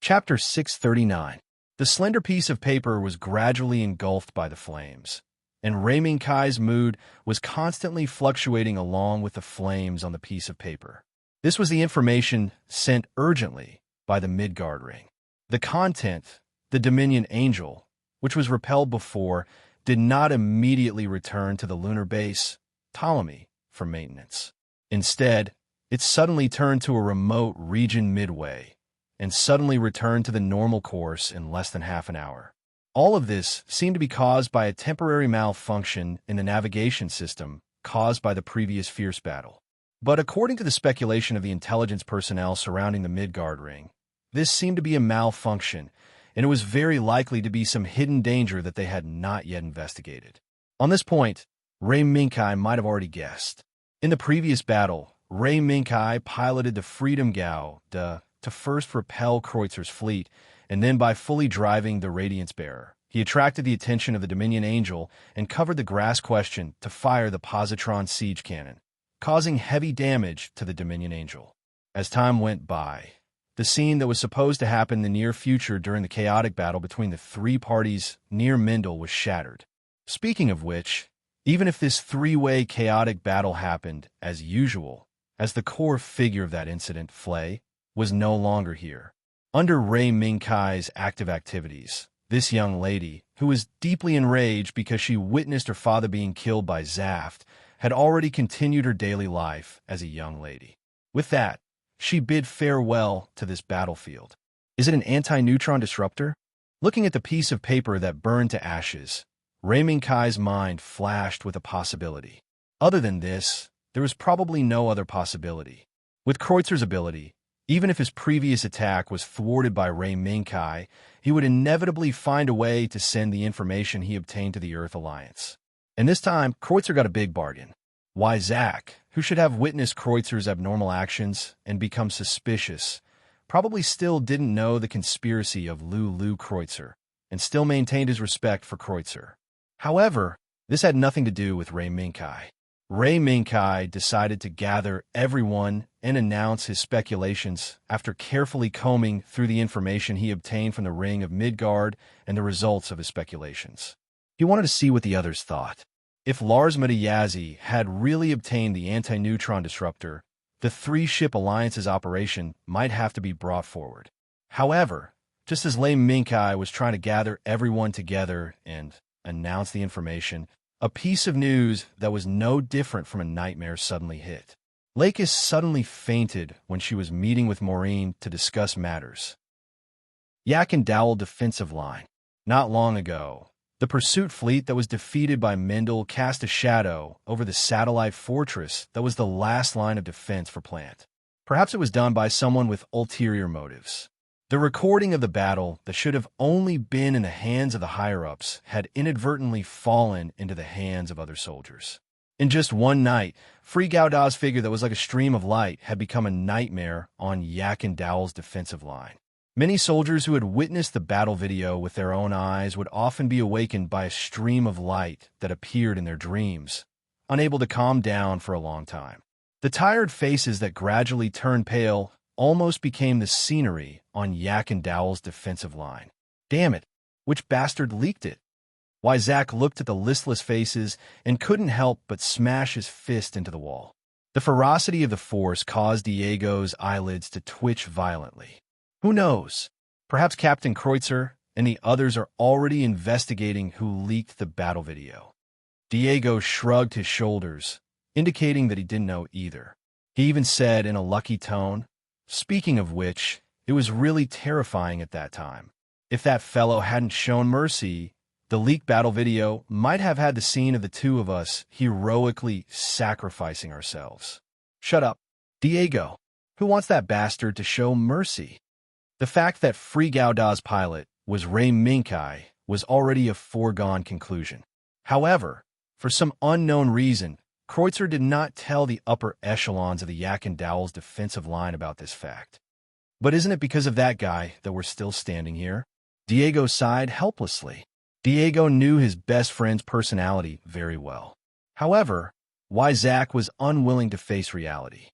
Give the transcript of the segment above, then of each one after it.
Chapter 639. The slender piece of paper was gradually engulfed by the flames, and Raymond Kai's mood was constantly fluctuating along with the flames on the piece of paper. This was the information sent urgently by the Midgard ring. The content, the Dominion Angel, which was repelled before, did not immediately return to the lunar base, Ptolemy, for maintenance. Instead, it suddenly turned to a remote region midway, and suddenly returned to the normal course in less than half an hour. All of this seemed to be caused by a temporary malfunction in the navigation system caused by the previous fierce battle. But according to the speculation of the intelligence personnel surrounding the Midgard ring, this seemed to be a malfunction, and it was very likely to be some hidden danger that they had not yet investigated. On this point, Ray Minkai might have already guessed. In the previous battle, Ray Minkai piloted the Freedom Gao to first repel Kreutzer's fleet, and then by fully driving the Radiance Bearer, he attracted the attention of the Dominion Angel and covered the grass question to fire the positron siege cannon, causing heavy damage to the Dominion Angel. As time went by, the scene that was supposed to happen in the near future during the chaotic battle between the three parties near Mendel was shattered. Speaking of which, even if this three-way chaotic battle happened as usual, as the core figure of that incident, Flay, was no longer here. Under Ray Minkai's active activities, this young lady, who was deeply enraged because she witnessed her father being killed by Zaft, had already continued her daily life as a young lady. With that, she bid farewell to this battlefield. Is it an anti-neutron disruptor? Looking at the piece of paper that burned to ashes, Ray Minkai's mind flashed with a possibility. Other than this, there was probably no other possibility. With Kreutzer's ability, even if his previous attack was thwarted by Ray Minkai, he would inevitably find a way to send the information he obtained to the Earth Alliance. And this time, Kreutzer got a big bargain. Why Zach, who should have witnessed Kreutzer's abnormal actions and become suspicious, probably still didn't know the conspiracy of Lulu Kreutzer and still maintained his respect for Kreutzer. However, this had nothing to do with Ray Minkai. Ray Minkai decided to gather everyone and announce his speculations after carefully combing through the information he obtained from the Ring of Midgard and the results of his speculations. He wanted to see what the others thought. If Lars Metayazi had really obtained the anti-neutron disruptor, the three-ship alliance's operation might have to be brought forward. However, just as Ray Minkai was trying to gather everyone together and announce the information, a piece of news that was no different from a nightmare suddenly hit. Lakis suddenly fainted when she was meeting with Maureen to discuss matters. Yak and Dowell defensive line. Not long ago, the pursuit fleet that was defeated by Mendel cast a shadow over the satellite fortress that was the last line of defense for Plant. Perhaps it was done by someone with ulterior motives. The recording of the battle that should have only been in the hands of the higher-ups had inadvertently fallen into the hands of other soldiers. In just one night, Free Gauda's figure that was like a stream of light had become a nightmare on Yak and Dowell's defensive line. Many soldiers who had witnessed the battle video with their own eyes would often be awakened by a stream of light that appeared in their dreams, unable to calm down for a long time. The tired faces that gradually turned pale almost became the scenery on Yak and Dowell's defensive line. Damn it, which bastard leaked it? Why, Zach looked at the listless faces and couldn't help but smash his fist into the wall. The ferocity of the force caused Diego's eyelids to twitch violently. Who knows? Perhaps Captain Kreutzer and the others are already investigating who leaked the battle video. Diego shrugged his shoulders, indicating that he didn't know either. He even said in a lucky tone, "Speaking of which, it was really terrifying at that time. If that fellow hadn't shown mercy, the leaked battle video might have had the scene of the two of us heroically sacrificing ourselves." Shut up, Diego. Who wants that bastard to show mercy? The fact that Free Gauda's pilot was Ray Minkai was already a foregone conclusion. However, for some unknown reason, Kreutzer did not tell the upper echelons of the Yak and Dowell's defensive line about this fact. But isn't it because of that guy that we're still standing here? Diego sighed helplessly. Diego knew his best friend's personality very well. However, why Zach was unwilling to face reality.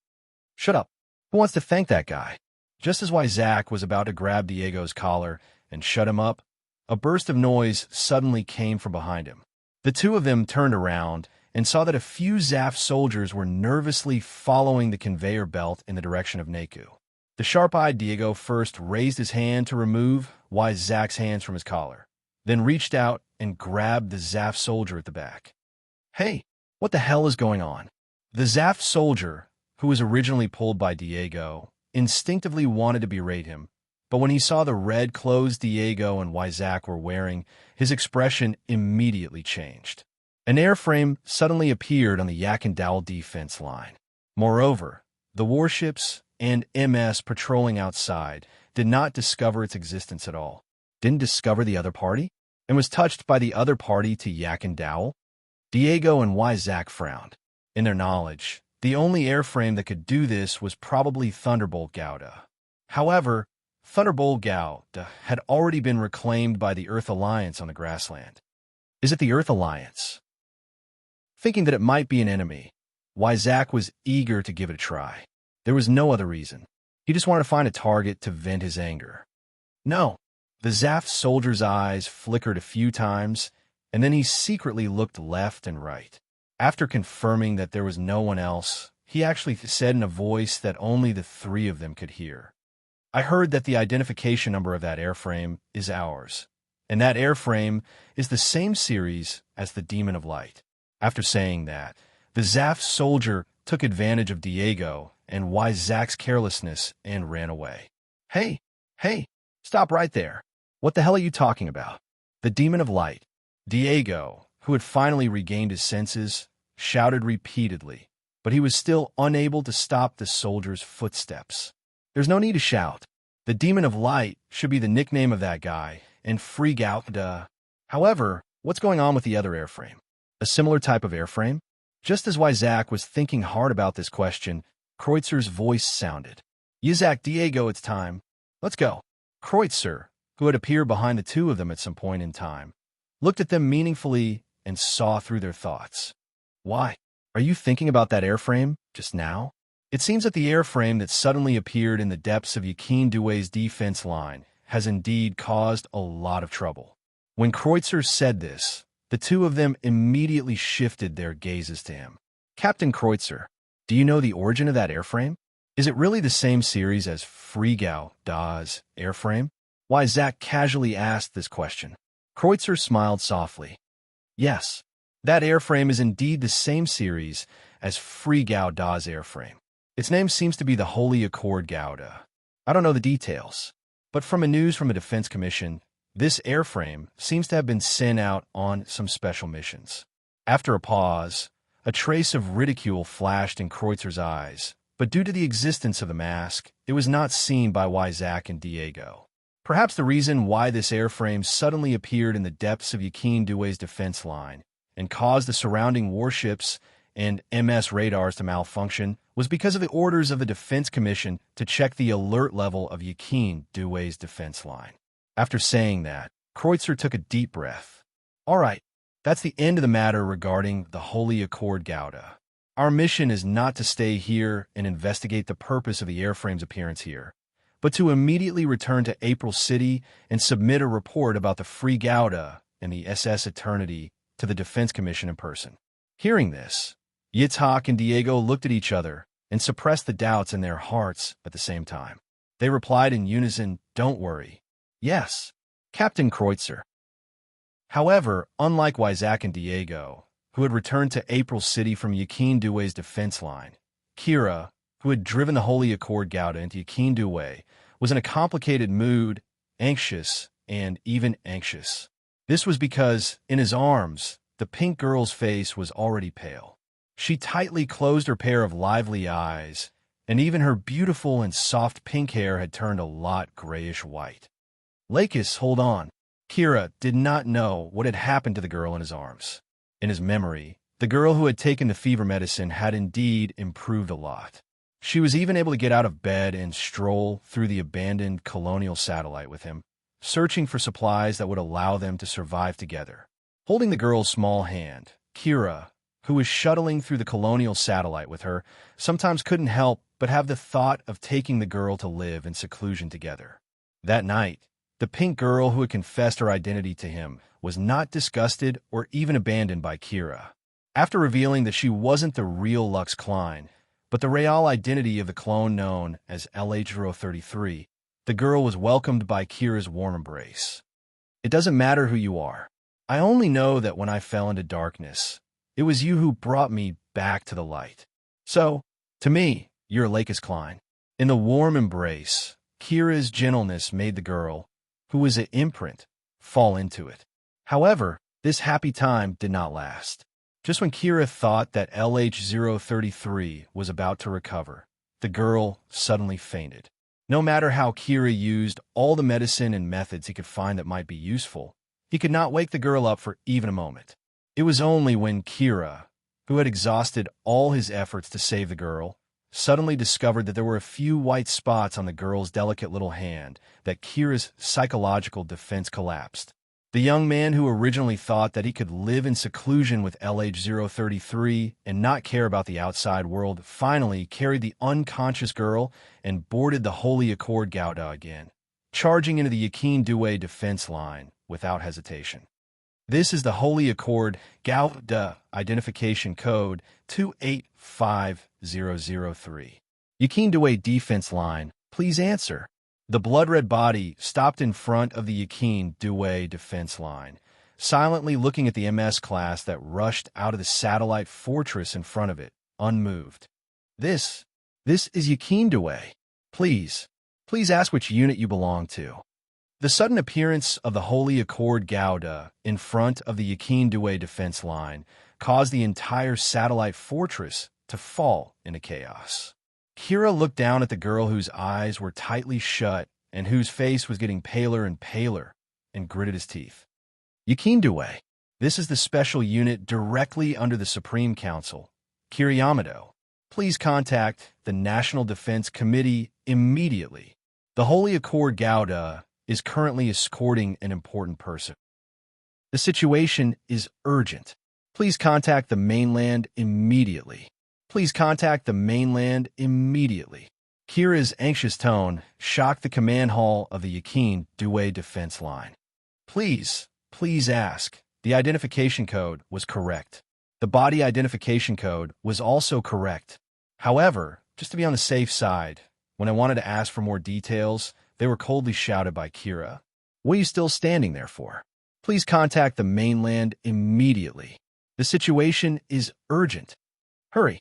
Shut up. Who wants to thank that guy? Just as Zach was about to grab Diego's collar and shut him up, a burst of noise suddenly came from behind him. The two of them turned around and saw that a few Zaf soldiers were nervously following the conveyor belt in the direction of Neku. The sharp-eyed Diego first raised his hand to remove Zach's hands from his collar, then reached out and grabbed the Zaf soldier at the back. "Hey, what the hell is going on?" The Zaf soldier, who was originally pulled by Diego, instinctively wanted to berate him, but when he saw the red clothes Diego and Zach were wearing, his expression immediately changed. An airframe suddenly appeared on the Yak and Dowell defense line. Moreover, the warships and MS patrolling outside did not discover its existence at all. Didn't discover the other party? And was touched by the other party to Yak and Dowell? Diego and Zach frowned. In their knowledge, the only airframe that could do this was probably Thunderbolt Gouda. However, Thunderbolt Gouda had already been reclaimed by the Earth Alliance on the grassland. Is it the Earth Alliance? Thinking that it might be an enemy, Zach was eager to give it a try. There was no other reason. He just wanted to find a target to vent his anger. No. The Zaf soldier's eyes flickered a few times, and then he secretly looked left and right. After confirming that there was no one else, he actually said in a voice that only the three of them could hear, "I heard that the identification number of that airframe is ours, and that airframe is the same series as the Demon of Light." After saying that, the Zaf soldier took advantage of Diego and Zach's carelessness and ran away. Hey, stop right there. What the hell are you talking about?" The Demon of Light, Diego, who had finally regained his senses, shouted repeatedly, but he was still unable to stop the soldier's footsteps. "There's no need to shout. The Demon of Light should be the nickname of that guy, and freak out, duh. However, what's going on with the other airframe? A similar type of airframe?" Just as Zach was thinking hard about this question, Kreutzer's voice sounded. "Yizak, Diego, it's time. Let's go." Kreutzer, who had appeared behind the two of them at some point in time, looked at them meaningfully and saw through their thoughts. "Why? Are you thinking about that airframe just now?" It seems that the airframe that suddenly appeared in the depths of Yakin Due's defense line has indeed caused a lot of trouble. When Kreutzer said this, the two of them immediately shifted their gazes to him. "Captain Kreutzer, do you know the origin of that airframe? Is it really the same series as Frigau Das airframe?" Zach casually asked this question. Kreutzer smiled softly. "Yes, that airframe is indeed the same series as Frigau Das airframe. Its name seems to be the Holy Accord Gouda. I don't know the details, but from a news from a defense commission, this airframe seems to have been sent out on some special missions." After a pause, a trace of ridicule flashed in Kreutzer's eyes, but due to the existence of the mask, it was not seen by Zach and Diego. Perhaps the reason why this airframe suddenly appeared in the depths of Yakin Due's defense line and caused the surrounding warships and MS radars to malfunction was because of the orders of the Defense Commission to check the alert level of Yakin Due's defense line. After saying that, Kreutzer took a deep breath. "All right, that's the end of the matter regarding the Holy Accord Gouda. Our mission is not to stay here and investigate the purpose of the airframe's appearance here, but to immediately return to April City and submit a report about the Free Gouda and the SS Eternity to the Defense Commission in person." Hearing this, Yitzhak and Diego looked at each other and suppressed the doubts in their hearts at the same time. They replied in unison, "Don't worry. Yes, Captain Kreutzer." However, unlike Zach and Diego, who had returned to April City from Yakin Due's defense line, Kira, who had driven the Holy Accord Gouda into Yakin Due, was in a complicated mood, anxious and even anxious. This was because, in his arms, the pink girl's face was already pale. She tightly closed her pair of lively eyes, and even her beautiful and soft pink hair had turned a lot grayish-white. "Lakis, hold on." Kira did not know what had happened to the girl in his arms. In his memory, the girl who had taken the fever medicine had indeed improved a lot. She was even able to get out of bed and stroll through the abandoned colonial satellite with him, searching for supplies that would allow them to survive together. Holding the girl's small hand, Kira, who was shuttling through the colonial satellite with her, sometimes couldn't help but have the thought of taking the girl to live in seclusion together. That night, the pink girl who had confessed her identity to him was not disgusted or even abandoned by Kira. After revealing that she wasn't the real Lux Klein, but the real identity of the clone known as LH033, the girl was welcomed by Kira's warm embrace. It doesn't matter who you are. I only know that when I fell into darkness, it was you who brought me back to the light. So, to me, you're Lakis Klein. In the warm embrace, Kira's gentleness made the girl, who was an imprint, fall into it. However, this happy time did not last. Just when Kira thought that LH033 was about to recover, the girl suddenly fainted. No matter how Kira used all the medicine and methods he could find that might be useful, he could not wake the girl up for even a moment. It was only when Kira, who had exhausted all his efforts to save the girl, suddenly discovered that there were a few white spots on the girl's delicate little hand that Kira's psychological defense collapsed. The young man who originally thought that he could live in seclusion with LH033 and not care about the outside world finally carried the unconscious girl and boarded the Holy Accord Gouda again, charging into the Yakin Due defense line without hesitation. This is the Holy Accord Gouda identification code 285003. Yakin Due defense line, please answer. The blood-red body stopped in front of the Yakin Due defense line, silently looking at the MS class that rushed out of the satellite fortress in front of it, unmoved. This is Yakin Due. Please ask which unit you belong to. The sudden appearance of the Holy Accord Gouda in front of the Yakin Due defense line caused the entire satellite fortress to fall into chaos. Kira looked down at the girl whose eyes were tightly shut and whose face was getting paler and paler, and gritted his teeth. Yakin Due, this is the special unit directly under the Supreme Council. Kira Yamato, please contact the National Defense Committee immediately. The Holy Accord Gouda is currently escorting an important person. The situation is urgent. Please contact the mainland immediately. Please contact the mainland immediately. Kira's anxious tone shocked the command hall of the Yakin Due defense line. Please ask. The identification code was correct. The body identification code was also correct. However, just to be on the safe side, when I wanted to ask for more details, they were coldly shouted by Kira. What are you still standing there for? Please contact the mainland immediately. The situation is urgent. Hurry.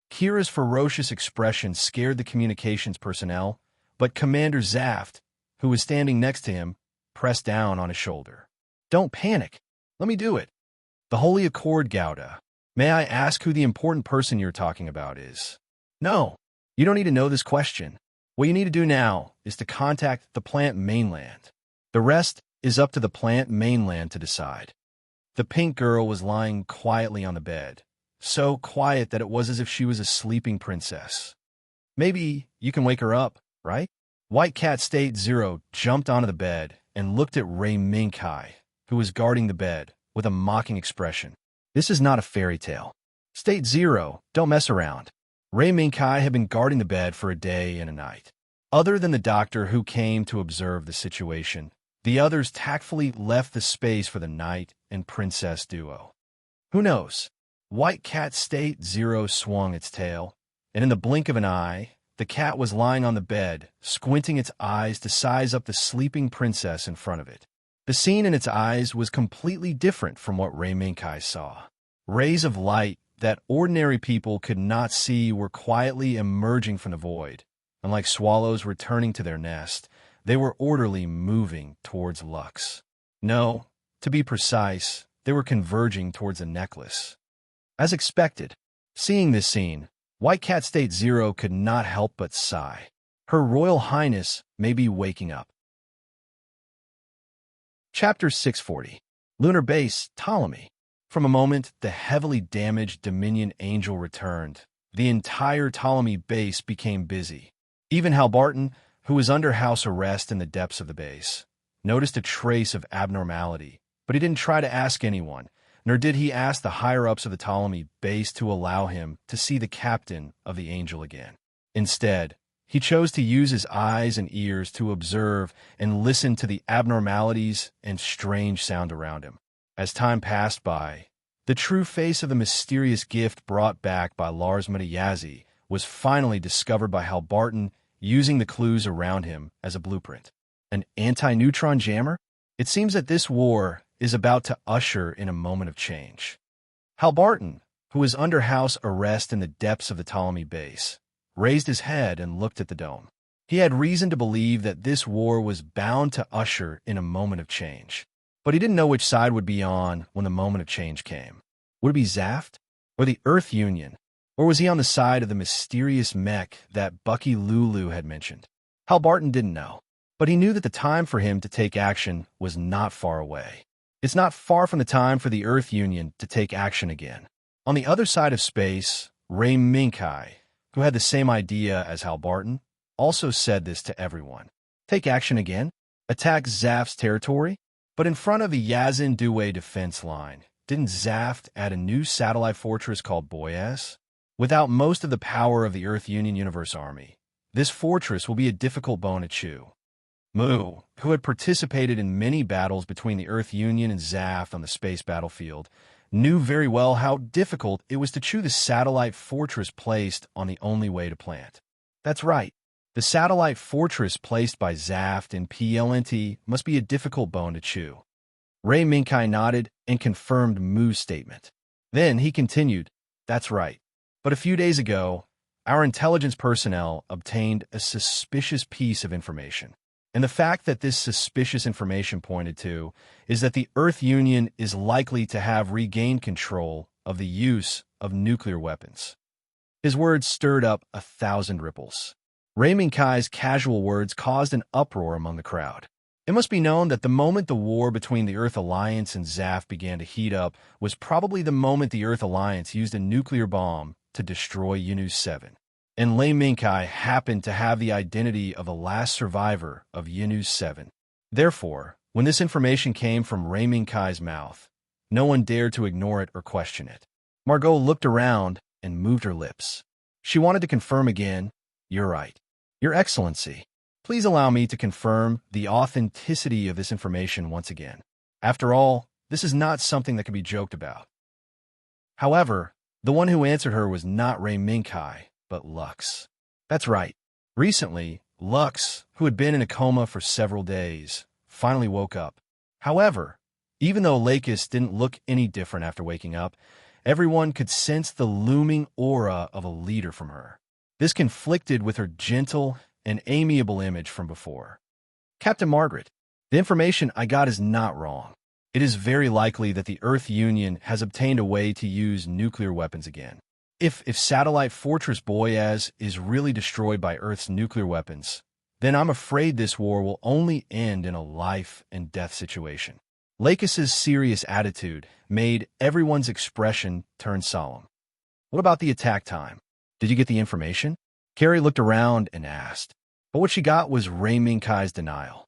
Kira's ferocious expression scared the communications personnel, but Commander Zaft, who was standing next to him, pressed down on his shoulder. Don't panic. Let me do it. The Holy Accord Gouda. May I ask who the important person you're talking about is? No, you don't need to know this question. What you need to do now is to contact the plant mainland. The rest is up to the plant mainland to decide. The pink girl was lying quietly on the bed, so quiet that it was as if she was a sleeping princess. Maybe you can wake her up, right? White Cat State Zero jumped onto the bed and looked at Ray Minkai, who was guarding the bed, with a mocking expression. This is not a fairy tale. State Zero, don't mess around. Ray Minkai had been guarding the bed for a day and a night. Other than the doctor who came to observe the situation, the others tactfully left the space for the knight and princess duo. Who knows? White Cat State Zero swung its tail, and in the blink of an eye, the cat was lying on the bed, squinting its eyes to size up the sleeping princess in front of it. The scene in its eyes was completely different from what Ray Minkai saw. Rays of light that ordinary people could not see were quietly emerging from the void, and like swallows returning to their nest, they were orderly moving towards Lux. No, to be precise, they were converging towards a necklace. As expected, seeing this scene, White Cat State Zero could not help but sigh. Her Royal Highness may be waking up. Chapter 640. Lunar Base, Ptolemy. From a moment the heavily damaged Dominion Angel returned, the entire Ptolemy base became busy. Even Hal Barton, who was under house arrest in the depths of the base, noticed a trace of abnormality, but he didn't try to ask anyone, nor did he ask the higher-ups of the Ptolemy base to allow him to see the captain of the Angel again. Instead, he chose to use his eyes and ears to observe and listen to the abnormalities and strange sound around him. As time passed by, the true face of the mysterious gift brought back by Lars Metayazi was finally discovered by Hal Barton using the clues around him as a blueprint. An anti-neutron jammer? It seems that this war is about to usher in a moment of change. Hal Barton, who was under house arrest in the depths of the Ptolemy base, raised his head and looked at the dome. He had reason to believe that this war was bound to usher in a moment of change. But he didn't know which side would be on when the moment of change came. Would it be Zaft? Or the Earth Union? Or was he on the side of the mysterious mech that Bucky Lulu had mentioned? Hal Barton didn't know. But he knew that the time for him to take action was not far away. It's not far from the time for the Earth Union to take action again. On the other side of space, Ray Minkai, who had the same idea as Hal Barton, also said this to everyone. Take action again? Attack Zaft's territory? But in front of the Yazin Due defense line, didn't Zaft add a new satellite fortress called Boyas? Without most of the power of the Earth Union Universe Army, this fortress will be a difficult bone to chew. Mu, who had participated in many battles between the Earth Union and Zaft on the space battlefield, knew very well how difficult it was to chew the satellite fortress placed on the only way to plant. That's right. The satellite fortress placed by Zaft in PLNT must be a difficult bone to chew. Ray Minkai nodded and confirmed Mu's statement. Then he continued, that's right. But a few days ago, our intelligence personnel obtained a suspicious piece of information. And the fact that this suspicious information pointed to is that the Earth Union is likely to have regained control of the use of nuclear weapons. His words stirred up 1,000 ripples. Ray Minkai's casual words caused an uproar among the crowd. It must be known that the moment the war between the Earth Alliance and Zaft began to heat up was probably the moment the Earth Alliance used a nuclear bomb to destroy Unus 7. And Lei Minkai happened to have the identity of the last survivor of Unus 7. Therefore, when this information came from Ray Minkai's mouth, no one dared to ignore it or question it. Margot looked around and moved her lips. She wanted to confirm again, you're right. Your Excellency, please allow me to confirm the authenticity of this information once again. After all, this is not something that can be joked about. However, the one who answered her was not Ray Minkai, but Lux. That's right. Recently, Lux, who had been in a coma for several days, finally woke up. However, even though Lakis didn't look any different after waking up, everyone could sense the looming aura of a leader from her. This conflicted with her gentle and amiable image from before. Captain Margaret, the information I got is not wrong. It is very likely that the Earth Union has obtained a way to use nuclear weapons again. If satellite fortress Boyaz is really destroyed by Earth's nuclear weapons, then I'm afraid this war will only end in a life and death situation. Lakis's serious attitude made everyone's expression turn solemn. What about the attack time? Did you get the information? Carrie looked around and asked. But what she got was Ray Minkai's denial.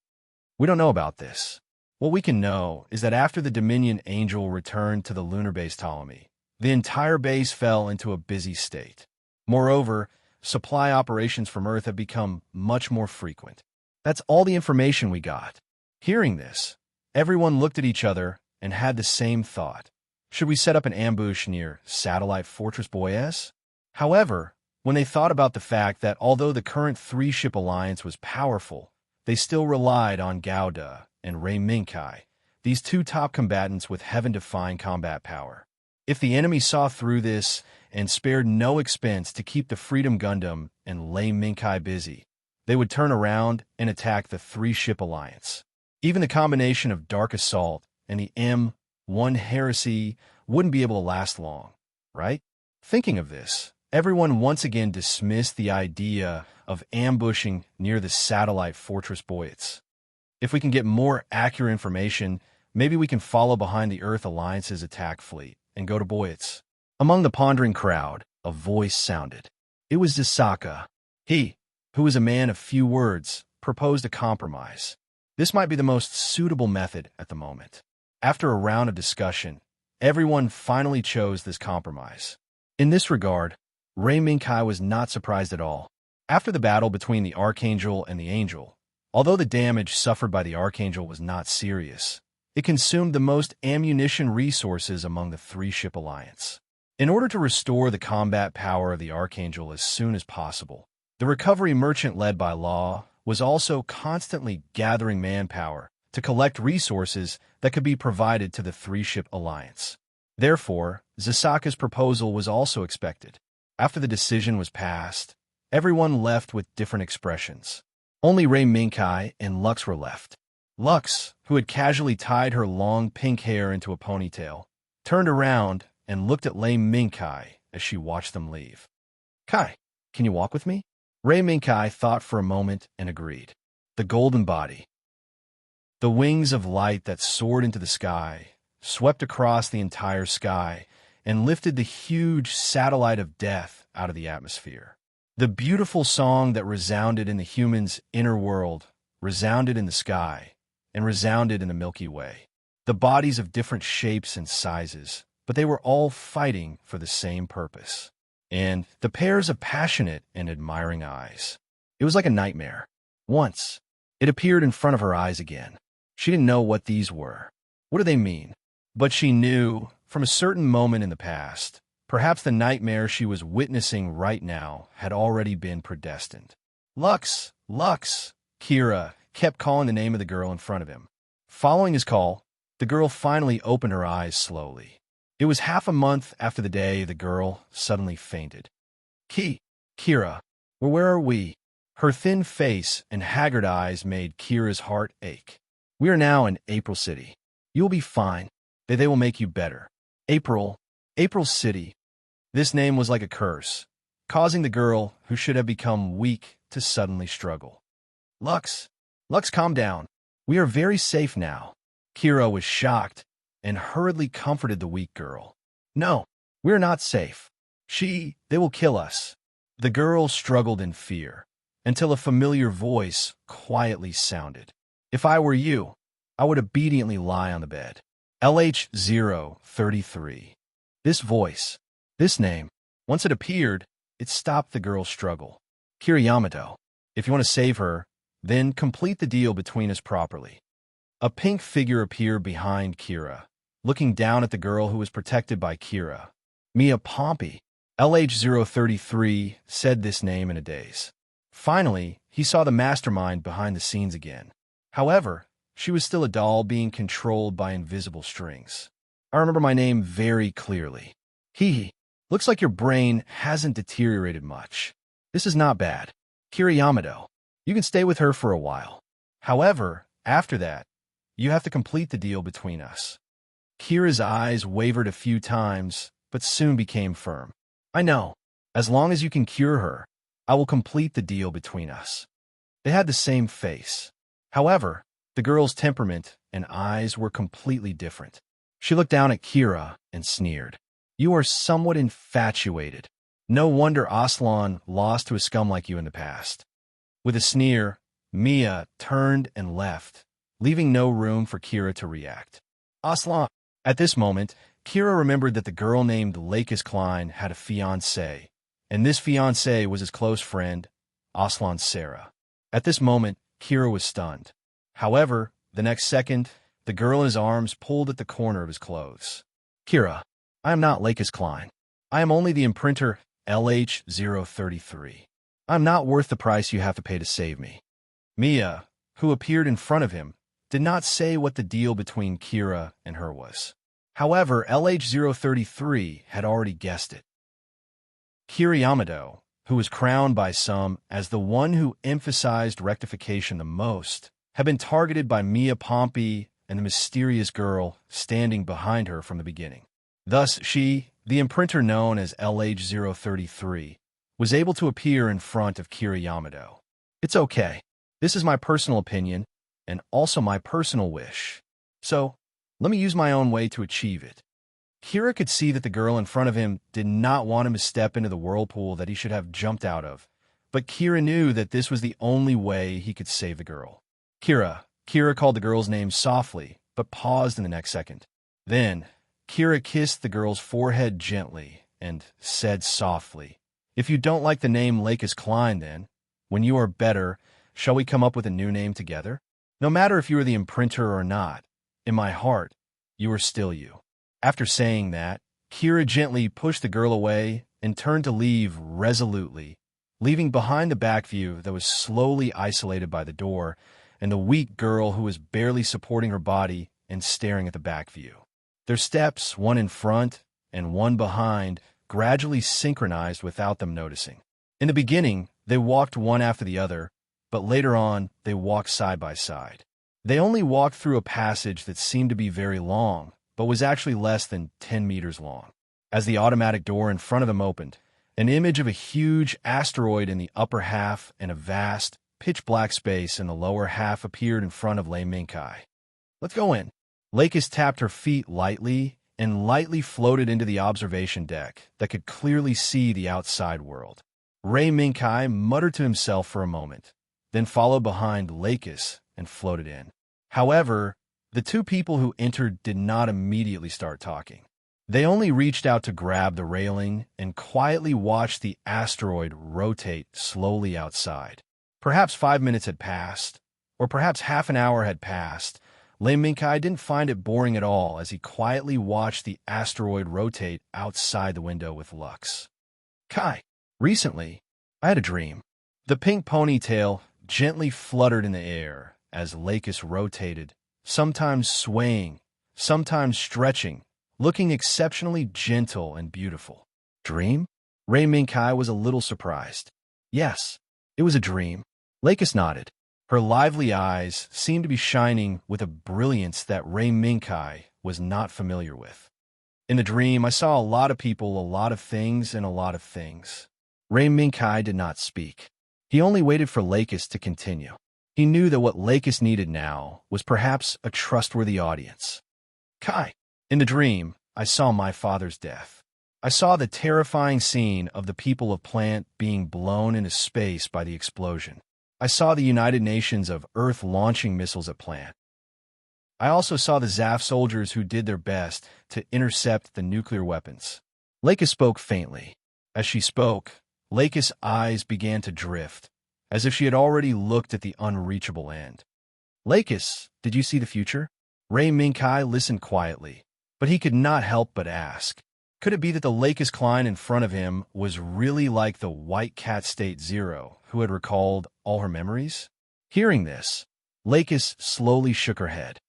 We don't know about this. What we can know is that after the Dominion Angel returned to the lunar base Ptolemy, the entire base fell into a busy state. Moreover, supply operations from Earth have become much more frequent. That's all the information we got. Hearing this, everyone looked at each other and had the same thought. Should we set up an ambush near Satellite Fortress Boyas? However, when they thought about the fact that although the current three-ship alliance was powerful, they still relied on Gauda and Ray Minkai, these two top combatants with heaven-defying combat power. If the enemy saw through this and spared no expense to keep the Freedom Gundam and Lei Minkai busy, they would turn around and attack the three-ship alliance. Even the combination of Dark Assault and the M1 Heresy wouldn't be able to last long, right? Thinking of this, everyone once again dismissed the idea of ambushing near the satellite fortress Boyitz. If we can get more accurate information, maybe we can follow behind the Earth Alliance's attack fleet and go to Boyitz. Among the pondering crowd, a voice sounded. It was Zasaka. He, who was a man of few words, proposed a compromise. This might be the most suitable method at the moment. After a round of discussion, everyone finally chose this compromise. In this regard, Ray Minkai was not surprised at all. After the battle between the Archangel and the Angel, although the damage suffered by the Archangel was not serious, it consumed the most ammunition resources among the three-ship alliance. In order to restore the combat power of the Archangel as soon as possible, the recovery merchant led by Law was also constantly gathering manpower to collect resources that could be provided to the three-ship alliance. Therefore, Zasaka's proposal was also expected. After the decision was passed, everyone left with different expressions. Only Rei Minkai and Lux were left. Lux, who had casually tied her long pink hair into a ponytail, turned around and looked at Rei Minkai as she watched them leave. "Kai, can you walk with me?" Rei Minkai thought for a moment and agreed. The golden body. The wings of light that soared into the sky, swept across the entire sky, and lifted the huge satellite of death out of the atmosphere. The beautiful song that resounded in the human's inner world resounded in the sky and resounded in the Milky Way. The bodies of different shapes and sizes, but they were all fighting for the same purpose. And the pairs of passionate and admiring eyes. It was like a nightmare. Once, it appeared in front of her eyes again. She didn't know what these were. What do they mean? But she knew, from a certain moment in the past, perhaps the nightmare she was witnessing right now had already been predestined. "Lux! Lux!" Kira kept calling the name of the girl in front of him. Following his call, the girl finally opened her eyes slowly. It was half a month after the day the girl suddenly fainted. Kira, where are we?" Her thin face and haggard eyes made Kira's heart ache. "We are now in April City. You will be fine. They will make you better." April City. This name was like a curse, causing the girl, who should have become weak, to suddenly struggle. Lux, calm down. We are very safe now." Kira was shocked and hurriedly comforted the weak girl. "No, we're not safe. They will kill us." The girl struggled in fear, until a familiar voice quietly sounded. "If I were you, I would obediently lie on the bed." LH033. This voice, this name, once it appeared, it stopped the girl's struggle. "Kira Yamato, if you want to save her, then complete the deal between us properly." A pink figure appeared behind Kira, looking down at the girl who was protected by Kira. Mia Pompey. LH033 said this name in a daze. Finally, he saw the mastermind behind the scenes again. However, she was still a doll being controlled by invisible strings. "I remember my name very clearly." Looks like your brain hasn't deteriorated much. This is not bad. Kira Yamato, you can stay with her for a while. However, after that, you have to complete the deal between us." Kira's eyes wavered a few times, but soon became firm. "I know. As long as you can cure her, I will complete the deal between us." They had the same face. However, the girl's temperament and eyes were completely different. She looked down at Kira and sneered. "You are somewhat infatuated. No wonder Aslan lost to a scum like you in the past." With a sneer, Mia turned and left, leaving no room for Kira to react. "Aslan." At this moment, Kira remembered that the girl named Lakis Klein had a fiancé, and this fiancé was his close friend, Aslan Sarah. At this moment, Kira was stunned. However, the next second, the girl in his arms pulled at the corner of his clothes. "Kira, I am not Lakis Klein. I am only the imprinter LH033. I am not worth the price you have to pay to save me." Mia, who appeared in front of him, did not say what the deal between Kira and her was. However, LH033 had already guessed it. Kira Yamato, who was crowned by some as the one who emphasized rectification the most, had been targeted by Mia Pompey and the mysterious girl standing behind her from the beginning. Thus she, the imprinter known as LH033, was able to appear in front of Kira Yamato. "It's okay. This is my personal opinion, and also my personal wish. So, let me use my own way to achieve it." Kira could see that the girl in front of him did not want him to step into the whirlpool that he should have jumped out of, but Kira knew that this was the only way he could save the girl. Kira called the girl's name softly, but paused in the next second. Then, Kira kissed the girl's forehead gently and said softly, "If you don't like the name Lakis Klein, then When you are better, shall we come up with a new name together? No matter if you are the imprinter or not, in my heart, you are still you." After saying that, Kira gently pushed the girl away and turned to leave resolutely, leaving behind the back view that was slowly isolated by the door and the weak girl who was barely supporting her body and staring at the back view. Their steps, one in front and one behind, gradually synchronized without them noticing. In the beginning, they walked one after the other, but later on, they walked side by side. They only walked through a passage that seemed to be very long, but was actually less than 10 meters long. As the automatic door in front of them opened, an image of a huge asteroid in the upper half and a vast, pitch-black space in the lower half appeared in front of Lei Mingkai. "Let's go in." Lakis tapped her feet lightly and lightly floated into the observation deck that could clearly see the outside world. Lei Mingkai muttered to himself for a moment, then followed behind Lakis and floated in. However, the two people who entered did not immediately start talking. They only reached out to grab the railing and quietly watched the asteroid rotate slowly outside. Perhaps 5 minutes had passed, or perhaps half an hour had passed. Lei Mingkai didn't find it boring at all as he quietly watched the asteroid rotate outside the window with Lux. "Kai, recently, I had a dream." The pink ponytail gently fluttered in the air as Lakis rotated, sometimes swaying, sometimes stretching, looking exceptionally gentle and beautiful. "Dream?" Lei Mingkai was a little surprised. "Yes, it was a dream." Lakis nodded. Her lively eyes seemed to be shining with a brilliance that Lei Mingkai was not familiar with. "In the dream, I saw a lot of people, a lot of things, and a lot of things." Lei Mingkai did not speak. He only waited for Lakis to continue. He knew that what Lakis needed now was perhaps a trustworthy audience. "Kai, in the dream, I saw my father's death. I saw the terrifying scene of the people of Plant being blown into space by the explosion. I saw the United Nations of Earth launching missiles at Plant. I also saw the ZAF soldiers who did their best to intercept the nuclear weapons." Lakis spoke faintly. As she spoke, Lakis' eyes began to drift, as if she had already looked at the unreachable end. "Lakis, did you see the future?" Lei Mingkai listened quietly, but he could not help but ask. Could it be that the Lakis Klein in front of him was really like the White Cat State Zero, who had recalled all her memories? Hearing this, Lakis slowly shook her head.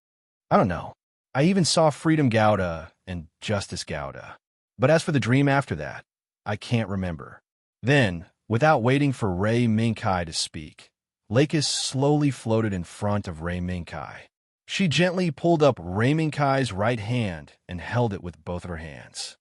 "I don't know. I even saw Freedom Gouda and Justice Gouda. But as for the dream after that, I can't remember." Then, without waiting for Lei Mingkai to speak, Lakis slowly floated in front of Lei Mingkai. She gently pulled up Lei Mingkai's right hand and held it with both of her hands.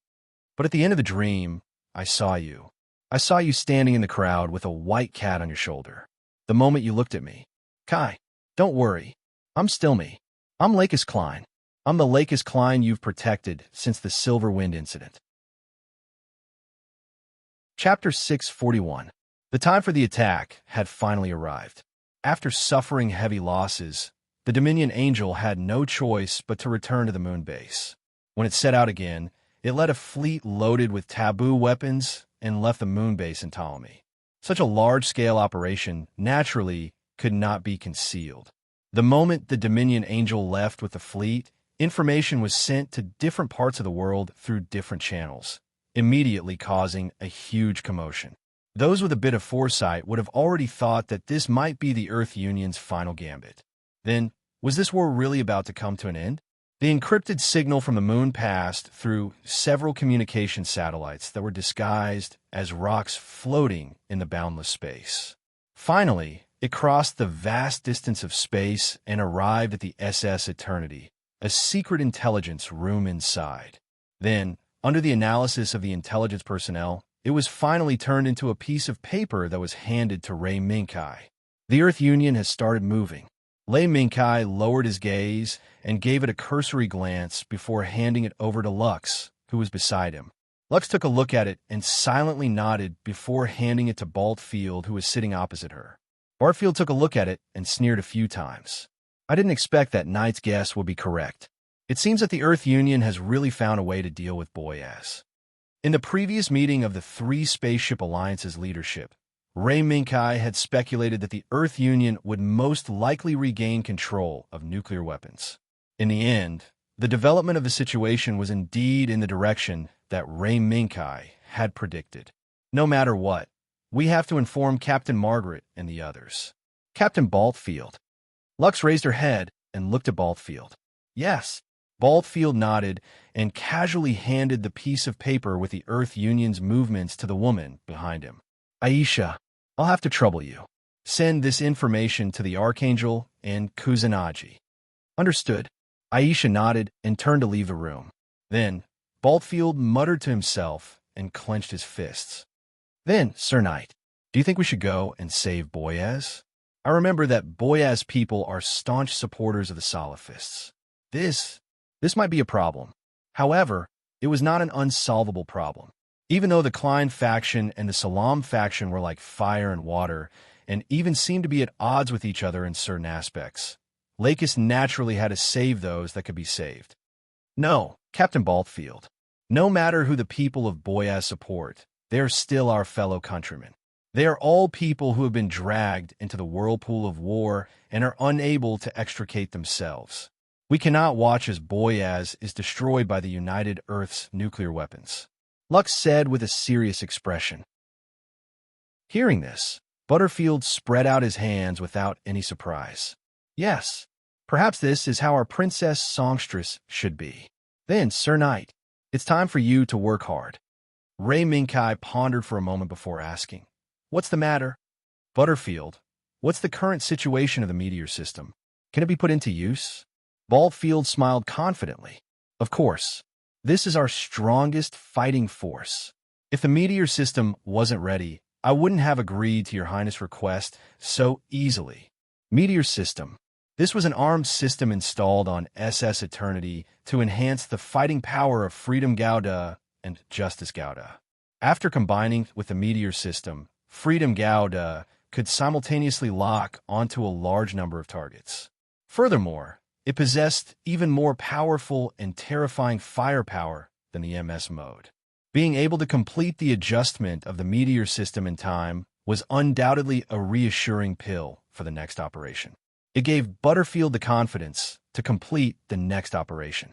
"But at the end of the dream, I saw you. I saw you standing in the crowd with a white cat on your shoulder. The moment you looked at me. Kai, don't worry. I'm still me. I'm Lakis Klein. I'm the Lakis Klein you've protected since the Silver Wind incident." Chapter 641. The time for the attack had finally arrived. After suffering heavy losses, the Dominion Angel had no choice but to return to the moon base. When it set out again, it led a fleet loaded with taboo weapons and left the moon base in Ptolemy. Such a large-scale operation naturally could not be concealed. The moment the Dominion Angel left with the fleet, information was sent to different parts of the world through different channels, immediately causing a huge commotion. Those with a bit of foresight would have already thought that this might be the Earth Union's final gambit. Then, was this war really about to come to an end? The encrypted signal from the moon passed through several communication satellites that were disguised as rocks floating in the boundless space. Finally, it crossed the vast distance of space and arrived at the SS Eternity, a secret intelligence room inside. Then, under the analysis of the intelligence personnel, it was finally turned into a piece of paper that was handed to Lei Mingkai. The Earth Union has started moving. Lei Mingkai lowered his gaze and gave it a cursory glance before handing it over to Lux, who was beside him. Lux took a look at it and silently nodded before handing it to Baltfield, who was sitting opposite her. Bartfield took a look at it and sneered a few times. "I didn't expect that Knight's guess would be correct. It seems that the Earth Union has really found a way to deal with Boyaz." In the previous meeting of the three Spaceship Alliance's leadership, Ray Minkai had speculated that the Earth Union would most likely regain control of nuclear weapons. In the end, the development of the situation was indeed in the direction that Ray Minkai had predicted. No matter what, we have to inform Captain Margaret and the others. Captain Baltfield. Lux raised her head and looked at Baltfield. Yes. Baltfield nodded and casually handed the piece of paper with the Earth Union's movements to the woman behind him. Aisha, I'll have to trouble you. Send this information to the Archangel and Kusanagi. Understood. Aisha nodded and turned to leave the room. Then, Baltfield muttered to himself and clenched his fists. Then, Sir Knight, do you think we should go and save Boyaz? I remember that Boyaz people are staunch supporters of the Salafists. This might be a problem. However, it was not an unsolvable problem. Even though the Klein faction and the Salam faction were like fire and water, and even seemed to be at odds with each other in certain aspects, Lakis naturally had to save those that could be saved. No, Captain Baltfield. No matter who the people of Boyaz support, they are still our fellow countrymen. They are all people who have been dragged into the whirlpool of war and are unable to extricate themselves. We cannot watch as Boyaz is destroyed by the United Earth's nuclear weapons. Lux said with a serious expression. Hearing this, Butterfield spread out his hands without any surprise. Yes, perhaps this is how our princess songstress should be. Then, Sir Knight, it's time for you to work hard. Ray Minkai pondered for a moment before asking, What's the matter? Butterfield, what's the current situation of the meteor system? Can it be put into use? Baltfield smiled confidently. Of course. This is our strongest fighting force. If the meteor system wasn't ready, I wouldn't have agreed to Your Highness' request so easily. Meteor system. This was an armed system installed on SS Eternity to enhance the fighting power of Freedom Gauda and Justice Gauda. After combining with the meteor system, Freedom Gauda could simultaneously lock onto a large number of targets. Furthermore, it possessed even more powerful and terrifying firepower than the MS mode. Being able to complete the adjustment of the meteor system in time was undoubtedly a reassuring pill for the next operation. It gave Butterfield the confidence to complete the next operation.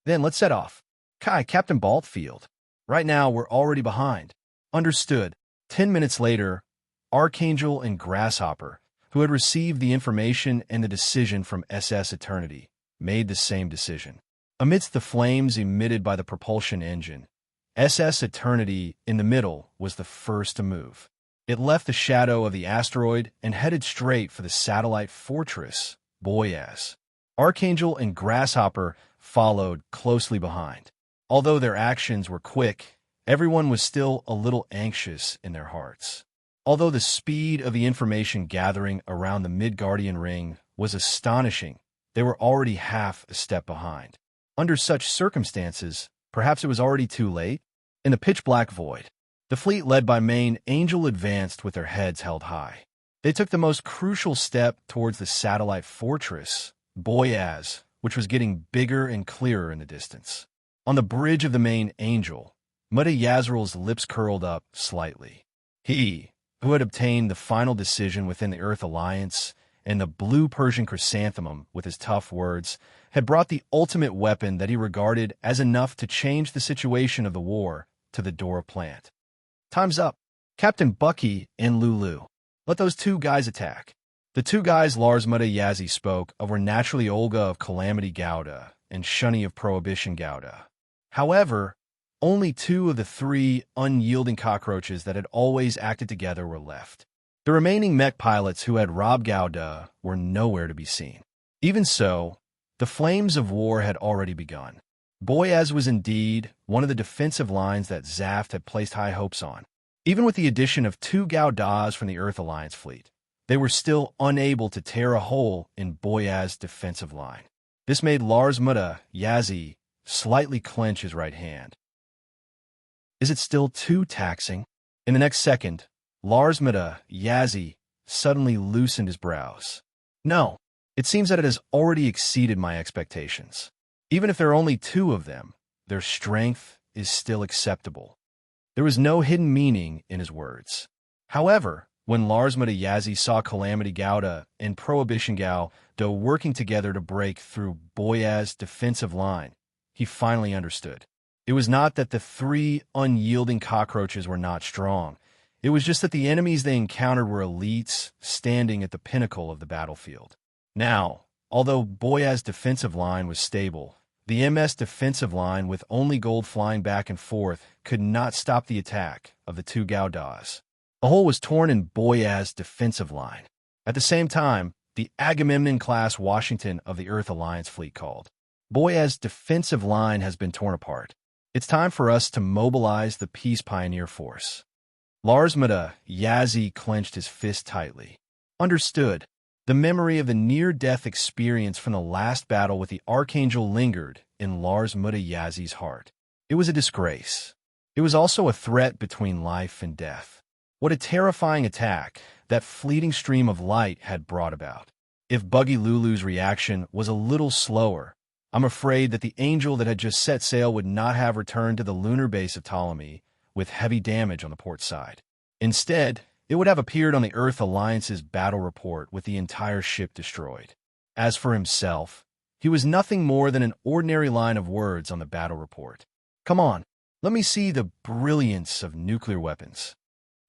Then let's set off. Captain Baltfield. Right now, we're already behind. Understood. 10 minutes later, Archangel and Grasshopper, who had received the information and the decision from SS Eternity, made the same decision. Amidst the flames emitted by the propulsion engine, SS Eternity in the middle was the first to move. It left the shadow of the asteroid and headed straight for the satellite fortress, Boyaz. Archangel and Grasshopper followed closely behind. Although their actions were quick, everyone was still a little anxious in their hearts. Although the speed of the information gathering around the Midgardian ring was astonishing, they were already half a step behind. Under such circumstances, perhaps it was already too late. In the pitch-black void, the fleet led by Main Angel advanced with their heads held high. They took the most crucial step towards the satellite fortress, Boyaz, which was getting bigger and clearer in the distance. On the bridge of the Main Angel, Mutta Yazral's lips curled up slightly. He, who had obtained the final decision within the Earth Alliance, and the blue Persian chrysanthemum with his tough words, had brought the ultimate weapon that he regarded as enough to change the situation of the war to the Dora plant. Time's up. Captain Bucky and Lulu. Let those two guys attack. The two guys Lars Mutta Yazzie spoke of were naturally Olga of Calamity Gauda and Shunny of Prohibition Gauda. However, only two of the three unyielding cockroaches that had always acted together were left. The remaining mech pilots who had robbed Gauda were nowhere to be seen. Even so, the flames of war had already begun. Boyaz was indeed one of the defensive lines that Zaft had placed high hopes on. Even with the addition of two Gaudas from the Earth Alliance fleet, they were still unable to tear a hole in Boyaz's defensive line. This made Lars Mutta Yazzie slightly clench his right hand. Is it still too taxing? In the next second, Lars Mutta Yazzie suddenly loosened his brows. No, it seems that it has already exceeded my expectations. Even if there are only two of them, their strength is still acceptable. There was no hidden meaning in his words. However, When Lars Mutayazi saw Calamity Gauda and Prohibition Gauda working together to break through Boyaz's defensive line, he finally understood. It was not that the three unyielding cockroaches were not strong. It was just that the enemies they encountered were elites standing at the pinnacle of the battlefield. Now, although Boyaz's defensive line was stable, the MS defensive line, with only gold flying back and forth, could not stop the attack of the two Gaudas. A hole was torn in Boyaz's defensive line. At the same time, the Agamemnon-class Washington of the Earth Alliance fleet called. Boyaz's defensive line has been torn apart. It's time for us to mobilize the Peace Pioneer Force. Lars Mutayazi clenched his fist tightly. Understood. The memory of the near-death experience from the last battle with the Archangel lingered in Lars Mutayazi's heart. It was a disgrace. It was also a threat between life and death. What a terrifying attack that fleeting stream of light had brought about. If Buggy Lulu's reaction was a little slower, I'm afraid that the angel that had just set sail would not have returned to the lunar base of Ptolemy with heavy damage on the port side. Instead, it would have appeared on the Earth Alliance's battle report with the entire ship destroyed. As for himself, he was nothing more than an ordinary line of words on the battle report. Come on, let me see the brilliance of nuclear weapons.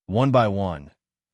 One by one,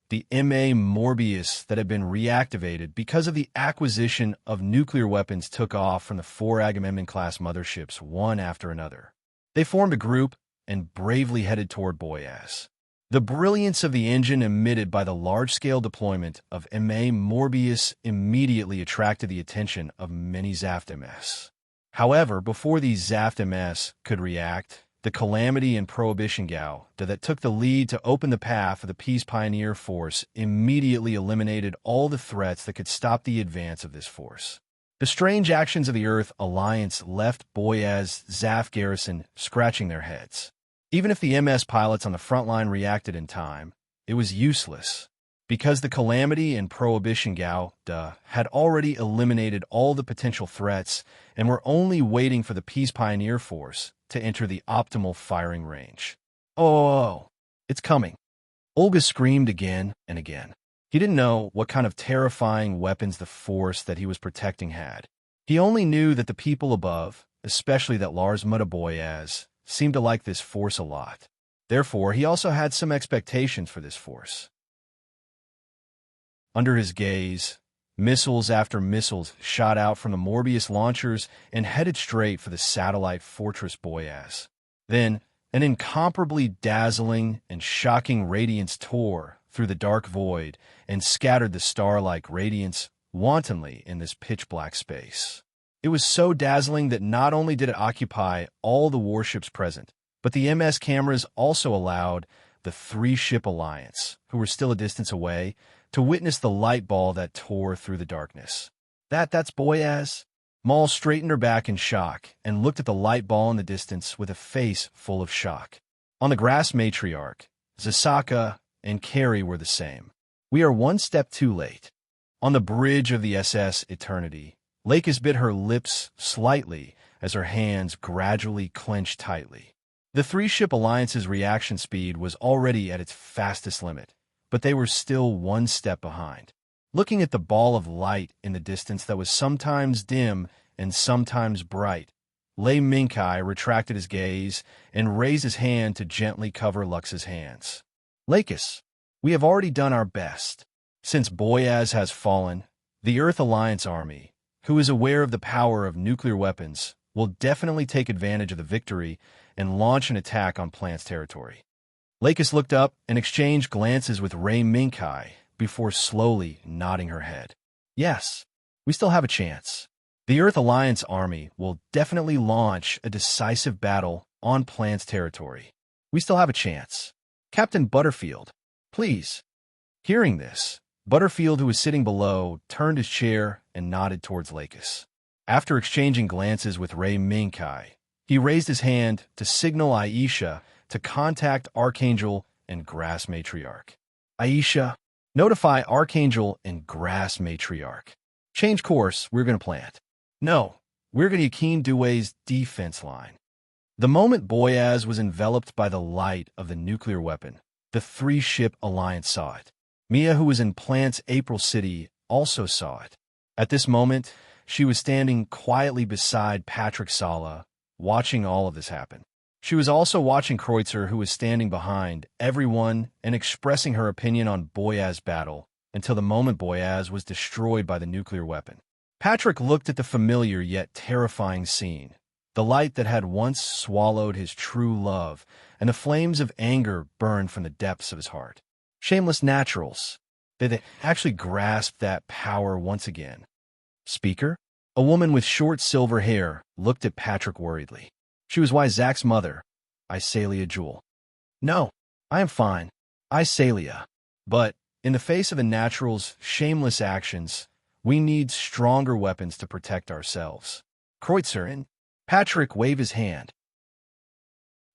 the MA Morbius that had been reactivated because of the acquisition of nuclear weapons took off from the four Agamemnon-class motherships one after another. They formed a group and bravely headed toward Boyaz. The brilliance of the engine emitted by the large-scale deployment of MA Morbius immediately attracted the attention of many Zaft MS. However, before these Zaft MS could react, the Calamity and Prohibition Gauda that took the lead to open the path of the Peace Pioneer Force immediately eliminated all the threats that could stop the advance of this force. The strange actions of the Earth Alliance left Boyaz's Zaft garrison scratching their heads. Even if the MS pilots on the front line reacted in time, it was useless, because the Calamity and Prohibition Gauda had already eliminated all the potential threats and were only waiting for the Peace Pioneer Force to enter the optimal firing range. Oh, it's coming. Olga screamed again and again. He didn't know what kind of terrifying weapons the force that he was protecting had. He only knew that the people above, especially that Lars Mutaboyaz, seemed to like this force a lot. Therefore, he also had some expectations for this force. Under his gaze, missiles after missiles shot out from the Morbius launchers and headed straight for the satellite fortress Boyaz. Then, an incomparably dazzling and shocking radiance tore through the dark void and scattered the star-like radiance wantonly in this pitch-black space. It was so dazzling that not only did it occupy all the warships present, but the MS cameras also allowed the three-ship alliance, who were still a distance away, to witness the light ball that tore through the darkness. That's Boyaz? Maul straightened her back in shock and looked at the light ball in the distance with a face full of shock. On the grass matriarch, Zasaka and Carrie were the same. We are one step too late. On the bridge of the SS Eternity, Lakis bit her lips slightly as her hands gradually clenched tightly. The three-ship alliance's reaction speed was already at its fastest limit, but they were still one step behind. Looking at the ball of light in the distance that was sometimes dim and sometimes bright, Lei Minkai retracted his gaze and raised his hand to gently cover Lux's hands. Lakis, we have already done our best. Since Boyaz has fallen, the Earth Alliance army, who is aware of the power of nuclear weapons, will definitely take advantage of the victory and launch an attack on Plant's territory. Lakis looked up and exchanged glances with Rei Minkai before slowly nodding her head. Yes, we still have a chance. The Earth Alliance army will definitely launch a decisive battle on Plant's territory. We still have a chance. Captain Butterfield, please. Hearing this, Butterfield, who was sitting below, turned his chair and nodded towards Lakis. After exchanging glances with Rei Minkai, he raised his hand to signal Aisha to contact Archangel and Grass Matriarch. Aisha, notify Archangel and Grass Matriarch. Change course, we're going to plant. No, we're going to Yakin Due's defense line. The moment Boyaz was enveloped by the light of the nuclear weapon, the three-ship alliance saw it. Mia, who was in Plant's April City, also saw it. At this moment, she was standing quietly beside Patrick Sala, watching all of this happen. She was also watching Kreutzer, who was standing behind everyone and expressing her opinion on Boyaz's battle until the moment Boyaz was destroyed by the nuclear weapon. Patrick looked at the familiar yet terrifying scene, the light that had once swallowed his true love, and the flames of anger burned from the depths of his heart. Shameless naturals. They actually grasped that power once again. Speaker? A woman with short silver hair looked at Patrick worriedly. She was Zach's mother, Isalia Jewel. No, I am fine, Isalia. But, in the face of the natural's shameless actions, we need stronger weapons to protect ourselves. Kreutzer, and Patrick waved his hand.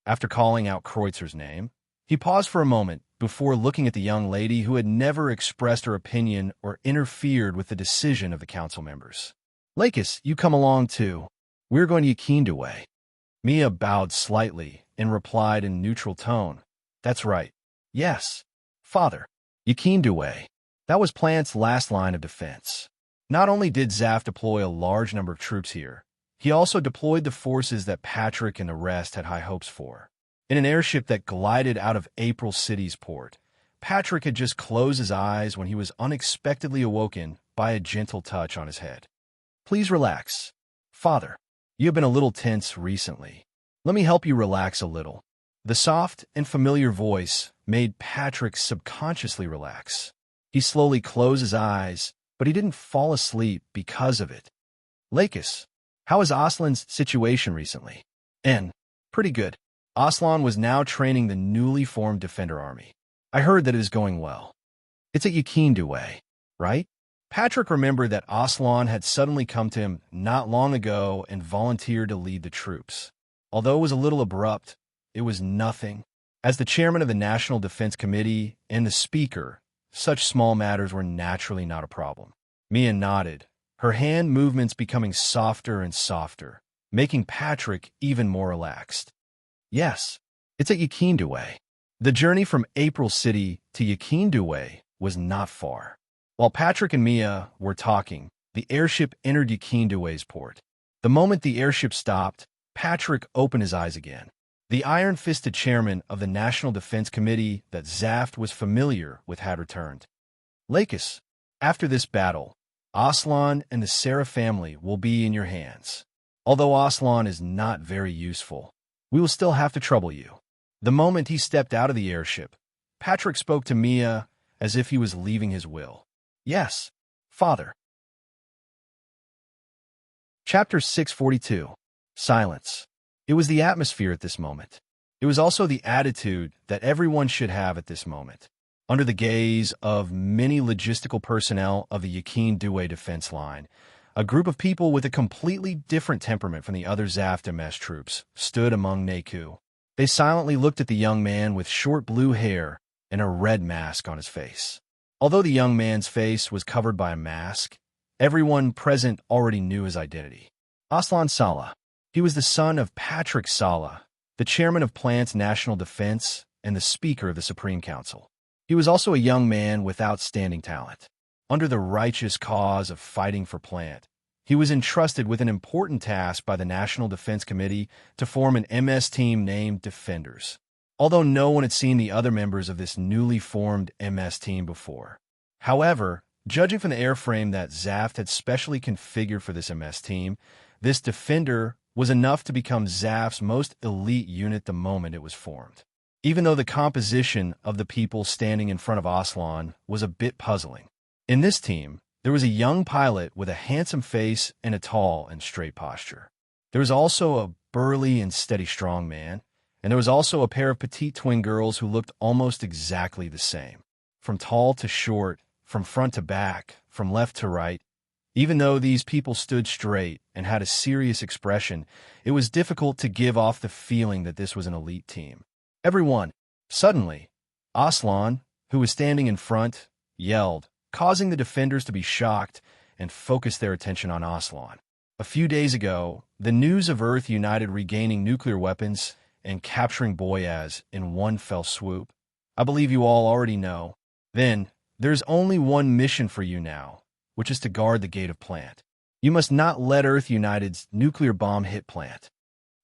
After calling out Kreutzer's name, he paused for a moment before looking at the young lady who had never expressed her opinion or interfered with the decision of the council members. Lakis, you come along too. We're going to Yakindaway. Mia bowed slightly and replied in neutral tone. That's right. Yes, father. Yakindaway. That was Plant's last line of defense. Not only did Zaf deploy a large number of troops here, he also deployed the forces that Patrick and the rest had high hopes for. In an airship that glided out of April City's port, Patrick had just closed his eyes when he was unexpectedly awoken by a gentle touch on his head. Please relax. Father, you have been a little tense recently. Let me help you relax a little. The soft and familiar voice made Patrick subconsciously relax. He slowly closed his eyes, but he didn't fall asleep because of it. Lakis, how is Aslan's situation recently? Pretty good. Aslan was now training the newly formed Defender Army. I heard that it is going well. It's at Yakindaway, right? Patrick remembered that Aslan had suddenly come to him not long ago and volunteered to lead the troops. Although it was a little abrupt, it was nothing. As the chairman of the National Defense Committee and the speaker, such small matters were naturally not a problem. Mia nodded, her hand movements becoming softer and softer, making Patrick even more relaxed. Yes, it's at Yakindaway. The journey from April City to Yakindaway was not far. While Patrick and Mia were talking, the airship entered Yakindaway's port. The moment the airship stopped, Patrick opened his eyes again. The iron-fisted chairman of the National Defense Committee that Zaft was familiar with had returned. Lakis, after this battle, Aslan and the Sarah family will be in your hands. Although Aslan is not very useful, we will still have to trouble you. The moment he stepped out of the airship, Patrick spoke to Mia as if he was leaving his will. Yes, father. Chapter 642. Silence. It was the atmosphere at this moment. It was also the attitude that everyone should have at this moment. Under the gaze of many logistical personnel of the Yakindaway defense line, a group of people with a completely different temperament from the other Zaft MS troops stood among Neku. They silently looked at the young man with short blue hair and a red mask on his face. Although the young man's face was covered by a mask, everyone present already knew his identity. Aslan Sala. He was the son of Patrick Sala, the chairman of Plant's National Defense and the Speaker of the Supreme Council. He was also a young man with outstanding talent. Under the righteous cause of fighting for Plant, he was entrusted with an important task by the National Defense Committee to form an MS team named Defenders. Although no one had seen the other members of this newly formed MS team before. However, judging from the airframe that Zaft had specially configured for this MS team, this Defender was enough to become Zaft's most elite unit the moment it was formed. Even though the composition of the people standing in front of Aslan was a bit puzzling. In this team, there was a young pilot with a handsome face and a tall and straight posture. There was also a burly and steady strong man, and there was also a pair of petite twin girls who looked almost exactly the same. From tall to short, from front to back, from left to right, even though these people stood straight and had a serious expression, it was difficult to give off the feeling that this was an elite team. Everyone, suddenly, Aslan, who was standing in front, yelled, causing the defenders to be shocked and focus their attention on Aslan. A few days ago, the news of Earth United regaining nuclear weapons and capturing Boyaz in one fell swoop. I believe you all already know. Then, there's only one mission for you now, which is to guard the gate of plant. You must not let Earth United's nuclear bomb hit plant.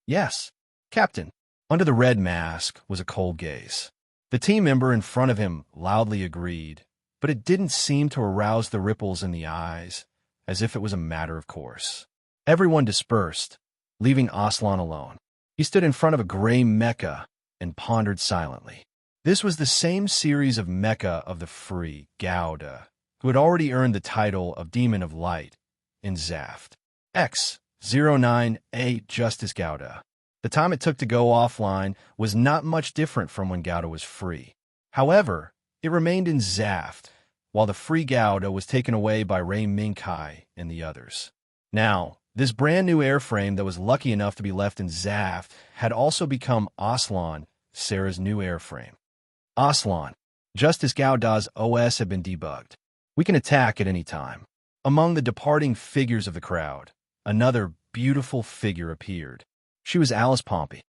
Yes, Captain. Under the red mask was a cold gaze. The team member in front of him loudly agreed, but it didn't seem to arouse the ripples in the eyes, as if it was a matter of course. Everyone dispersed, leaving Aslan alone. He stood in front of a gray Mecha and pondered silently. This was the same series of Mecha of the Free, Gouda, who had already earned the title of Demon of Light in Zaft. X-09A Justice Gouda. The time it took to go offline was not much different from when Gouda was free. However, it remained in Zaft, while the free Gouda was taken away by Ray Minkai and the others. Now, this brand new airframe that was lucky enough to be left in Zaft had also become Aslan, Sarah's new airframe. Aslan, Justice Gouda's OS had been debugged. We can attack at any time. Among the departing figures of the crowd, another beautiful figure appeared. She was Alice Pompey.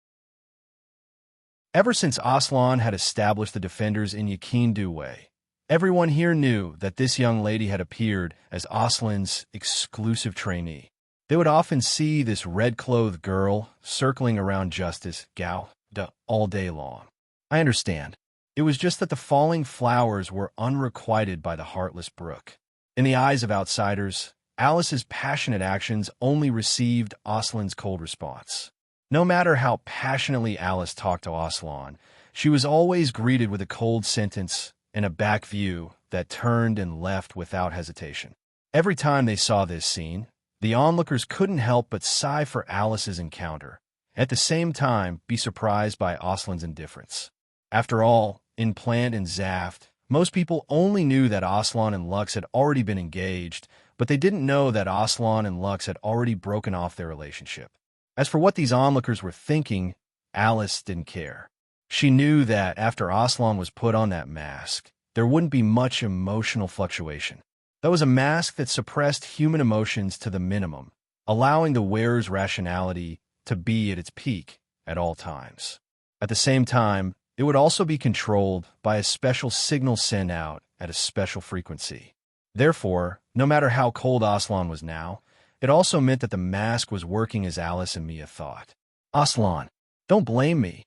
Ever since Aslan had established the defenders in Yakin-Duway, everyone here knew that this young lady had appeared as Aslan's exclusive trainee. They would often see this red-clothed girl circling around Justice Gouda all day long. I understand. It was just that the falling flowers were unrequited by the heartless brook. In the eyes of outsiders, Alice's passionate actions only received Aslan's cold response. No matter how passionately Alice talked to Aslan, she was always greeted with a cold sentence and a back view that turned and left without hesitation. Every time they saw this scene, the onlookers couldn't help but sigh for Alice's encounter, at the same time be surprised by Aslan's indifference. After all, in Plant and Zaft, most people only knew that Aslan and Lux had already been engaged, but they didn't know that Aslan and Lux had already broken off their relationship. As for what these onlookers were thinking, Alice didn't care. She knew that after Aslan was put on that mask, there wouldn't be much emotional fluctuation. That was a mask that suppressed human emotions to the minimum, allowing the wearer's rationality to be at its peak at all times. At the same time, it would also be controlled by a special signal sent out at a special frequency. Therefore, no matter how cold Aslan was now, it also meant that the mask was working as Alice and Mia thought. Aslan, don't blame me.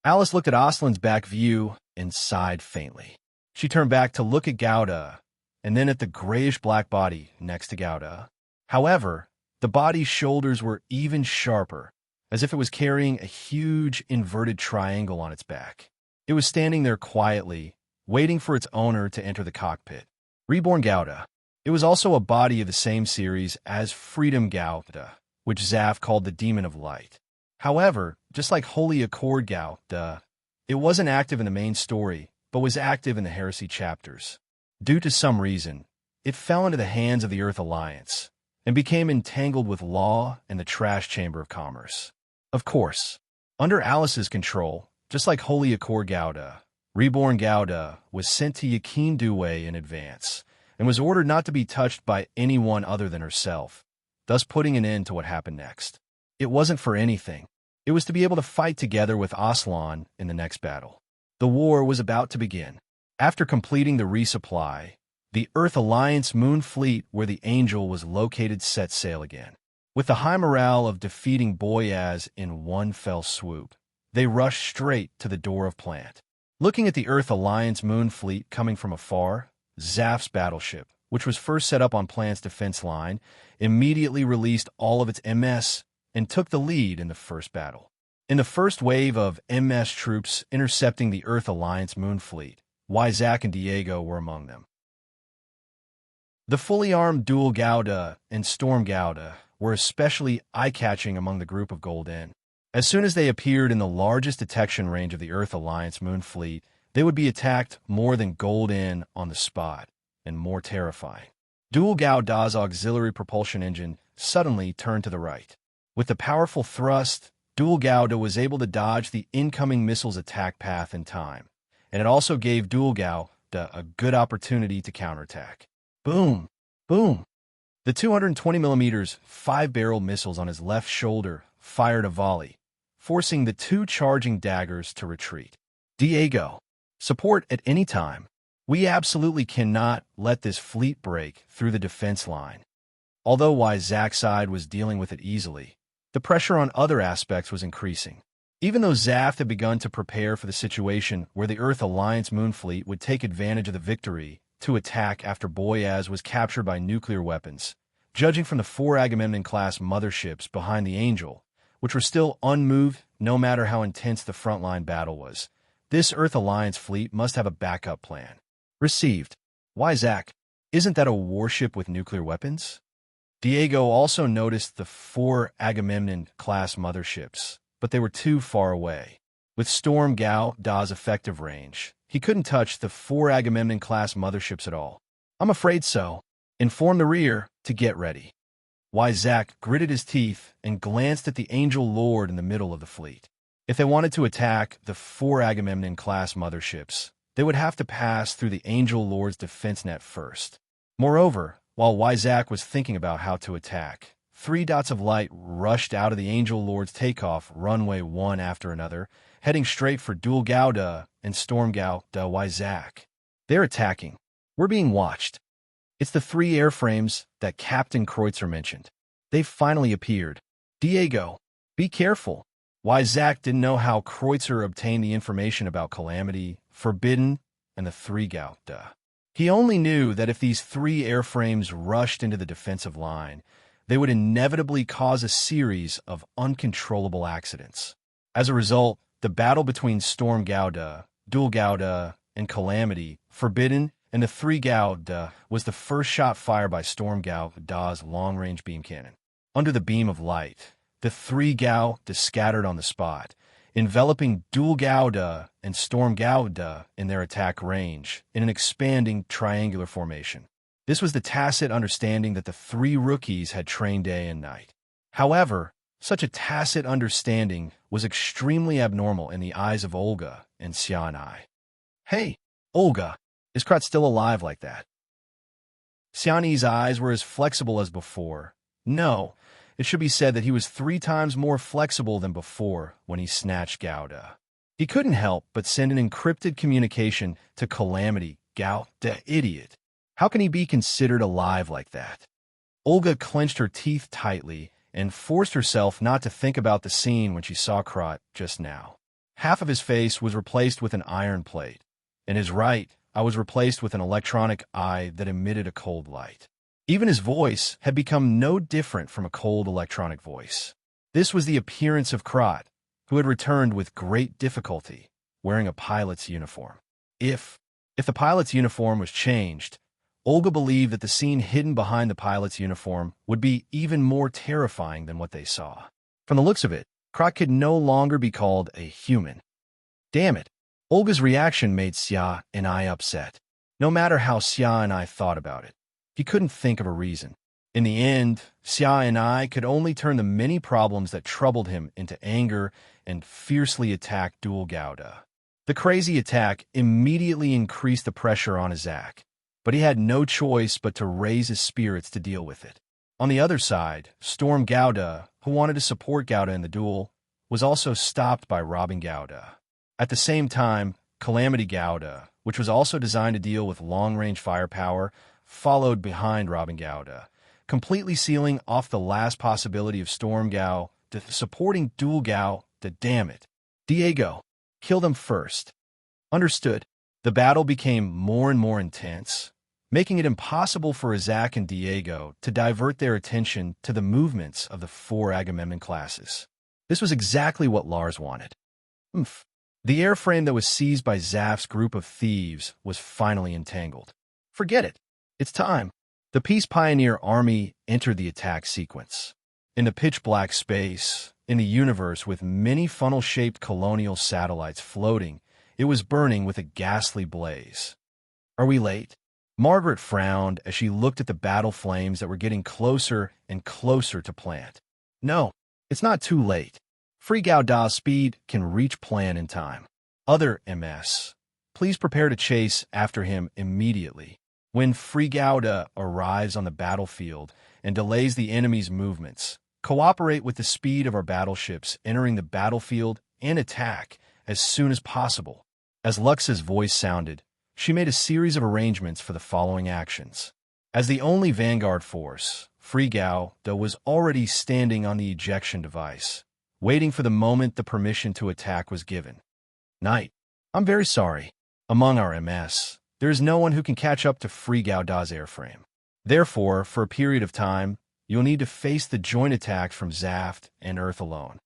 Alice looked at Aslan's back view and sighed faintly. She turned back to look at Gouda, and then at the grayish-black body next to Gouda. However, the body's shoulders were even sharper, as if it was carrying a huge inverted triangle on its back. It was standing there quietly, waiting for its owner to enter the cockpit. Reborn Gouda. It was also a body of the same series as Freedom Gouda, which Zaf called the Demon of Light. However, just like Holy Accord Gouda, it wasn't active in the main story, but was active in the Heresy chapters. Due to some reason, it fell into the hands of the Earth Alliance and became entangled with law and the trash chamber of commerce. Of course, under Alice's control, just like Holy Accord Gouda, Reborn Gouda was sent to Yakin-Duway in advance and was ordered not to be touched by anyone other than herself, thus putting an end to what happened next. It wasn't for anything. It was to be able to fight together with Aslan in the next battle. The war was about to begin. After completing the resupply, the Earth Alliance Moon Fleet where the Angel was located set sail again. With the high morale of defeating Boyaz in one fell swoop, they rushed straight to the door of Plant. Looking at the Earth Alliance Moon Fleet coming from afar, Zaft's battleship, which was first set up on Plant's defense line, immediately released all of its MS and took the lead in the first battle. In the first wave of MS troops intercepting the Earth Alliance Moon Fleet, Wyzak and Diego were among them. The fully armed Dual Gouda and Storm Gouda were especially eye-catching among the group of Golden. As soon as they appeared in the largest detection range of the Earth Alliance Moon Fleet, they would be attacked more than Golden on the spot, and more terrifying. Dual Gouda's auxiliary propulsion engine suddenly turned to the right. With the powerful thrust, Dual Gouda was able to dodge the incoming missile's attack path in time, and it also gave Dual Gouda a good opportunity to counterattack. Boom! Boom! The 220mm 5-barrel missiles on his left shoulder fired a volley, forcing the two charging daggers to retreat. Diego, support at any time. We absolutely cannot let this fleet break through the defense line. Although Zach's side was dealing with it easily, the pressure on other aspects was increasing. Even though Zaft had begun to prepare for the situation where the Earth Alliance moon fleet would take advantage of the victory to attack after Boyaz was captured by nuclear weapons, judging from the 4 Agamemnon-class motherships behind the Angel, which were still unmoved no matter how intense the frontline battle was, this Earth Alliance fleet must have a backup plan. Received. Why, Zach? Isn't that a warship with nuclear weapons? Diego also noticed the 4 Agamemnon-class motherships, but they were too far away. With Storm Gauda's effective range, he couldn't touch the 4 Agamemnon-class motherships at all. I'm afraid so. Inform the rear to get ready. Zach gritted his teeth and glanced at the Angel Lord in the middle of the fleet. If they wanted to attack the 4 Agamemnon-class motherships, they would have to pass through the Angel Lord's defense net first. Moreover, while Zach was thinking about how to attack, 3 dots of light rushed out of the Angel Lord's takeoff runway one after another, heading straight for Dual Gauda and Storm Gauda. Zach. They're attacking. We're being watched. It's the 3 airframes that Captain Kreutzer mentioned. They've finally appeared. Diego, be careful. Zach didn't know how Kreutzer obtained the information about Calamity, Forbidden, and the 3 Gauda. He only knew that if these 3 airframes rushed into the defensive line, they would inevitably cause a series of uncontrollable accidents. As a result, the battle between Storm Gauda, Dual Gauda, and Calamity, Forbidden, and the 3 Gauda was the first shot fired by Storm Gauda's long-range beam cannon. Under the beam of light, the 3 Gauda scattered on the spot, enveloping Dual Gauda and Storm Gauda in their attack range in an expanding triangular formation. This was the tacit understanding that the 3 rookies had trained day and night. However, such a tacit understanding was extremely abnormal in the eyes of Olga and Xia and I. Hey, Olga, is Krat still alive like that? Xiani's eyes were as flexible as before. No, it should be said that he was 3 times more flexible than before when he snatched Gauda. He couldn't help but send an encrypted communication to Calamity. Gauda, idiot. How can he be considered alive like that? Olga clenched her teeth tightly and forced herself not to think about the scene when she saw Krat just now. Half of his face was replaced with an iron plate, and his right eye was replaced with an electronic eye that emitted a cold light. Even his voice had become no different from a cold electronic voice. This was the appearance of Krat, who had returned with great difficulty, wearing a pilot's uniform. If the pilot's uniform was changed, Olga believed that the scene hidden behind the pilot's uniform would be even more terrifying than what they saw. From the looks of it, Krat could no longer be called a human. Damn it, Olga's reaction made Xia and I upset. No matter how Xia and I thought about it, he couldn't think of a reason. In the end, Xia and I could only turn the many problems that troubled him into anger and fiercely attack Dual Gauda. The crazy attack immediately increased the pressure on Zach, but he had no choice but to raise his spirits to deal with it. On the other side, Storm Gauda, who wanted to support Gauda in the duel, was also stopped by Robin Gauda. At the same time, Calamity Gauda, which was also designed to deal with long-range firepower, followed behind Robin Gauda, completely sealing off the last possibility of Storm Gauda supporting Dual Gauda. Damn it. Diego, kill them first. Understood. The battle became more and more intense, making it impossible for Zach and Diego to divert their attention to the movements of the 4 Agamemnon classes. This was exactly what Lars wanted. The airframe that was seized by Zaft's group of thieves was finally entangled. Forget it. It's time. The Peace Pioneer Army entered the attack sequence. In the pitch-black space, in the universe with many funnel-shaped colonial satellites floating, it was burning with a ghastly blaze. Are we late? Margaret frowned as she looked at the battle flames that were getting closer and closer to plant. No, it's not too late. Free Gauda's speed can reach plan in time. Other MS, please prepare to chase after him immediately. When Free Gauda arrives on the battlefield and delays the enemy's movements, cooperate with the speed of our battleships entering the battlefield and attack as soon as possible. As Lux's voice sounded, she made a series of arrangements for the following actions. As the only vanguard force, Free Gao was already standing on the ejection device, waiting for the moment the permission to attack was given. Knight, I'm very sorry. Among our MS, there is no one who can catch up to Free Gao Da's airframe. Therefore, for a period of time, you'll need to face the joint attacks from Zaft and Earth alone.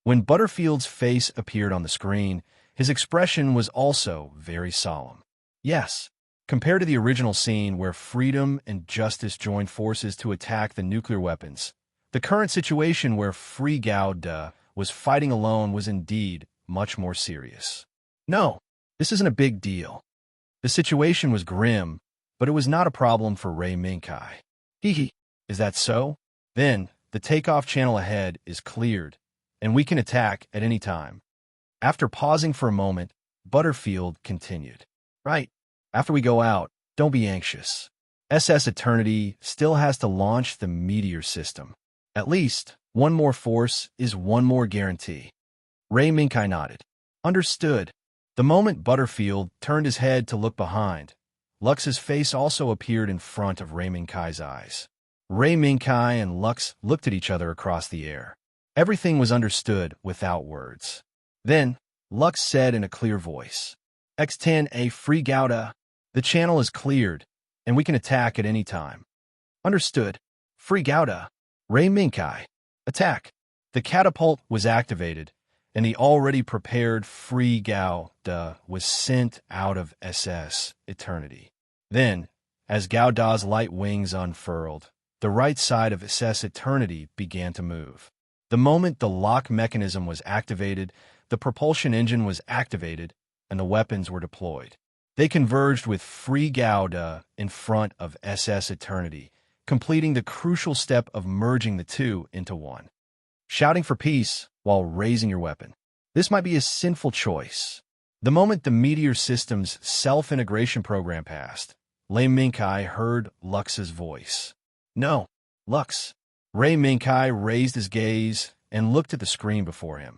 When Butterfield's face appeared on the screen, his expression was also very solemn. Yes, compared to the original scene where freedom and justice joined forces to attack the nuclear weapons, the current situation where Free Gao Da was fighting alone was indeed much more serious. No, this isn't a big deal. The situation was grim, but it was not a problem for Ray Minkai. Hee. Is that so? Then, the takeoff channel ahead is cleared, and we can attack at any time. After pausing for a moment, Butterfield continued. Right. After we go out, don't be anxious. SS Eternity still has to launch the meteor system. At least, one more force is one more guarantee. Ray Minkai nodded. Understood. The moment Butterfield turned his head to look behind, Lux's face also appeared in front of Ray Minkai's eyes. Ray Minkai and Lux looked at each other across the air. Everything was understood without words. Then, Lux said in a clear voice, X10A Free Gao Da, the channel is cleared, and we can attack at any time. Understood. Free Gao Da. Ray Minkai. Attack. The catapult was activated, and the already prepared Free Gao Da was sent out of SS Eternity. Then, as Gao Da's light wings unfurled, the right side of SS Eternity began to move. The moment the lock mechanism was activated, the propulsion engine was activated, and the weapons were deployed. They converged with Free Gao Da in front of SS Eternity, completing the crucial step of merging the two into one. Shouting for peace while raising your weapon. This might be a sinful choice. The moment the Meteor System's self-integration program passed, Ray Minkai heard Lux's voice. No, Lux. Ray Minkai raised his gaze and looked at the screen before him,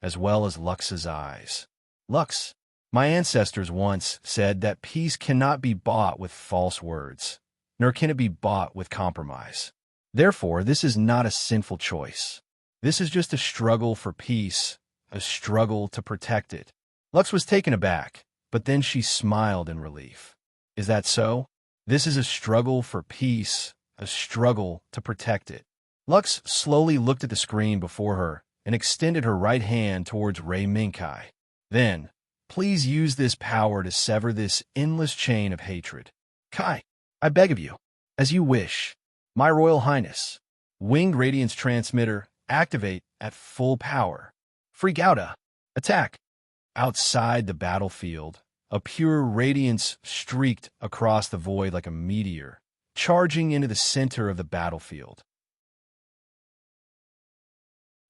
as well as Lux's eyes. Lux, my ancestors once said that peace cannot be bought with false words, nor can it be bought with compromise. Therefore, this is not a sinful choice. This is just a struggle for peace, a struggle to protect it. Lux was taken aback, but then she smiled in relief. Is that so? This is a struggle for peace, a struggle to protect it. Lux slowly looked at the screen before her and extended her right hand towards Ray Minkai. Then, please use this power to sever this endless chain of hatred. Kai, I beg of you, as you wish. My Royal Highness, Winged Radiance Transmitter, activate at full power. Free Gao Da, attack. Outside the battlefield, a pure radiance streaked across the void like a meteor, charging into the center of the battlefield.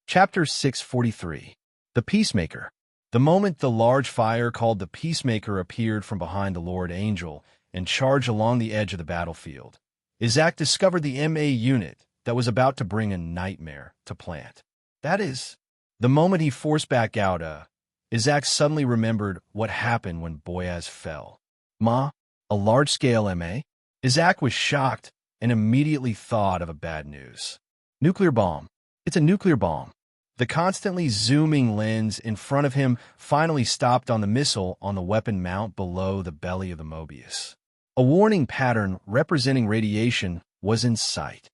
Chapter 643. The Peacemaker. The moment the large fire called the Peacemaker appeared from behind the Lord Angel and charged along the edge of the battlefield, Isaac discovered the MA unit that was about to bring a nightmare to Plant. That is, the moment he forced back Gao Da, Isaac suddenly remembered what happened when Boyaz fell. Ma, a large-scale MA? Isaac was shocked and immediately thought of a bad news. Nuclear bomb. It's a nuclear bomb. The constantly zooming lens in front of him finally stopped on the missile on the weapon mount below the belly of the Mobius. A warning pattern representing radiation was in sight.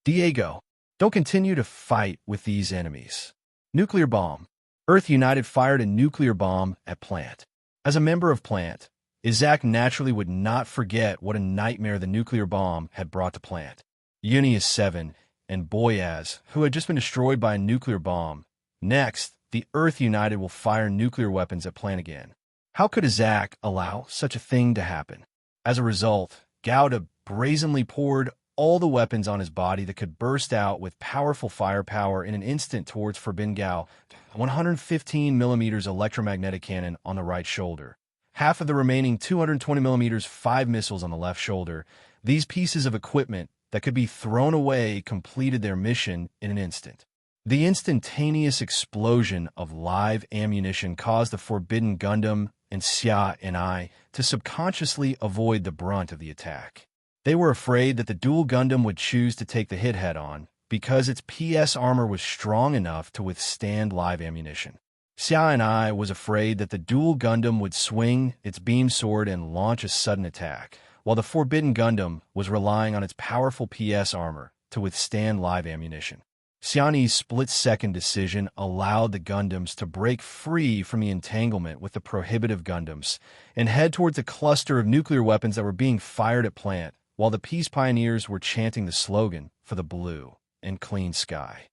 Diego, don't continue to fight with these enemies. Nuclear bomb. Earth United fired a nuclear bomb at Plant. As a member of Plant, Isaac naturally would not forget what a nightmare the nuclear bomb had brought to Plant. Unius 7 and Boyaz, who had just been destroyed by a nuclear bomb. Next, the Earth United will fire nuclear weapons at Plant again. How could Isaac allow such a thing to happen? As a result, Gao Da brazenly poured all the weapons on his body that could burst out with powerful firepower in an instant towards Forbidden Gao, 115 millimeters electromagnetic cannon on the right shoulder, half of the remaining 220 millimeters 5 missiles on the left shoulder. These pieces of equipment that could be thrown away completed their mission in an instant. The instantaneous explosion of live ammunition caused the Forbidden Gundam and Xia and I to subconsciously avoid the brunt of the attack. They were afraid that the dual Gundam would choose to take the hit head-on because its PS armor was strong enough to withstand live ammunition. Xia and I was afraid that the dual Gundam would swing its beam sword and launch a sudden attack, while the Forbidden Gundam was relying on its powerful PS armor to withstand live ammunition. Xiani's split-second decision allowed the Gundams to break free from the entanglement with the prohibitive Gundams and head towards a cluster of nuclear weapons that were being fired at plant, while the Peace Pioneers were chanting the slogan for the blue and clean sky.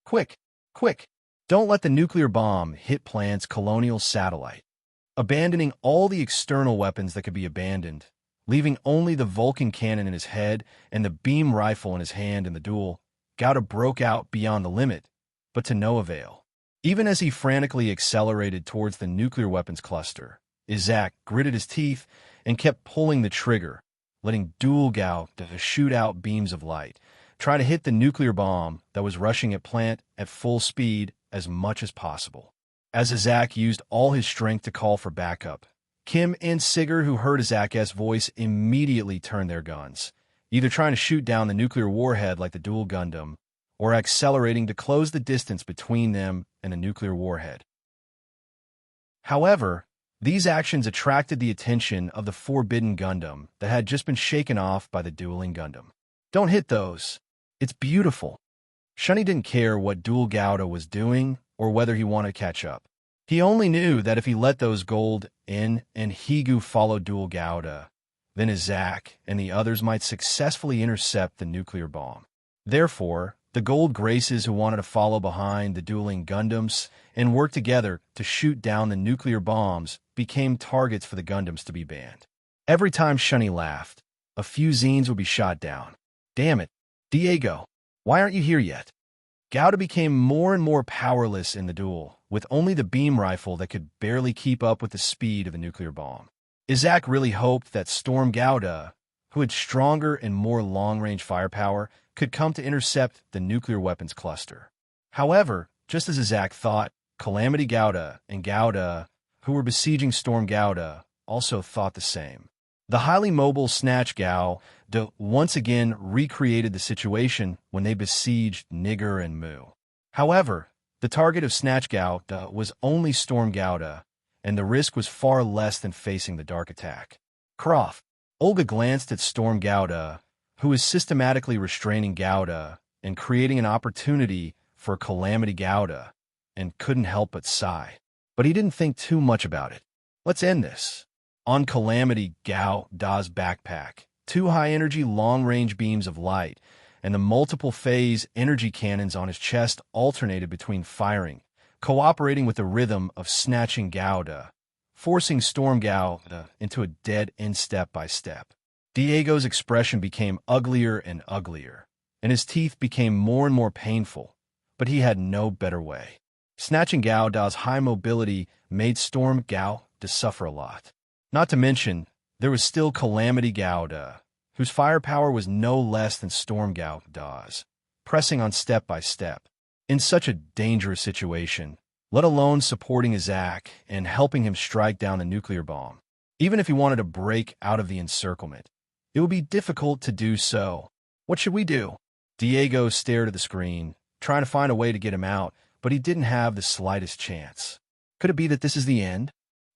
Quick, quick, don't let the nuclear bomb hit Plant's colonial satellite. Abandoning all the external weapons that could be abandoned, leaving only the Vulcan cannon in his head and the beam rifle in his hand in the duel, Gowda broke out beyond the limit, but to no avail. Even as he frantically accelerated towards the nuclear weapons cluster, Izak gritted his teeth and kept pulling the trigger, letting dual Gowda shoot out beams of light, try to hit the nuclear bomb that was rushing at Plant at full speed as much as possible. As Izak used all his strength to call for backup, Kim and Sigger, who heard Izak's voice, immediately turned their guns, either trying to shoot down the nuclear warhead like the dual Gundam, or accelerating to close the distance between them and the nuclear warhead. However, these actions attracted the attention of the Forbidden Gundam that had just been shaken off by the dueling Gundam. Don't hit those. It's beautiful. Shunny didn't care what Dual Gowda was doing or whether he wanted to catch up. He only knew that if he let those gold in and Higu followed Dual Gowda, then Izak and the others might successfully intercept the nuclear bomb. Therefore, the Gold Graces who wanted to follow behind the dueling Gundams and work together to shoot down the nuclear bombs became targets for the Gundams to be banned. Every time Shunny laughed, a few Zines would be shot down. Damn it, Diego, why aren't you here yet? Gowda became more and more powerless in the duel, with only the beam rifle that could barely keep up with the speed of a nuclear bomb. Izak really hoped that Storm Gowda, who had stronger and more long-range firepower, could come to intercept the nuclear weapons cluster. However, just as Izak thought, Calamity Gowda and Gowda, who were besieging Storm Gowda, also thought the same. The highly mobile Snatch Gowda once again recreated the situation when they besieged Nigger and Mu. However, the target of Snatch Gowda was only Storm Gowda, and the risk was far less than facing the dark attack. Croft. Olga glanced at Storm Gowda, who was systematically restraining Gowda and creating an opportunity for Calamity Gowda, and couldn't help but sigh. But he didn't think too much about it. Let's end this. On Calamity Gowda's backpack, 2 high-energy long-range beams of light and the multiple-phase energy cannons on his chest alternated between firing, cooperating with the rhythm of snatching Gowda, forcing Storm Gowda into a dead end step by step. Diego's expression became uglier and uglier, and his teeth became more and more painful, but he had no better way. Snatching Gowda's high mobility made Storm Gowda suffer a lot. Not to mention, there was still Calamity Gowda, whose firepower was no less than Storm Gowda's, pressing on step by step. In such a dangerous situation, let alone supporting Izak and helping him strike down the nuclear bomb. Even if he wanted to break out of the encirclement, it would be difficult to do so. What should we do? Diego stared at the screen, trying to find a way to get him out, but he didn't have the slightest chance. Could it be that this is the end?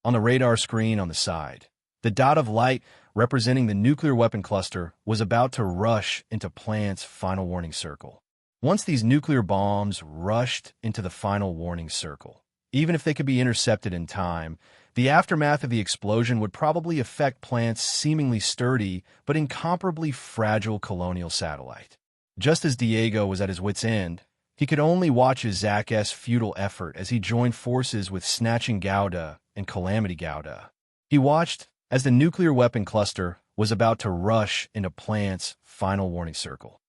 On the radar screen on the side, the dot of light representing the nuclear weapon cluster was about to rush into Plant's final warning circle. Once these nuclear bombs rushed into the final warning circle, even if they could be intercepted in time, the aftermath of the explosion would probably affect Plant's seemingly sturdy but incomparably fragile colonial satellite. Just as Diego was at his wit's end, he could only watch Izak's futile effort as he joined forces with Snatching Gowda and Calamity Gowda. He watched as the nuclear weapon cluster was about to rush into Plant's final warning circle.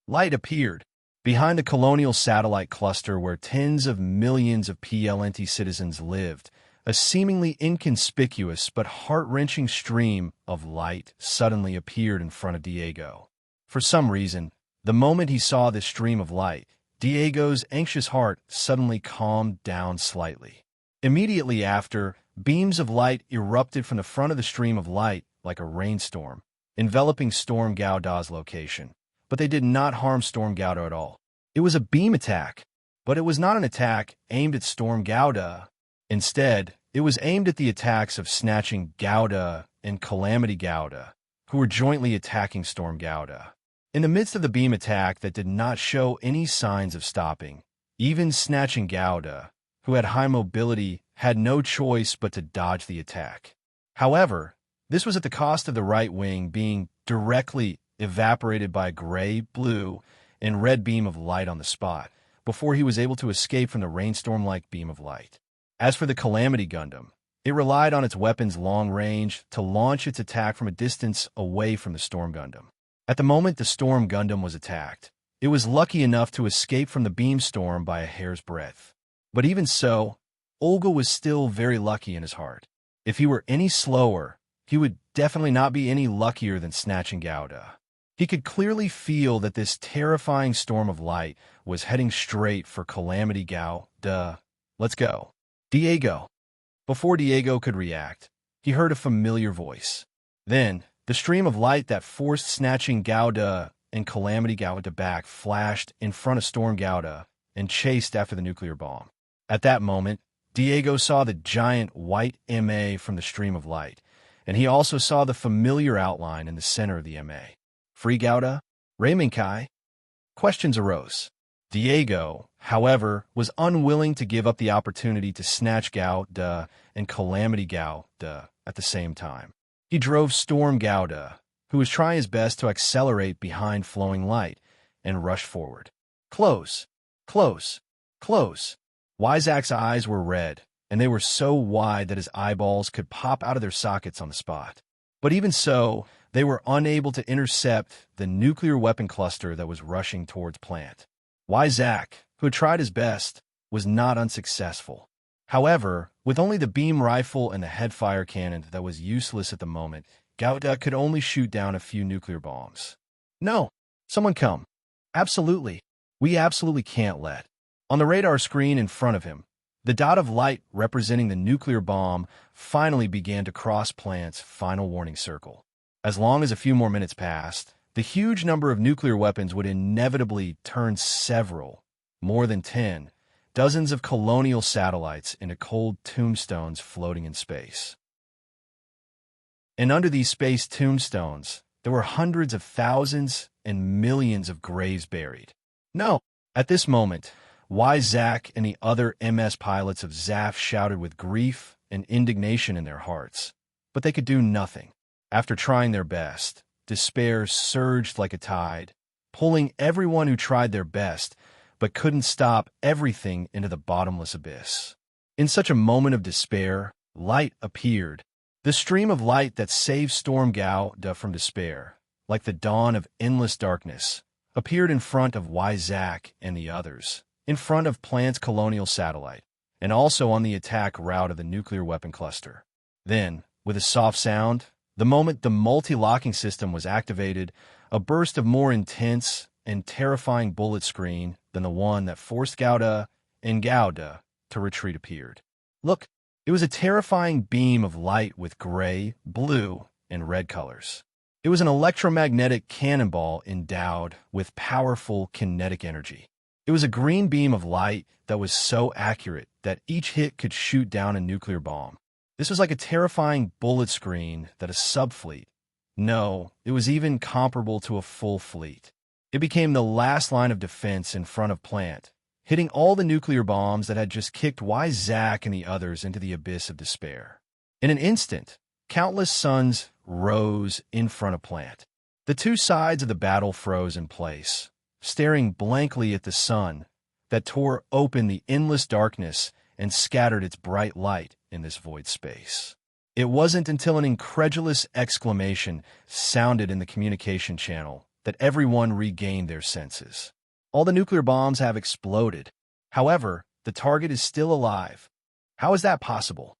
Light appeared behind the colonial satellite cluster where tens of millions of PLNT citizens lived. A seemingly inconspicuous but heart-wrenching stream of light suddenly appeared in front of Diego. For some reason, the moment he saw this stream of light, Diego's anxious heart suddenly calmed down slightly. Immediately after, Beams of light erupted from the front of the stream of light like a rainstorm, enveloping Storm Gauda's location. But they did not harm Storm Gauda at all. It was a beam attack, but it was not an attack aimed at Storm Gauda. Instead, it was aimed at the attacks of Snatching Gauda and Calamity Gauda, who were jointly attacking Storm Gauda. In the midst of the beam attack that did not show any signs of stopping, even Snatching Gauda, who had high mobility, had no choice but to dodge the attack. However, this was at the cost of the right wing being directly evaporated by a gray, blue, and red beam of light on the spot, before he was able to escape from the rainstorm-like beam of light. As for the Calamity Gundam, it relied on its weapon's long range to launch its attack from a distance away from the Storm Gundam. At the moment the Storm Gundam was attacked, it was lucky enough to escape from the beam storm by a hair's breadth. But even so, Olga was still very lucky in his heart. If he were any slower, he would definitely not be any luckier than Snatching Gauda. He could clearly feel that this terrifying storm of light was heading straight for Calamity Gauda. Let's go. Diego. Before Diego could react, he heard a familiar voice. Then, the stream of light that forced Snatching Gauda and Calamity Gauda back flashed in front of Storm Gauda and chased after the nuclear bomb. At that moment, Diego saw the giant white MA from the stream of light, and he also saw the familiar outline in the center of the MA. Free Gauda? Raymond Kai? Questions arose. Diego, however, was unwilling to give up the opportunity to snatch Gauda and Calamity Gauda at the same time. He drove Storm Gauda, who was trying his best to accelerate behind flowing light, and rushed forward. Close, close, close. Wyzak's eyes were red, and they were so wide that his eyeballs could pop out of their sockets on the spot. But even so, they were unable to intercept the nuclear weapon cluster that was rushing towards plant. Wyzak, who had tried his best, was not unsuccessful. However, with only the beam rifle and the headfire cannon that was useless at the moment, Gauda could only shoot down a few nuclear bombs. No, someone come. Absolutely. We absolutely can't let. On the radar screen in front of him, the dot of light representing the nuclear bomb finally began to cross Plant's final warning circle. As long as a few more minutes passed, the huge number of nuclear weapons would inevitably turn several, more than 10, dozens of colonial satellites into cold tombstones floating in space. And under these space tombstones, there were hundreds of thousands and millions of graves buried. No, at this moment, Wyzak and the other MS pilots of ZAF shouted with grief and indignation in their hearts. But they could do nothing. After trying their best, despair surged like a tide, pulling everyone who tried their best but couldn't stop everything into the bottomless abyss. In such a moment of despair, light appeared. The stream of light that saved Storm Gauda from despair, like the dawn of endless darkness, appeared in front of Wyzak and the others, in front of Plant's colonial satellite, and also on the attack route of the nuclear weapon cluster. Then, with a soft sound, the moment the multi-locking system was activated, a burst of more intense and terrifying bullet screen than the one that forced Gauda and Gauda to retreat appeared. Look, it was a terrifying beam of light with gray, blue, and red colors. It was an electromagnetic cannonball endowed with powerful kinetic energy. It was a green beam of light that was so accurate that each hit could shoot down a nuclear bomb. This was like a terrifying bullet screen that a subfleet, no, it was even comparable to a full fleet. It became the last line of defense in front of Plant, hitting all the nuclear bombs that had just kicked Wyzak and the others into the abyss of despair. In an instant, countless suns rose in front of Plant. The two sides of the battle froze in place, staring blankly at the sun that tore open the endless darkness and scattered its bright light in this void space. It wasn't until an incredulous exclamation sounded in the communication channel that everyone regained their senses. All the nuclear bombs have exploded. However, the target is still alive. How is that possible?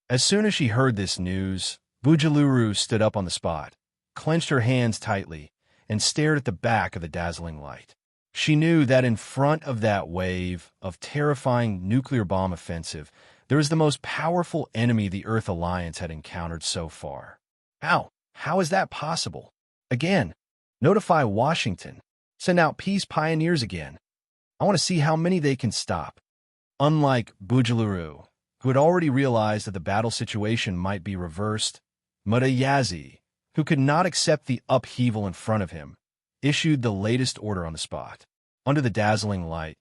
As soon as she heard this news, Bujaluru stood up on the spot, clenched her hands tightly, and stared at the back of the dazzling light. She knew that in front of that wave of terrifying nuclear bomb offensive, There is the most powerful enemy the Earth Alliance had encountered so far. How is that possible? Again, notify Washington. Send out peace pioneers again. I want to see how many they can stop. Unlike Bujalaru, who had already realized that the battle situation might be reversed, Mutayazi, who could not accept the upheaval in front of him, issued the latest order on the spot. Under the dazzling light,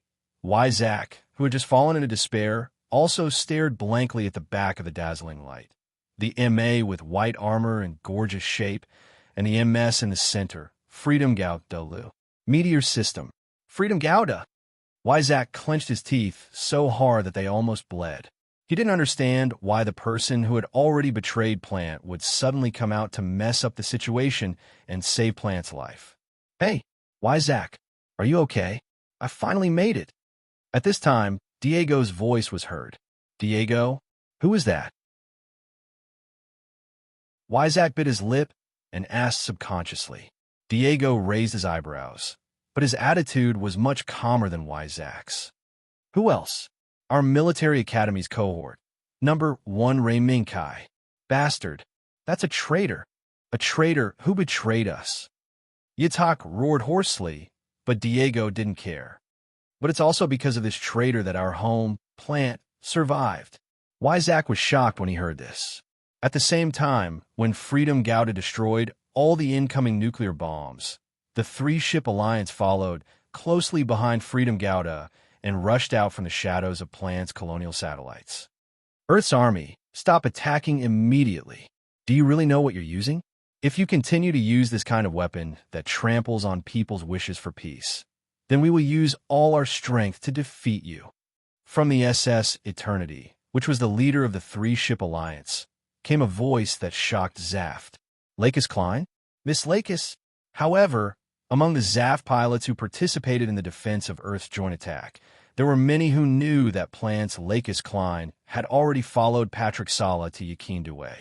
Wyzak, who had just fallen into despair, also stared blankly at the back of the dazzling light. The MA with white armor and gorgeous shape, and the MS in the center, Freedom Gaudalu. Meteor System. Freedom Gauda. Wyzak clenched his teeth so hard that they almost bled. He didn't understand why the person who had already betrayed Plant would suddenly come out to mess up the situation and save Plant's life. Hey, Wyzak, are you okay? I finally made it. At this time, Diego's voice was heard. Diego? Who is that? Wyzak bit his lip and asked subconsciously. Diego raised his eyebrows, but his attitude was much calmer than Wyzak's. Who else? Our military academy's cohort. Number 1 Raiminkai. Bastard. That's a traitor. A traitor who betrayed us. Yitak roared hoarsely, but Diego didn't care. But it's also because of this traitor that our home, Plant, survived. Wyzak was shocked when he heard this. At the same time, when Freedom Gauda destroyed all the incoming nuclear bombs, the 3-ship alliance followed closely behind Freedom Gauda and rushed out from the shadows of Plant's colonial satellites. Earth's army, stop attacking immediately. Do you really know what you're using? If you continue to use this kind of weapon that tramples on people's wishes for peace, then we will use all our strength to defeat you. From the SS Eternity, which was the leader of the 3-ship alliance, came a voice that shocked Zaft. Lakis Klein? Miss Lakis? However, among the Zaft pilots who participated in the defense of Earth's joint attack, there were many who knew that Plant's Lakis Klein had already followed Patrick Sala to Yakinduwe.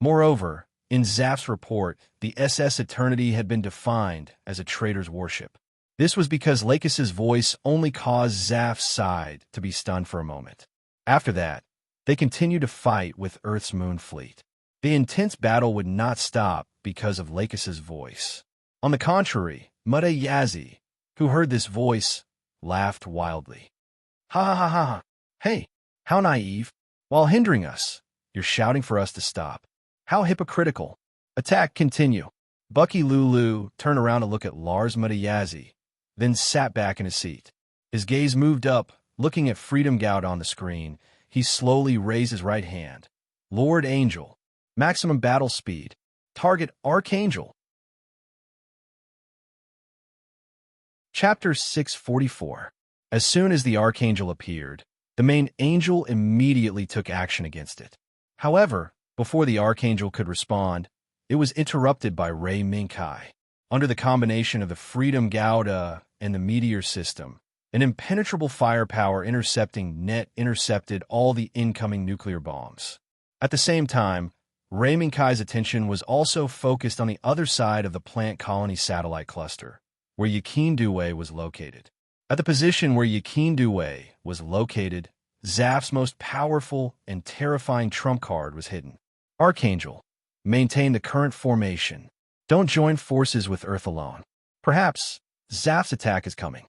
Moreover, in Zaft's report, the SS Eternity had been defined as a traitor's warship. This was because Lakis's voice only caused Zaft's side to be stunned for a moment. After that, they continued to fight with Earth's moon fleet. The intense battle would not stop because of Lakis's voice. On the contrary, Mutayazi, who heard this voice, laughed wildly. Ha ha ha ha ha. Hey, how naive. While hindering us, you're shouting for us to stop. How hypocritical. Attack continue. Bucky Lulu turned around to look at Lars Mutayazi, then sat back in his seat. His gaze moved up, looking at Freedom Gauda on the screen. He slowly raised his right hand. Lord Angel. Maximum battle speed. Target Archangel. Chapter 644. As soon as the Archangel appeared, the main angel immediately took action against it. However, before the Archangel could respond, it was interrupted by Ray Minkai. Under the combination of the Freedom Gauda and the Meteor System, an impenetrable firepower intercepted all the incoming nuclear bombs. At the same time, Ray Minkai's attention was also focused on the other side of the Plant Colony satellite cluster, where Yakinduwe was located. At the position where Yakinduwe was located, Zaft's most powerful and terrifying trump card was hidden. Archangel, maintain the current formation. Don't join forces with Earth alone. Perhaps Zaft's attack is coming.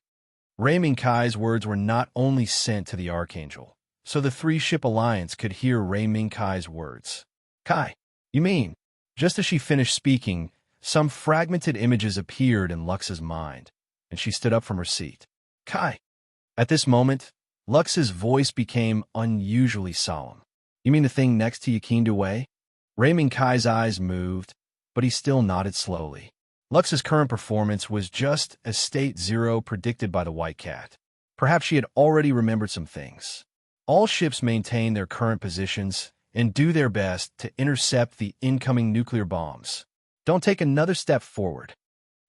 Ray Minkai's words were not only sent to the Archangel, so the 3-ship alliance could hear Ray Minkai's words. Kai, you mean? Just as she finished speaking, some fragmented images appeared in Lux's mind, and she stood up from her seat. Kai. At this moment, Lux's voice became unusually solemn. You mean the thing next to Yakinduwe? Ray Minkai's eyes moved, but he still nodded slowly. Lux's current performance was just as State Zero predicted by the White Cat. Perhaps she had already remembered some things. All ships maintain their current positions and do their best to intercept the incoming nuclear bombs. Don't take another step forward.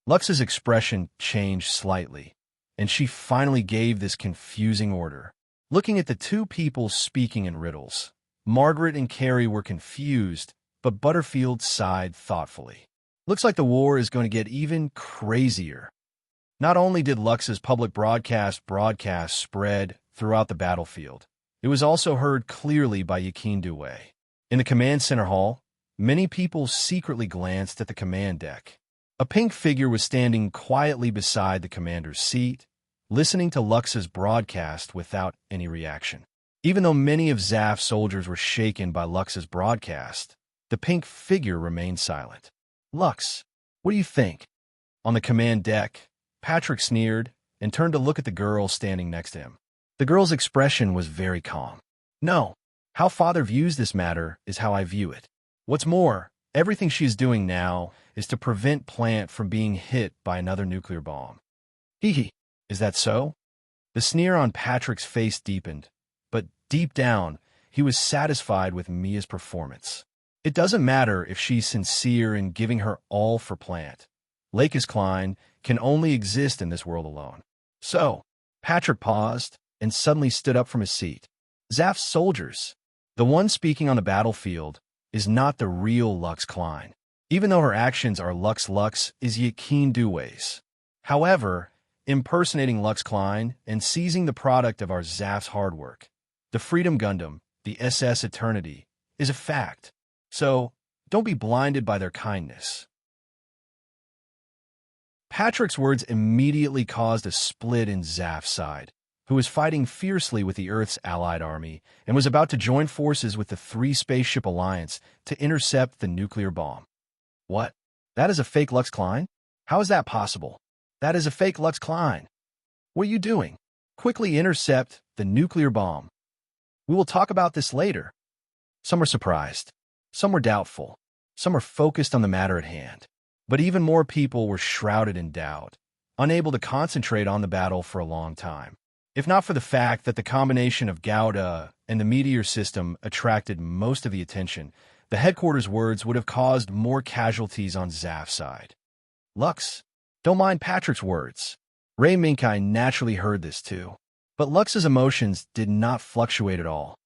Lux's expression changed slightly, and she finally gave this confusing order. Looking at the two people speaking in riddles, Margaret and Carrie were confused, but Butterfield sighed thoughtfully. Looks like the war is going to get even crazier. Not only did Lux's public broadcast spread throughout the battlefield, It was also heard clearly by Yakin Due. In the command center hall, many people secretly glanced at the command deck. A pink figure was standing quietly beside the commander's seat, listening to Lux's broadcast without any reaction. Even though many of Zaf's soldiers were shaken by Lux's broadcast, the pink figure remained silent. "Lux, what do you think?" On the command deck, Patrick sneered and turned to look at the girl standing next to him. The girl's expression was very calm. "No, how Father views this matter is how I view it. What's more, everything she is doing now is to prevent Plant from being hit by another nuclear bomb." Hee hee, is that so? The sneer on Patrick's face deepened, but deep down, he was satisfied with Mia's performance. It doesn't matter if she's sincere in giving her all for Plant. Lakis Klein can only exist in this world alone. So, Patrick paused and suddenly stood up from his seat. Zaf's soldiers, the one speaking on the battlefield, is not the real Lux Klein, even though her actions are Lux is Yakin Due's. However, impersonating Lux Klein and seizing the product of our Zaf's hard work, the Freedom Gundam, the SS Eternity, is a fact. So, don't be blinded by their kindness. Patrick's words immediately caused a split in Zaf's side, who was fighting fiercely with the Earth's allied army and was about to join forces with the three-spaceship alliance to intercept the nuclear bomb. What? That is a fake Lux Klein? How is that possible? That is a fake Lux Klein. What are you doing? Quickly intercept the nuclear bomb. We will talk about this later. Some were surprised. Some were doubtful. Some were focused on the matter at hand. But even more people were shrouded in doubt, unable to concentrate on the battle for a long time. If not for the fact that the combination of Gouda and the meteor system attracted most of the attention, the headquarters words would have caused more casualties on Zaf's side. Lux, don't mind Patrick's words. Ray Minkai naturally heard this too. But Lux's emotions did not fluctuate at all.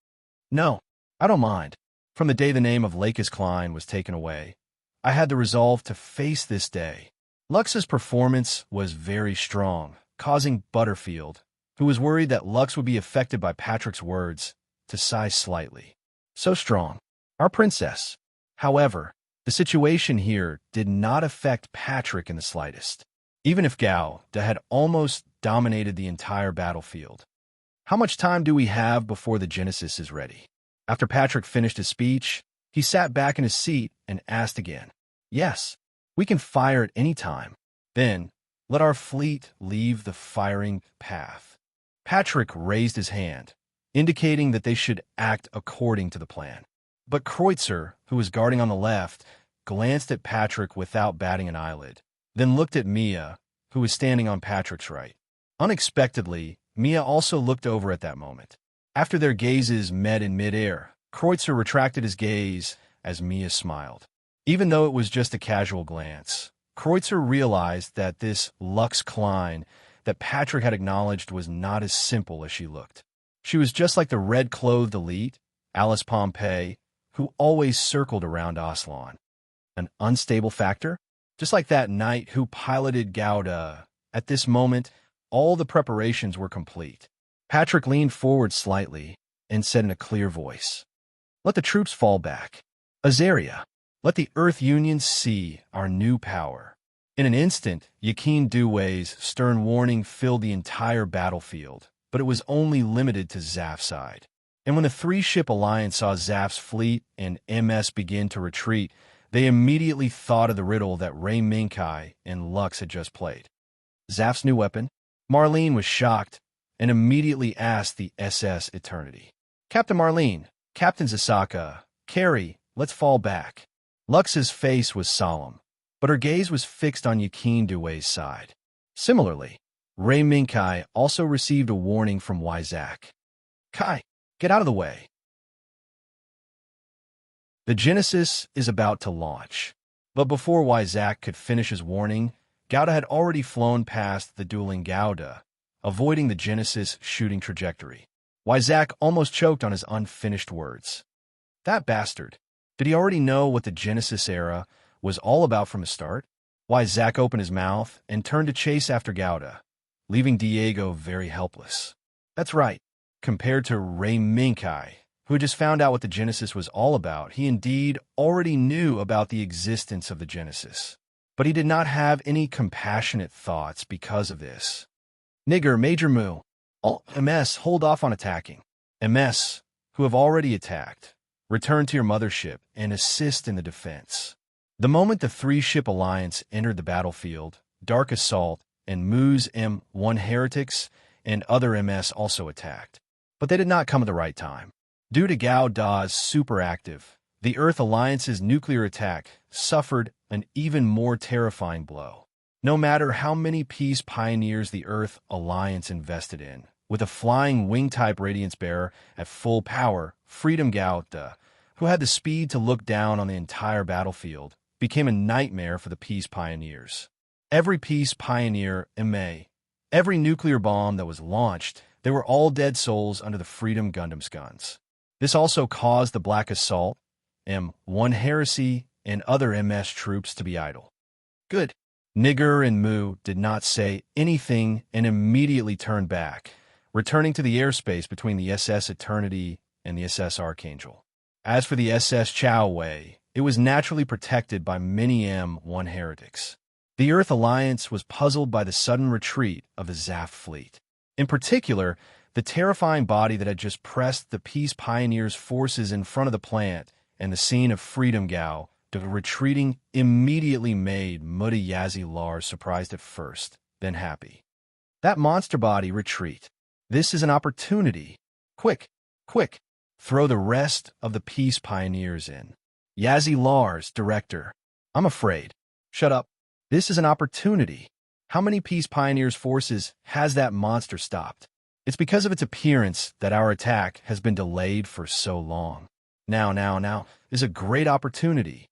No, I don't mind. From the day the name of Lakis Klein was taken away, I had the resolve to face this day. Lux's performance was very strong, causing Butterfield, who was worried that Lux would be affected by Patrick's words, to sigh slightly. So strong. Our princess. However, the situation here did not affect Patrick in the slightest, even if Gao had almost dominated the entire battlefield. How much time do we have before the Genesis is ready? After Patrick finished his speech, he sat back in his seat and asked again. Yes, we can fire at any time. Then, let our fleet leave the firing path. Patrick raised his hand, indicating that they should act according to the plan. But Kreutzer, who was guarding on the left, glanced at Patrick without batting an eyelid, then looked at Mia, who was standing on Patrick's right. Unexpectedly, Mia also looked over at that moment. After their gazes met in midair, Kreutzer retracted his gaze as Mia smiled. Even though it was just a casual glance, Kreutzer realized that this Lux Klein that Patrick had acknowledged was not as simple as she looked. She was just like the red-clothed elite, Alice Pompey, who always circled around Aslan. An unstable factor? Just like that knight who piloted Gouda. At this moment, all the preparations were complete. Patrick leaned forward slightly and said in a clear voice, "Let the troops fall back. Azaria, let the Earth Union see our new power." In an instant, Yakin Due's stern warning filled the entire battlefield, but it was only limited to Zaf's side. And when the three-ship alliance saw Zaf's fleet and MS begin to retreat, they immediately thought of the riddle that Ray Minkai and Lux had just played. Zaf's new weapon? Marlene was shocked and immediately asked the SS Eternity. "Captain Marlene, Captain Zasaka, Carrie, let's fall back." Lux's face was solemn, but her gaze was fixed on Yakin Due's side. Similarly, Ray Minkai also received a warning from Wyzak. "Kai, get out of the way. The Genesis is about to launch." But before Wyzak could finish his warning, Gouda had already flown past the dueling Gouda, avoiding the Genesis shooting trajectory. Wyzak almost choked on his unfinished words. That bastard. Did he already know what the Genesis era was all about from the start? Wyzak opened his mouth and turned to chase after Gouda, leaving Diego very helpless. That's right. compared to Raymond, who had just found out what the Genesis was all about. He indeed already knew about the existence of the Genesis, but he did not have any compassionate thoughts because of this. Nigger, Major Moo. All MS, hold off on attacking. MS, who have already attacked, return to your mothership and assist in the defense. The moment the three-ship alliance entered the battlefield, Dark Assault and Moo's M1 heretics and other MS also attacked. But they did not come at the right time. Due to Gao Da's superactive, the Earth Alliance's nuclear attack suffered an even more terrifying blow. No matter how many peace pioneers the Earth Alliance invested in, with a flying wing-type radiance bearer at full power, Freedom Gao Da, who had the speed to look down on the entire battlefield, became a nightmare for the peace pioneers. Every peace pioneer, every nuclear bomb that was launched, they were all dead souls under the Freedom Gundam's guns. This also caused the Black Assault, M1 Heresy, and other MS troops to be idle. Good. Nigger and Moo did not say anything and immediately turned back, returning to the airspace between the SS Eternity and the SS Archangel. As for the SS Chow Wei, it was naturally protected by many M1 heretics. The Earth Alliance was puzzled by the sudden retreat of the Zaft fleet. In particular, the terrifying body that had just pressed the Peace Pioneers' forces in front of the plant and the scene of Freedom Gao, the retreating immediately made Muda Yazi Lars surprised at first, then happy. That monster body retreat. This is an opportunity. Quick, quick, throw the rest of the Peace Pioneers in. Yazi Lars, director. I'm afraid. Shut up. This is an opportunity. How many Peace Pioneers' forces has that monster stopped? It's because of its appearance that our attack has been delayed for so long. Now is a great opportunity.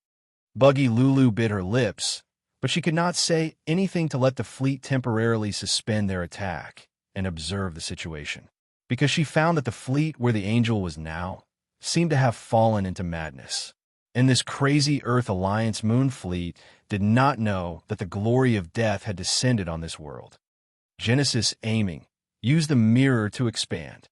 Buggy Lulu bit her lips, but she could not say anything to let the fleet temporarily suspend their attack and observe the situation, because she found that the fleet where the Angel was now seemed to have fallen into madness. And this crazy Earth Alliance moon fleet did not know that the glory of death had descended on this world. Genesis aiming. Use the mirror to expand.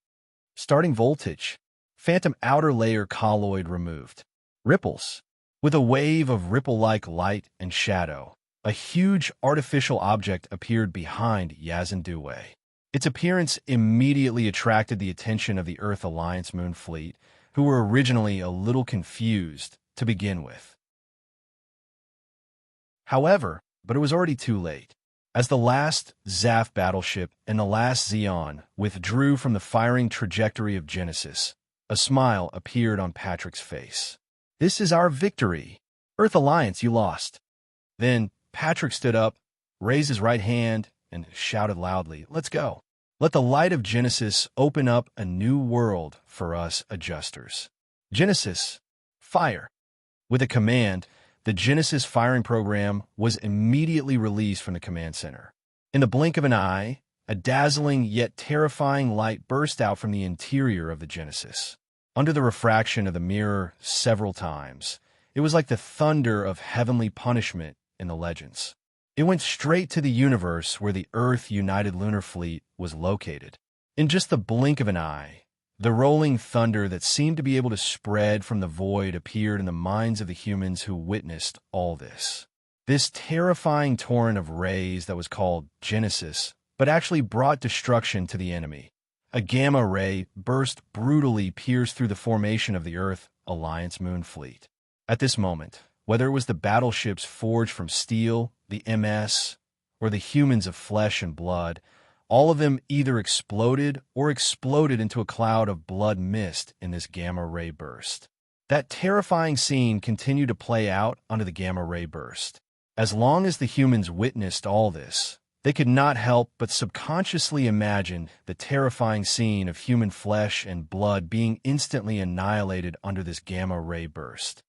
Starting voltage. Phantom outer layer colloid removed. Ripples. With a wave of ripple-like light and shadow, a huge artificial object appeared behind Yazan Duwei. Its appearance immediately attracted the attention of the Earth Alliance moon fleet, who were originally a little confused to begin with. However, but it was already too late. As the last Zaf battleship and the last Xeon withdrew from the firing trajectory of Genesis, a smile appeared on Patrick's face. This is our victory. Earth Alliance, you lost. Then Patrick stood up, raised his right hand, and shouted loudly, "Let's go. Let the light of Genesis open up a new world for us adjusters. Genesis, fire." With a command, the Genesis firing program was immediately released from the command center. In the blink of an eye, a dazzling yet terrifying light burst out from the interior of the Genesis. Under the refraction of the mirror several times, it was like the thunder of heavenly punishment in the legends. It went straight to the universe where the Earth United Lunar Fleet was located. In just the blink of an eye, the rolling thunder that seemed to be able to spread from the void appeared in the minds of the humans who witnessed all this. This terrifying torrent of rays that was called Genesis, but actually brought destruction to the enemy. A gamma ray burst brutally pierced through the formation of the Earth Alliance moon fleet. At this moment, whether it was the battleships forged from steel, the MS, or the humans of flesh and blood, all of them either exploded or exploded into a cloud of blood mist in this gamma ray burst. That terrifying scene continued to play out under the gamma ray burst. As long as the humans witnessed all this, they could not help but subconsciously imagine the terrifying scene of human flesh and blood being instantly annihilated under this gamma ray burst.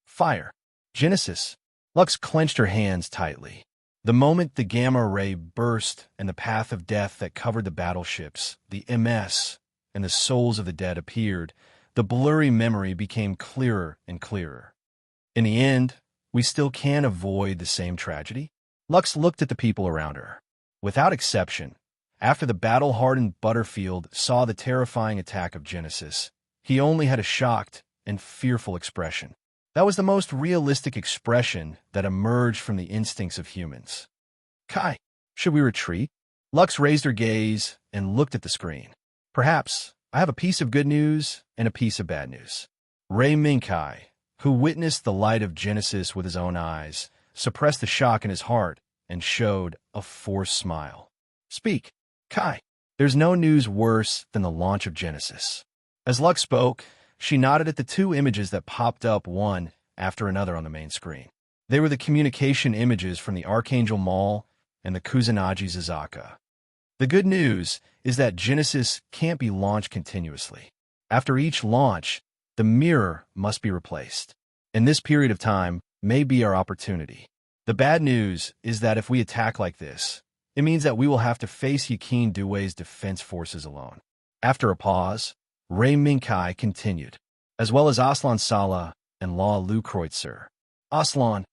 Fire. Genesis. Lux clenched her hands tightly. The moment the gamma ray burst and the path of death that covered the battleships, the MS, and the souls of the dead appeared, the blurry memory became clearer and clearer. In the end, we still can't avoid the same tragedy. Lux looked at the people around her. Without exception, After the battle-hardened Butterfield saw the terrifying attack of Genesis, he only had a shocked and fearful expression. That was the most realistic expression that emerged from the instincts of humans. Kai, should we retreat? Lux raised her gaze and looked at the screen. Perhaps I have a piece of good news and a piece of bad news. Ray Minkai, who witnessed the light of Genesis with his own eyes, suppressed the shock in his heart and showed a forced smile. Speak, Kai. There's no news worse than the launch of Genesis. As Lux spoke, she nodded at the two images that popped up one after another on the main screen. They were the communication images from the Archangel Mall and the Kusanagi Zazaka. The good news is that Genesis can't be launched continuously. After each launch, the mirror must be replaced. And this period of time may be our opportunity. The bad news is that if we attack like this, it means that we will have to face Yakin Due's defense forces alone. After a pause, Ray Minkai continued, as well as Aslan Saleh and Law Lukreutzer. Aslan.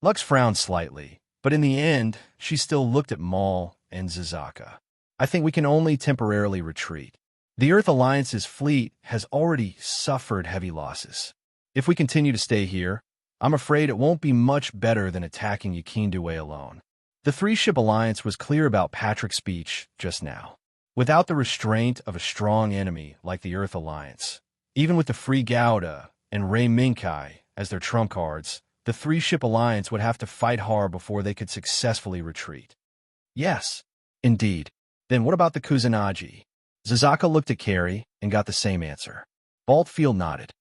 Lux frowned slightly, but in the end, she still looked at Maul and Zazaka. I think we can only temporarily retreat. The Earth Alliance's fleet has already suffered heavy losses. If we continue to stay here, I'm afraid it won't be much better than attacking Yakin Due alone. The three-ship alliance was clear about Patrick's speech just now. Without the restraint of a strong enemy like the Earth Alliance, even with the Free Gouda and Ray Minkai as their trump cards, the three-ship alliance would have to fight hard before they could successfully retreat. Yes, indeed. Then what about the Kusanagi? Zazaka looked at Carrie and got the same answer. Baltfield nodded.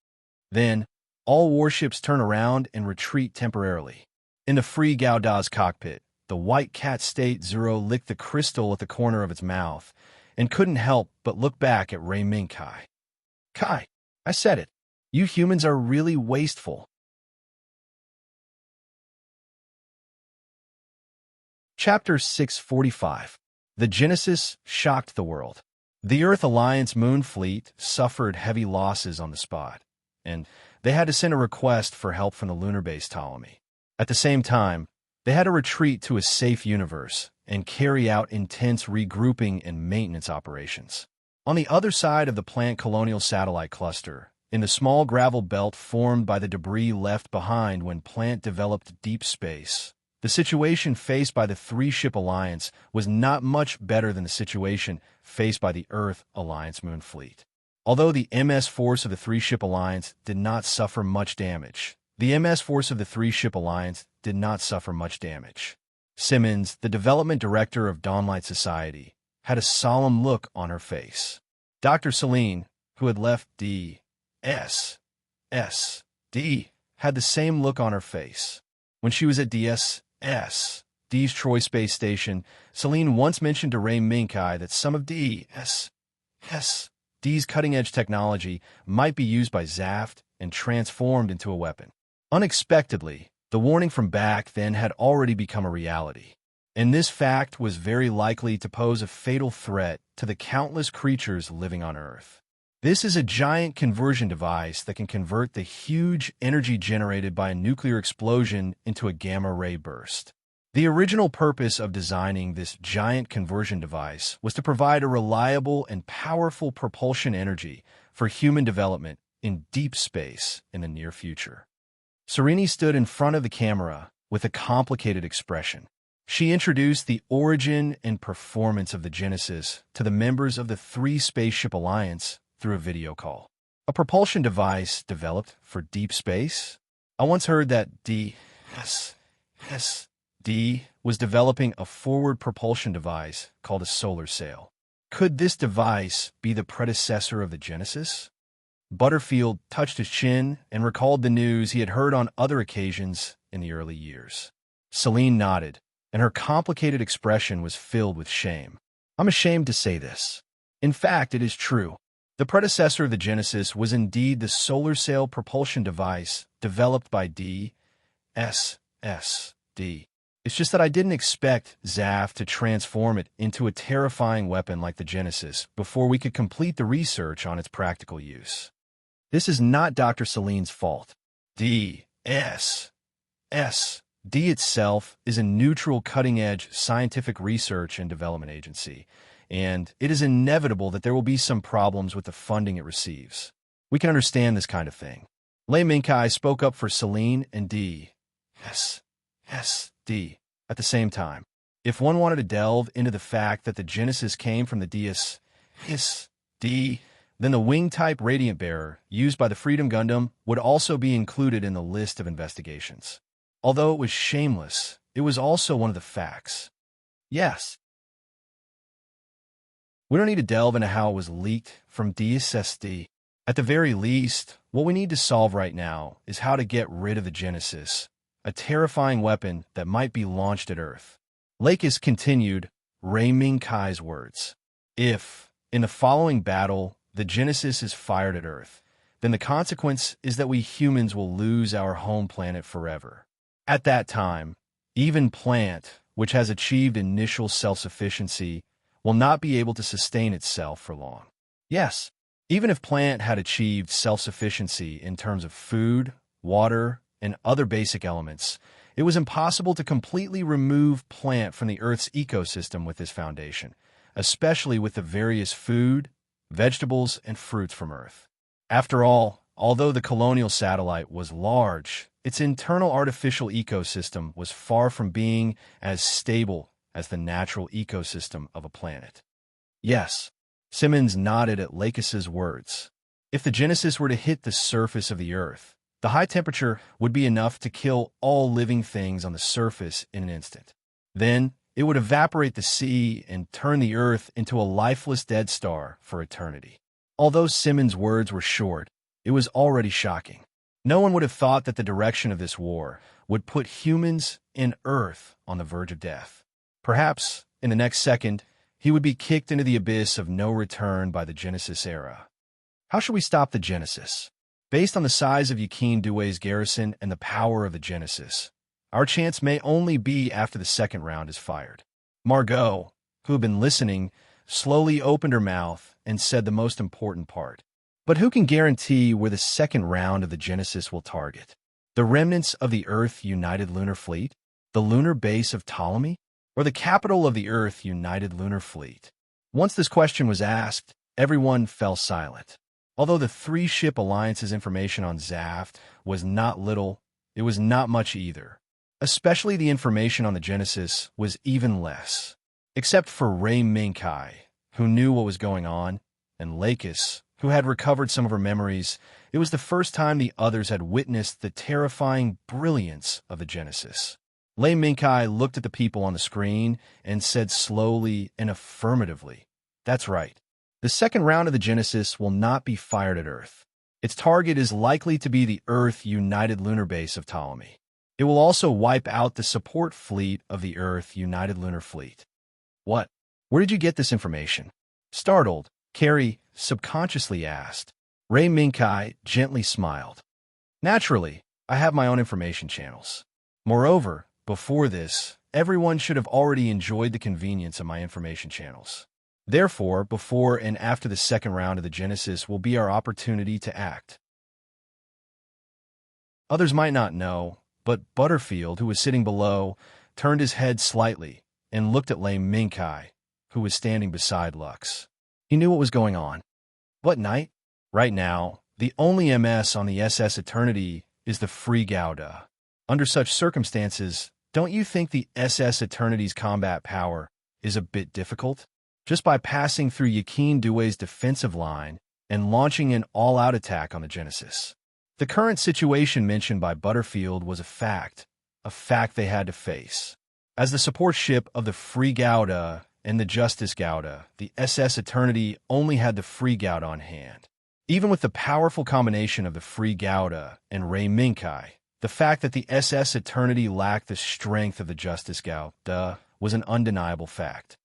Then, all warships turn around and retreat temporarily. In the Free Gouda's cockpit, the White Cat State Zero licked the crystal at the corner of its mouth and couldn't help but look back at Ray Minkai. Kai, I said it. You humans are really wasteful. Chapter 645. The Genesis shocked the world. The Earth Alliance Moon Fleet suffered heavy losses on the spot, and they had to send a request for help from the lunar base Ptolemy. At the same time, they had to retreat to a safe universe and carry out intense regrouping and maintenance operations. On the other side of the Plant Colonial Satellite Cluster, in the small gravel belt formed by the debris left behind when Plant developed deep space, the situation faced by the three-ship alliance was not much better than the situation faced by the Earth Alliance Moon Fleet. Although the MS force of the three-ship alliance did not suffer much damage, Simmons, the development director of Dawnlight Society, had a solemn look on her face. Dr. Serene, who had left DSSD, had the same look on her face. When she was at DSSD's Troy Space Station, Celine once mentioned to Ray Minkai that some of DSSD's cutting-edge technology might be used by Zaft and transformed into a weapon. Unexpectedly, the warning from back then had already become a reality, and this fact was very likely to pose a fatal threat to the countless creatures living on Earth. This is a giant conversion device that can convert the huge energy generated by a nuclear explosion into a gamma-ray burst. The original purpose of designing this giant conversion device was to provide a reliable and powerful propulsion energy for human development in deep space in the near future. Serene stood in front of the camera with a complicated expression. She introduced the origin and performance of the Genesis to the members of the three-spaceship alliance through a video call. A propulsion device developed for deep space? I once heard that DSSD was developing a forward propulsion device called a solar sail. Could this device be the predecessor of the Genesis? Butterfield touched his chin and recalled the news he had heard on other occasions in the early years. Celine nodded, and her complicated expression was filled with shame. I'm ashamed to say this. In fact, it is true. The predecessor of the Genesis was indeed the solar sail propulsion device developed by DSSD. It's just that I didn't expect Zaft to transform it into a terrifying weapon like the Genesis before we could complete the research on its practical use. This is not Dr. Celine's fault. DSSD D itself is a neutral, cutting-edge scientific research and development agency, and it is inevitable that there will be some problems with the funding it receives. We can understand this kind of thing. Lei Minkai spoke up for Serene and D. Yes, D. At the same time, if one wanted to delve into the fact that the genesis came from the deus, D, then the wing-type radiant bearer used by the Freedom Gundam would also be included in the list of investigations. Although it was shameless, it was also one of the facts. Yes. We don't need to delve into how it was leaked from DSSD. At the very least, what we need to solve right now is how to get rid of the Genesis, a terrifying weapon that might be launched at Earth. Lakis continued Rei Minkai's words. If, in the following battle, the Genesis is fired at Earth, then the consequence is that we humans will lose our home planet forever. At that time, even plant, which has achieved initial self-sufficiency, will not be able to sustain itself for long. Yes, even if plant had achieved self-sufficiency in terms of food, water, and other basic elements, it was impossible to completely remove plant from the Earth's ecosystem with this foundation, especially with the various food, vegetables, and fruits from Earth. After all, although the colonial satellite was large, its internal artificial ecosystem was far from being as stable as the natural ecosystem of a planet. Yes, Simmons nodded at Lakis's words. If the Genesis were to hit the surface of the Earth, the high temperature would be enough to kill all living things on the surface in an instant. Then, it would evaporate the sea and turn the Earth into a lifeless dead star for eternity. Although Simmons' words were short, it was already shocking. No one would have thought that the direction of this war would put humans and Earth on the verge of death. Perhaps, in the next second, he would be kicked into the abyss of no return by the Genesis era. How should we stop the Genesis? Based on the size of Yakin Due's garrison and the power of the Genesis, our chance may only be after the second round is fired. Margot, who had been listening, slowly opened her mouth and said the most important part. But who can guarantee where the second round of the Genesis will target? The remnants of the Earth United Lunar Fleet? The lunar base of Ptolemy? Or the capital of the Earth United Lunar Fleet? Once this question was asked, everyone fell silent. Although the three-ship alliance's information on Zaft was not little, it was not much either. Especially the information on the Genesis was even less. Except for Rei Minkai, who knew what was going on, and Lakis, who had recovered some of her memories, it was the first time the others had witnessed the terrifying brilliance of the Genesis. Lei Minkai looked at the people on the screen and said slowly and affirmatively, "That's right. The second round of the Genesis will not be fired at Earth. Its target is likely to be the Earth United Lunar Base of Ptolemy. It will also wipe out the support fleet of the Earth United Lunar Fleet." What? Where did you get this information? Startled, Carrie subconsciously asked. Rei Minkai gently smiled. Naturally, I have my own information channels. Moreover, before this, everyone should have already enjoyed the convenience of my information channels. Therefore, before and after the second round of the Genesis will be our opportunity to act. Others might not know, but Butterfield, who was sitting below, turned his head slightly and looked at Lei Minkai, who was standing beside Lux. He knew what was going on. What night? Right now, the only MS on the SS Eternity is the Free Gouda. Under such circumstances, don't you think the SS Eternity's combat power is a bit difficult? Just by passing through Yakin Due's defensive line and launching an all-out attack on the Genesis. The current situation mentioned by Butterfield was a fact they had to face. As the support ship of the Free Gouda and the Justice Gouda, the SS Eternity only had the Free Gouda on hand. Even with the powerful combination of the Free Gouda and Rei Minkai, the fact that the SS Eternity lacked the strength of the Justice Gouda was an undeniable fact.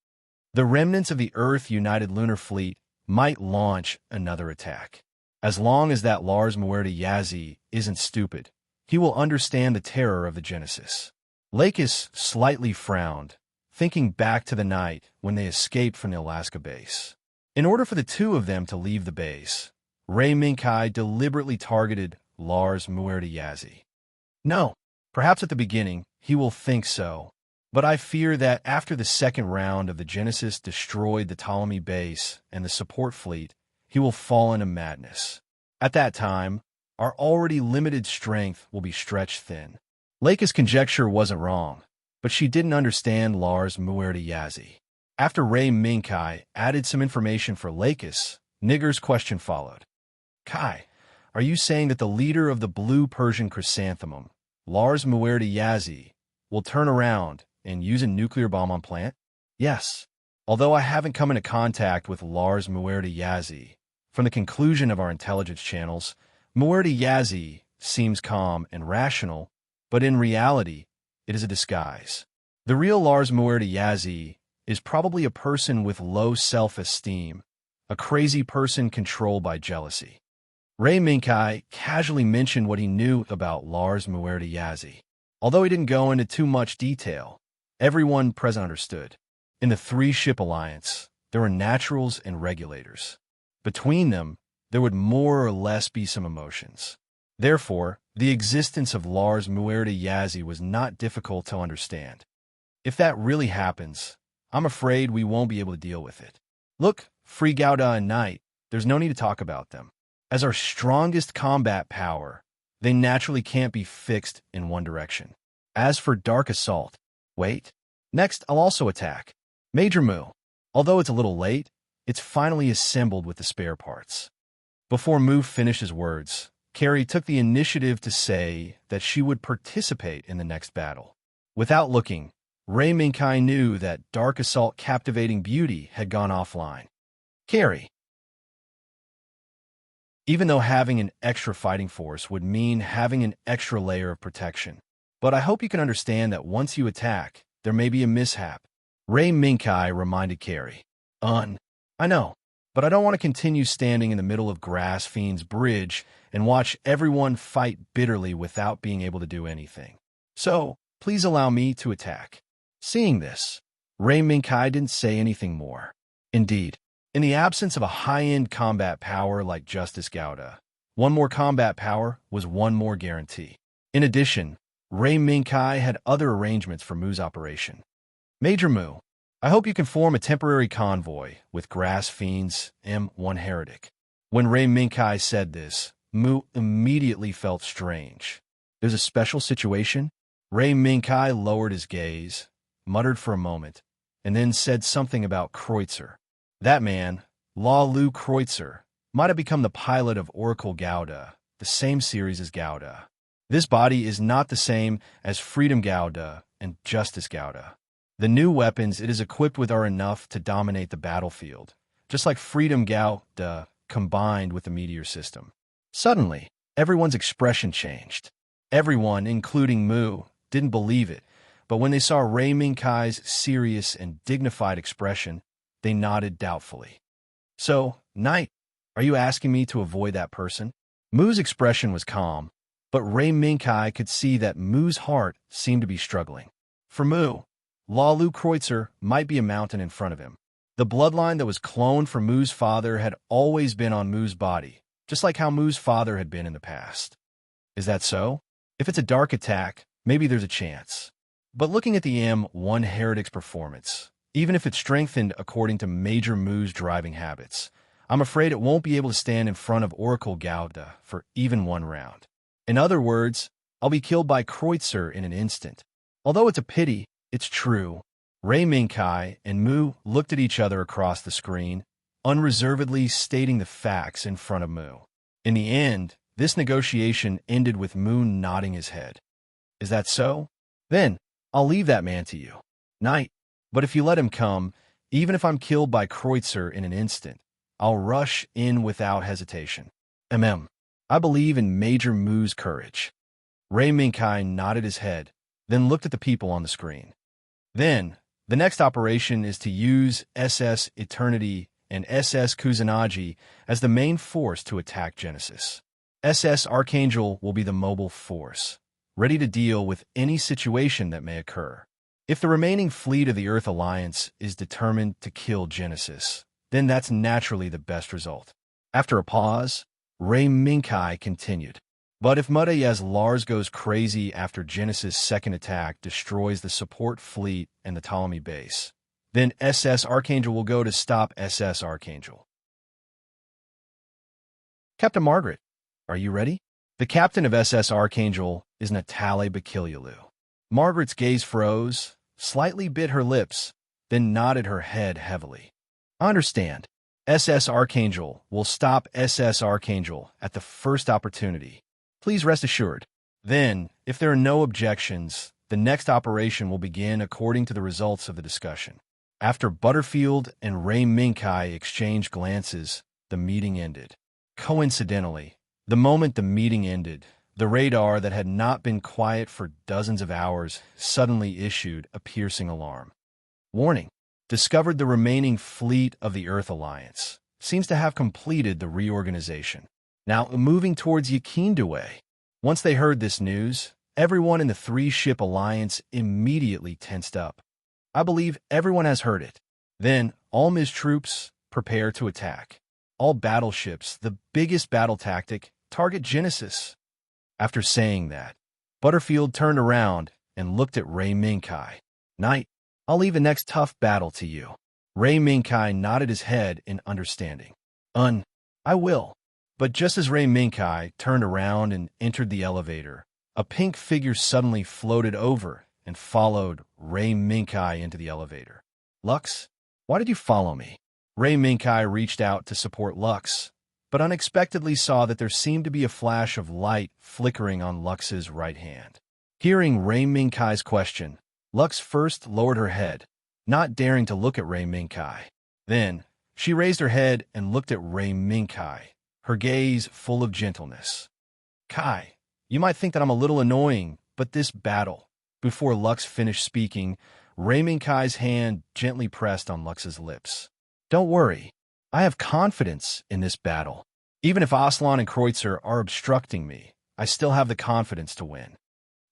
The remnants of the Earth United Lunar Fleet might launch another attack. As long as that Lars Muerta Yazzie isn't stupid, he will understand the terror of the Genesis. Lakis slightly frowned, thinking back to the night when they escaped from the Alaska base. In order for the two of them to leave the base, Rei Minkai deliberately targeted Lars Muerta Yazzie. No, perhaps at the beginning, he will think so. But I fear that after the second round of the Genesis destroyed the Ptolemy base and the support fleet, he will fall into madness. At that time, our already limited strength will be stretched thin. Laika's conjecture wasn't wrong, but she didn't understand Lars Muerti. After Ray Minkai added some information for Lakis, Nigger's question followed. Kai, are you saying that the leader of the Blue Persian Chrysanthemum, Lars Muerti, will turn around and use a nuclear bomb on plant? Yes. Although I haven't come into contact with Lars Muerti, from the conclusion of our intelligence channels, Muerti seems calm and rational, but in reality, it is a disguise. The real Lars Muerti is probably a person with low self-esteem, a crazy person controlled by jealousy. Ray Minkai casually mentioned what he knew about Lars Muerti. Although he didn't go into too much detail, everyone present understood. In the three-ship alliance, there were naturals and regulators. Between them, there would more or less be some emotions. Therefore, the existence of Lars Muerti was not difficult to understand. If that really happens, I'm afraid we won't be able to deal with it. Look, Free Gouda and Knight, there's no need to talk about them. As our strongest combat power, they naturally can't be fixed in one direction. As for Dark Assault, wait. Next, I'll also attack. Major Mu. Although it's a little late, it's finally assembled with the spare parts. Before Mu finished his words, Carrie took the initiative to say that she would participate in the next battle. Without looking, Ray Minkai knew that Dark Assault Captivating Beauty had gone offline. Carrie. Even though having an extra fighting force would mean having an extra layer of protection. But I hope you can understand that once you attack, there may be a mishap. Ray Minkai reminded Carrie. I know, but I don't want to continue standing in the middle of Grass Fiend's bridge and watch everyone fight bitterly without being able to do anything. So, please allow me to attack. Seeing this, Ray Minkai didn't say anything more. Indeed, in the absence of a high-end combat power like Justice Gouda, one more combat power was one more guarantee. In addition, Ray Minkai had other arrangements for Mu's operation. Major Mu, I hope you can form a temporary convoy with Grass Fiend's M1 Heretic. When Ray Minkai said this, Mu immediately felt strange. There's a special situation? Ray Minkai lowered his gaze, muttered for a moment, and then said something about Kreutzer. That man, La Lu Kreutzer, might have become the pilot of Oracle Gouda, the same series as Gouda. This body is not the same as Freedom Gouda and Justice Gouda. The new weapons it is equipped with are enough to dominate the battlefield, just like Freedom Gouda combined with the Meteor system. Suddenly, everyone's expression changed. Everyone, including Mu, didn't believe it, but when they saw Ray Minkai's serious and dignified expression, they nodded doubtfully. So, Knight, are you asking me to avoid that person? Mu's expression was calm, but Ray Minkai could see that Mu's heart seemed to be struggling. For Mu, La Lu Kreutzer might be a mountain in front of him. The bloodline that was cloned from Mu's father had always been on Mu's body, just like how Mu's father had been in the past. Is that so? If it's a dark attack, maybe there's a chance. But looking at the M1 Heretic's performance, even if it's strengthened according to Major Mu's driving habits, I'm afraid it won't be able to stand in front of Oracle Gouda for even one round. In other words, I'll be killed by Kreutzer in an instant. Although it's a pity, it's true. Ray Minkai and Mu looked at each other across the screen, unreservedly stating the facts in front of Mu. In the end, this negotiation ended with Mu nodding his head. Is that so? Then, I'll leave that man to you. Knight. But if you let him come, even if I'm killed by Kreutzer in an instant, I'll rush in without hesitation. I believe in Major Mu's courage. Ray Minkai nodded his head, then looked at the people on the screen. Then, the next operation is to use SS Eternity and SS Kusanagi as the main force to attack Genesis. SS Archangel will be the mobile force, ready to deal with any situation that may occur. If the remaining fleet of the Earth Alliance is determined to kill Genesis, then that's naturally the best result. After a pause, Ray Minkai continued. But if Mudayaz Lars goes crazy after Genesis' second attack destroys the support fleet and the Ptolemy base, then SS Archangel will go to stop SS Archangel. Captain Margaret, are you ready? The captain of SS Archangel is Natale Bakiliolu. Margaret's gaze froze, slightly bit her lips, then nodded her head heavily. I understand. SS Archangel will stop SS Archangel at the first opportunity. Please rest assured. Then, if there are no objections, the next operation will begin according to the results of the discussion. After Butterfield and Ray Minkai exchanged glances, the meeting ended. Coincidentally, the moment the meeting ended, the radar that had not been quiet for dozens of hours suddenly issued a piercing alarm. Warning. Discovered the remaining fleet of the Earth Alliance. Seems to have completed the reorganization. Now moving towards Yakindawe. Once they heard this news, everyone in the three-ship alliance immediately tensed up. I believe everyone has heard it. Then, all MIS troops, prepare to attack. All battleships, the biggest battle tactic, target Genesis. After saying that, Butterfield turned around and looked at Ray Minkai. Knight, I'll leave the next tough battle to you. Ray Minkai nodded his head in understanding. I will. But just as Ray Minkai turned around and entered the elevator, a pink figure suddenly floated over and followed Ray Minkai into the elevator. Lux, why did you follow me? Ray Minkai reached out to support Lux, but unexpectedly saw that there seemed to be a flash of light flickering on Lux's right hand. Hearing Ray Minkai's question, Lux first lowered her head, not daring to look at Ray Minkai. Then, she raised her head and looked at Ray Minkai, her gaze full of gentleness. Kai, you might think that I'm a little annoying, but this battle... Before Lux finished speaking, Ray Minkai's hand gently pressed on Lux's lips. Don't worry, I have confidence in this battle. Even if Aslan and Kreutzer are obstructing me, I still have the confidence to win.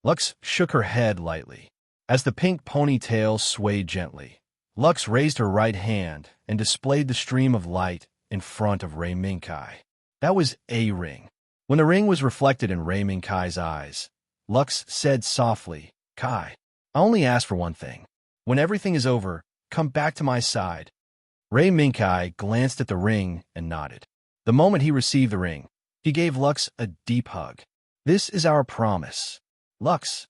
Lux shook her head lightly. As the pink ponytail swayed gently, Lux raised her right hand and displayed the stream of light in front of Ray Minkai. That was a ring. When the ring was reflected in Ray Minkai's eyes, Lux said softly, Kai, I only ask for one thing. When everything is over, come back to my side. Ray Minkai glanced at the ring and nodded. The moment he received the ring, he gave Lux a deep hug. This is our promise. Lux.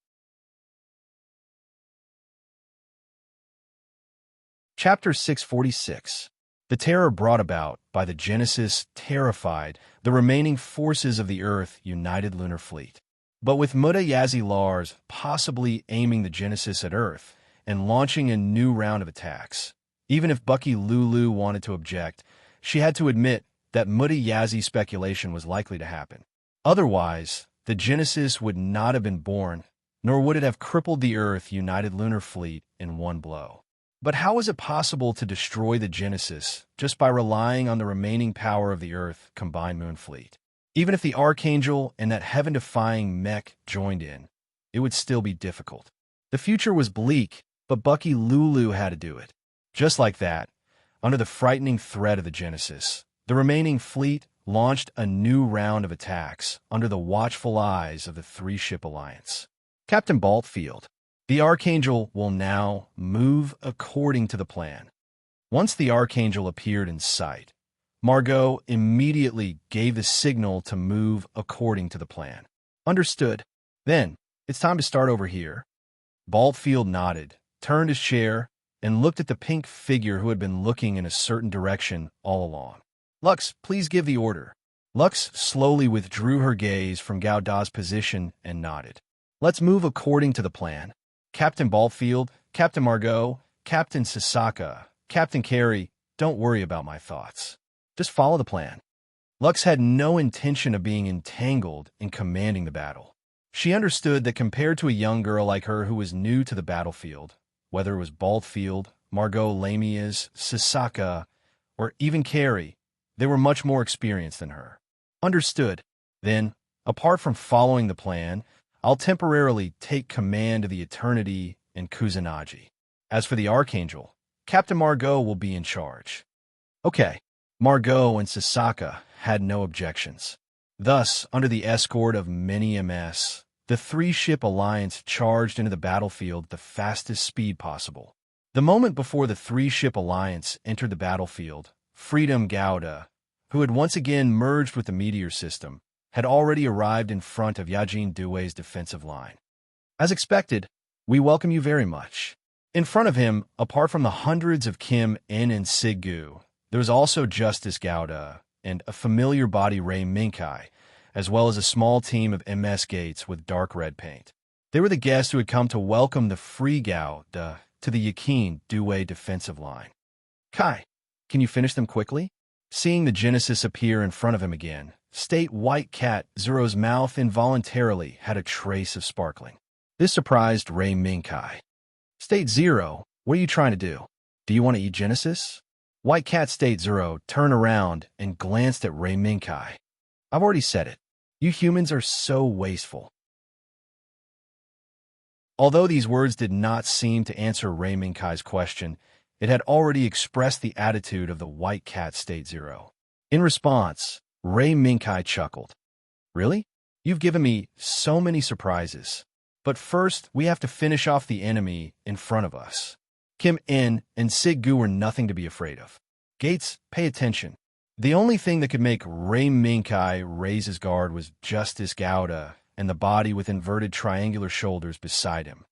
Chapter 646. The terror brought about by the Genesis terrified the remaining forces of the Earth United Lunar Fleet. But with Mudayaz Lars possibly aiming the Genesis at Earth and launching a new round of attacks, even if Bucky Lulu wanted to object, she had to admit that Mudayaz speculation was likely to happen. Otherwise, the Genesis would not have been born, nor would it have crippled the Earth United Lunar Fleet in one blow. But how is it possible to destroy the Genesis just by relying on the remaining power of the Earth Combined Moon Fleet? Even if the Archangel and that heaven-defying mech joined in, it would still be difficult. The future was bleak, but Bucky Lulu had to do it. Just like that, under the frightening threat of the Genesis, the remaining fleet launched a new round of attacks under the watchful eyes of the three-ship alliance. Captain Baltfield, the Archangel will now move according to the plan. Once the Archangel appeared in sight, Margot immediately gave the signal to move according to the plan. Understood. Then, it's time to start over here. Baltfield nodded, turned his chair, and looked at the pink figure who had been looking in a certain direction all along. Lux, please give the order. Lux slowly withdrew her gaze from Gauda's position and nodded. Let's move according to the plan. Captain Baltfield, Captain Margot, Captain Sasaka, Captain Carey, don't worry about my thoughts. Just follow the plan. Lux had no intention of being entangled in commanding the battle. She understood that compared to a young girl like her who was new to the battlefield, whether it was Baltfield, Margot Lamias, Sasaka, or even Carey, they were much more experienced than her. Understood. Then, apart from following the plan, I'll temporarily take command of the Eternity and Kusanagi. As for the Archangel, Captain Margot will be in charge. Okay. Margot and Sasaka had no objections. Thus, under the escort of many MS, the three-ship alliance charged into the battlefield at the fastest speed possible. The moment before the three-ship alliance entered the battlefield, Freedom Gouda, who had once again merged with the meteor system, had already arrived in front of Yajin Due's defensive line. As expected, we welcome you very much. In front of him, apart from the hundreds of Kim, En, and Sig Gu, there was also Justice Gouda and a familiar body Ray Minkai, as well as a small team of MS Gates with dark red paint. They were the guests who had come to welcome the Free Gouda to the Yakin Due defensive line. Kai, can you finish them quickly? Seeing the Genesis appear in front of him again, State White Cat Zero's mouth involuntarily had a trace of sparkling. This surprised Ray Minkai. State Zero, what are you trying to do? Do you want to eat Genesis? White Cat State Zero turned around and glanced at Ray Minkai. I've already said it. You humans are so wasteful. Although these words did not seem to answer Ray Minkai's question, it had already expressed the attitude of the White Cat State Zero. In response, Ray Minkai chuckled. Really? You've given me so many surprises. But first, we have to finish off the enemy in front of us. Kim En and Sig Gu were nothing to be afraid of. Gates, pay attention. The only thing that could make Ray Minkai raise his guard was Justice Gouda and the body with inverted triangular shoulders beside him.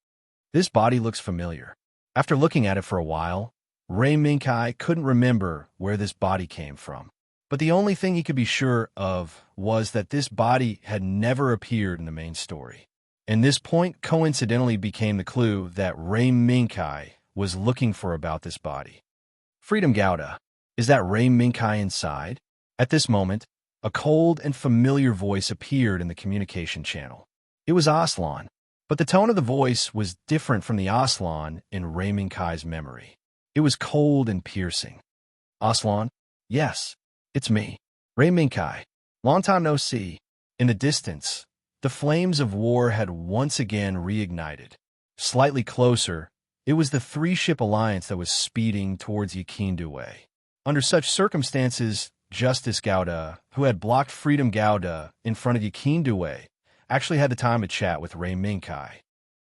This body looks familiar. After looking at it for a while, Ray Minkai couldn't remember where this body came from. But the only thing he could be sure of was that this body had never appeared in the main story. And this point coincidentally became the clue that Ray Minkai was looking for about this body. Freedom Gouda, is that Ray Minkai inside? At this moment, a cold and familiar voice appeared in the communication channel. It was Aslan, but the tone of the voice was different from the Aslan in Ray Minkai's memory. It was cold and piercing. Aslan, yes, it's me, Ray Minkai. Long time no see. In the distance, the flames of war had once again reignited. Slightly closer, it was the three-ship alliance that was speeding towards Yakindue. Under such circumstances, Justice Gouda, who had blocked Freedom Gouda in front of Yakindue, actually had the time to chat with Ray Minkai.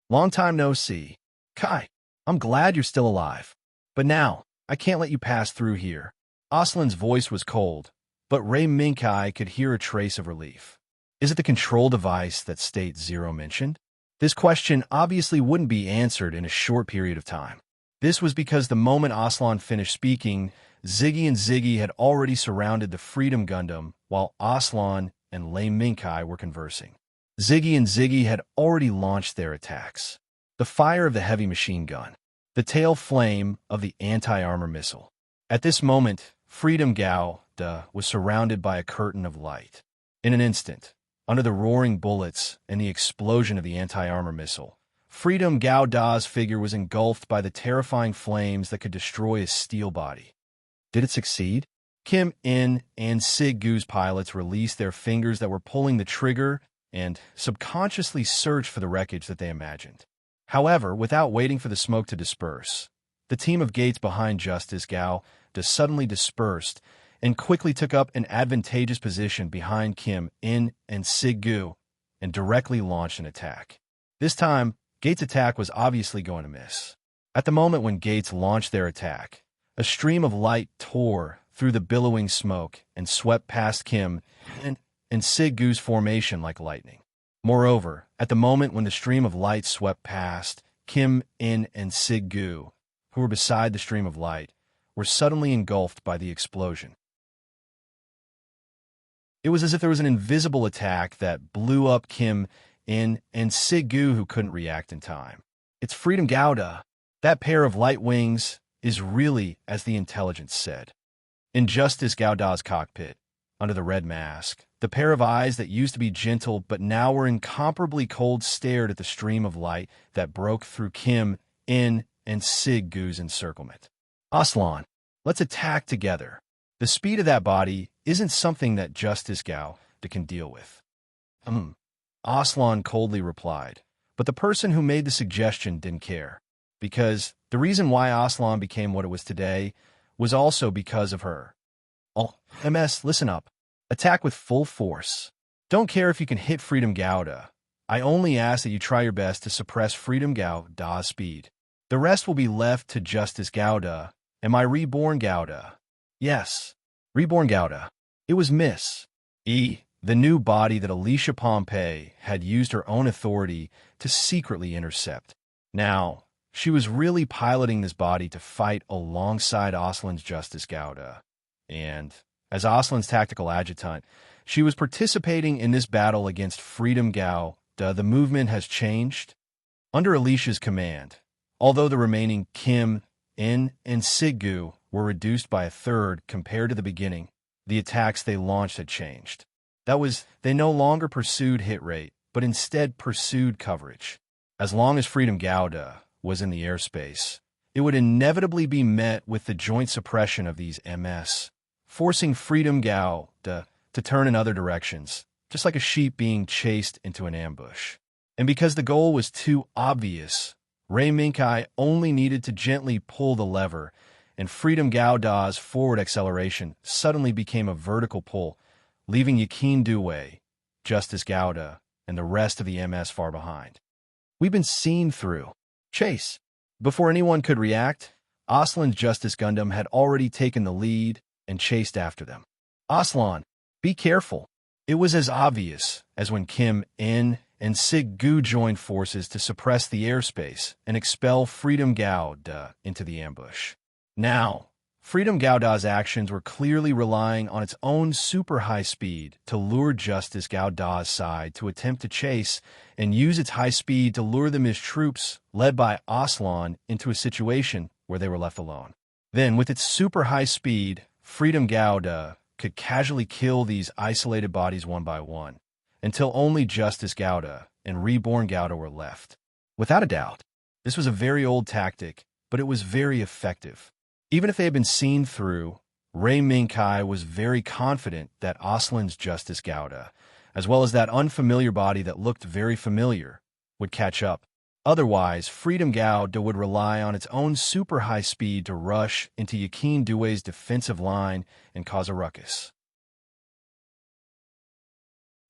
Long time no see. Kai, I'm glad you're still alive. But now, I can't let you pass through here. Aslan's voice was cold, but Ray Minkai could hear a trace of relief. Is it the control device that State Zero mentioned? This question obviously wouldn't be answered in a short period of time. This was because the moment Aslan finished speaking, Ziggy and Ziggy had already surrounded the Freedom Gundam while Aslan and Ray Minkai were conversing. Ziggy and Ziggy had already launched their attacks. The fire of the heavy machine gun, the tail flame of the anti-armor missile. At this moment, Freedom Gouda was surrounded by a curtain of light. In an instant, under the roaring bullets and the explosion of the anti-armor missile, Freedom Gouda's figure was engulfed by the terrifying flames that could destroy his steel body. Did it succeed? Kim En and Sig Gu's pilots released their fingers that were pulling the trigger and subconsciously searched for the wreckage that they imagined. However, without waiting for the smoke to disperse, the team of Gates behind Justice Gouda suddenly dispersed and quickly took up an advantageous position behind Kim En and Sig Gu and directly launched an attack. This time, Gates' attack was obviously going to miss. At the moment when Gates launched their attack, a stream of light tore through the billowing smoke and swept past Kim and Sig Gu's formation like lightning. Moreover, at the moment when the stream of light swept past, Kim En and Sig Gu, who were beside the stream of light, were suddenly engulfed by the explosion. It was as if there was an invisible attack that blew up Kim En and Sig Gu, who couldn't react in time. It's Freedom Gouda. That pair of light wings is really as the intelligence said. In Justice Gouda's cockpit, under the red mask, the pair of eyes that used to be gentle but now were incomparably cold stared at the stream of light that broke through Kim En and Sig Gu's encirclement. Aslan, let's attack together. The speed of that body isn't something that Justice Gouda can deal with. Aslan coldly replied, but the person who made the suggestion didn't care, because the reason why Aslan became what it was today was also because of her. MS, listen up. Attack with full force. Don't care if you can hit Freedom Gao Da. I only ask that you try your best to suppress Freedom Gao Da's speed. The rest will be left to Justice Gao Da and my reborn Gao Da. Yes, reborn Gao Da. It was Miss E, the new body that Alicia Pompey had used her own authority to secretly intercept. Now, she was really piloting this body to fight alongside Aslan's Justice Gao Da. And, as Aslan's tactical adjutant, she was participating in this battle against Freedom Gao Da. The movement has changed. Under Alicia's command, although the remaining Kim, In, and Siggu were reduced by a third compared to the beginning, the attacks they launched had changed. That was, they no longer pursued hit rate, but instead pursued coverage. As long as Freedom Gao Da was in the airspace, it would inevitably be met with the joint suppression of these MS, forcing Freedom Gao Da to turn in other directions, just like a sheep being chased into an ambush. And because the goal was too obvious, Ray Minkai only needed to gently pull the lever, and Freedom Gao Da's forward acceleration suddenly became a vertical pull, leaving Yakin Due, Justice Gao Da, and the rest of the MS far behind. We've been seen through. Chase. Before anyone could react, Aslan's Justice Gundam had already taken the lead and chased after them. Aslan, be careful. It was as obvious as when Kim, In, and Siggu joined forces to suppress the airspace and expel Freedom Gao Da into the ambush. Now, Freedom Gao Da's actions were clearly relying on its own super high speed to lure Justice Gao Da's side to attempt to chase and use its high speed to lure the Mist troops, led by Aslan, into a situation where they were left alone. Then, with its super high speed, Freedom Gao Da could casually kill these isolated bodies one by one, until only Justice Gao Da and Reborn Gao Da were left. Without a doubt, this was a very old tactic, but it was very effective. Even if they had been seen through, Ray Minkai was very confident that Aslan's Justice Gao Da, as well as that unfamiliar body that looked very familiar, would catch up. Otherwise, Freedom Gao Da would rely on its own super high speed to rush into Yakin Due's defensive line and cause a ruckus.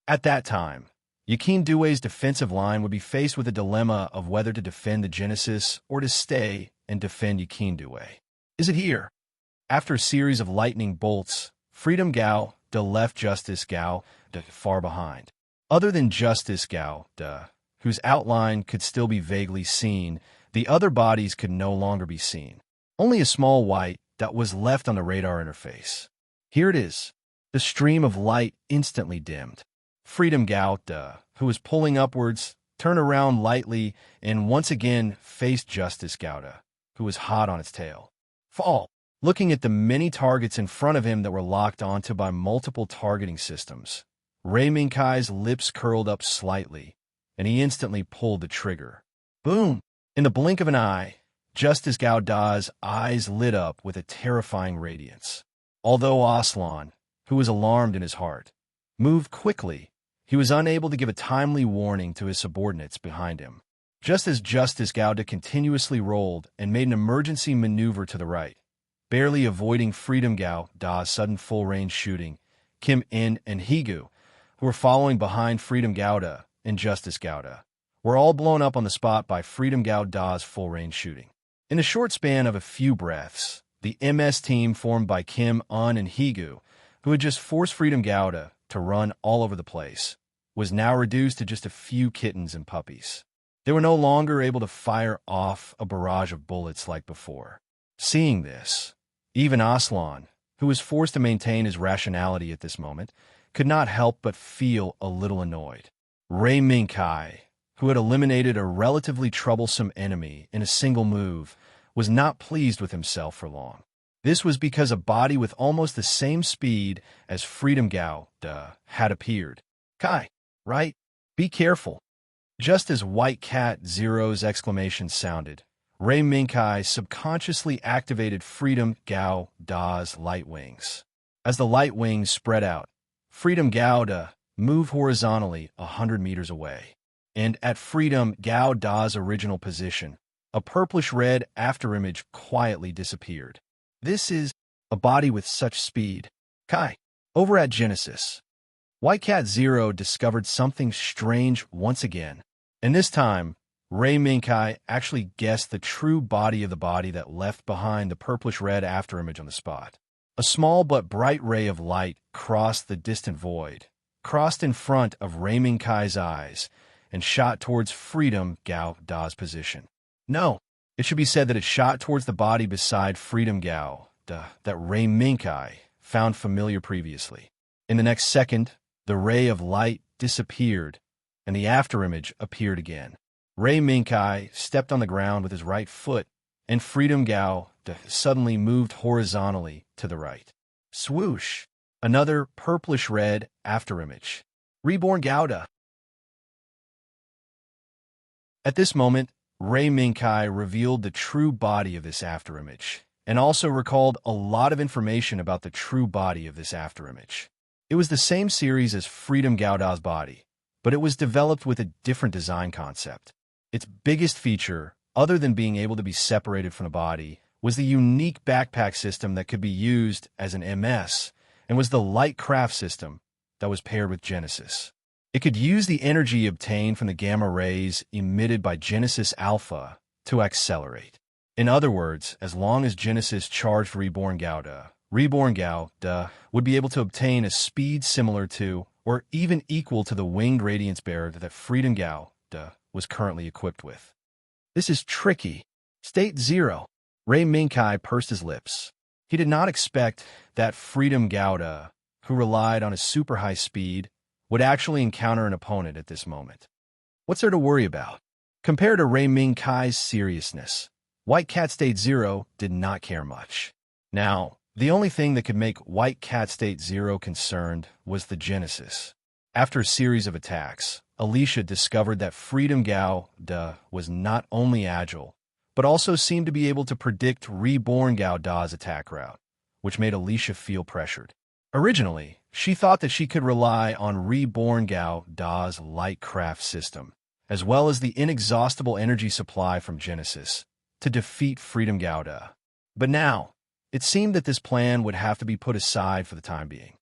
At that time, Yakin Due's defensive line would be faced with a dilemma of whether to defend the Genesis or to stay and defend Yakin Due. Is it here? After a series of lightning bolts, Freedom Gao Da left Justice Gao Da far behind. Other than Justice Gao Da, whose outline could still be vaguely seen, the other bodies could no longer be seen. Only a small white that was left on the radar interface. Here it is. The stream of light instantly dimmed. Freedom Gao Da, who was pulling upwards, turned around lightly and once again faced Justice Gao Da, who was hot on its tail. Fall. Looking at the many targets in front of him that were locked onto by multiple targeting systems, Ray Minkai's lips curled up slightly, and he instantly pulled the trigger. Boom! In the blink of an eye, Justice Gao Da's eyes lit up with a terrifying radiance. Although Aslan, who was alarmed in his heart, moved quickly, he was unable to give a timely warning to his subordinates behind him. Just as Justice Gao Da continuously rolled and made an emergency maneuver to the right, barely avoiding Freedom Gao Da's sudden full-range shooting, Kim In and Higu, who were following behind Freedom Gao Da and Justice Gao Da, were all blown up on the spot by Freedom Gao Da's full-range shooting. In a short span of a few breaths, the MS team formed by Kim Un and Higu, who had just forced Freedom Gao Da to run all over the place, was now reduced to just a few kittens and puppies. They were no longer able to fire off a barrage of bullets like before. Seeing this, even Aslan, who was forced to maintain his rationality at this moment, could not help but feel a little annoyed. Ray Minkai, who had eliminated a relatively troublesome enemy in a single move, was not pleased with himself for long. This was because a body with almost the same speed as Freedom Gao Da had appeared. Kai, right? Be careful. Just as White Cat Zero's exclamation sounded, Ray Minkai subconsciously activated Freedom Gao Da's light wings. As the light wings spread out, Freedom Gao Da moved horizontally 100 meters away. And at Freedom Gao Da's original position, a purplish-red afterimage quietly disappeared. This is a body with such speed. Kai, over at Genesis. White Cat Zero discovered something strange once again, and this time, Ray Minkai actually guessed the true body of the body that left behind the purplish-red afterimage on the spot. A small but bright ray of light crossed the distant void, crossed in front of Ray Minkai's eyes, and shot towards Freedom Gao Da's position. No, it should be said that it shot towards the body beside Freedom Gao Da that Ray Minkai found familiar previously. In the next second, the ray of light disappeared, and the afterimage appeared again. Ray Minkai stepped on the ground with his right foot, and Freedom Gao suddenly moved horizontally to the right. Swoosh! Another purplish-red afterimage. Reborn Gouda. At this moment, Ray Minkai revealed the true body of this afterimage, and also recalled a lot of information about the true body of this afterimage. It was the same series as Freedom Gouda's body, but it was developed with a different design concept. Its biggest feature, other than being able to be separated from the body, was the unique backpack system that could be used as an MS, and was the light craft system that was paired with Genesis. It could use the energy obtained from the gamma rays emitted by Genesis Alpha to accelerate. In other words, as long as Genesis charged Reborn Gouda would be able to obtain a speed similar to, or even equal to the winged radiance bearer that Freedom Gouda was currently equipped with. This is tricky. State Zero. Ray Minkai pursed his lips. He did not expect that Freedom Gouda, who relied on his super high speed, would actually encounter an opponent at this moment. What's there to worry about? Compared to Ray Minkai's seriousness, White Cat State Zero did not care much. Now, the only thing that could make White Cat State Zero concerned was the Genesis. After a series of attacks, Alicia discovered that Freedom Gouda was not only agile, but also seemed to be able to predict Reborn Gouda's attack route, which made Alicia feel pressured. Originally, she thought that she could rely on Reborn Gouda's light craft system, as well as the inexhaustible energy supply from Genesis, to defeat Freedom Gouda. But now, it seemed that this plan would have to be put aside for the time being.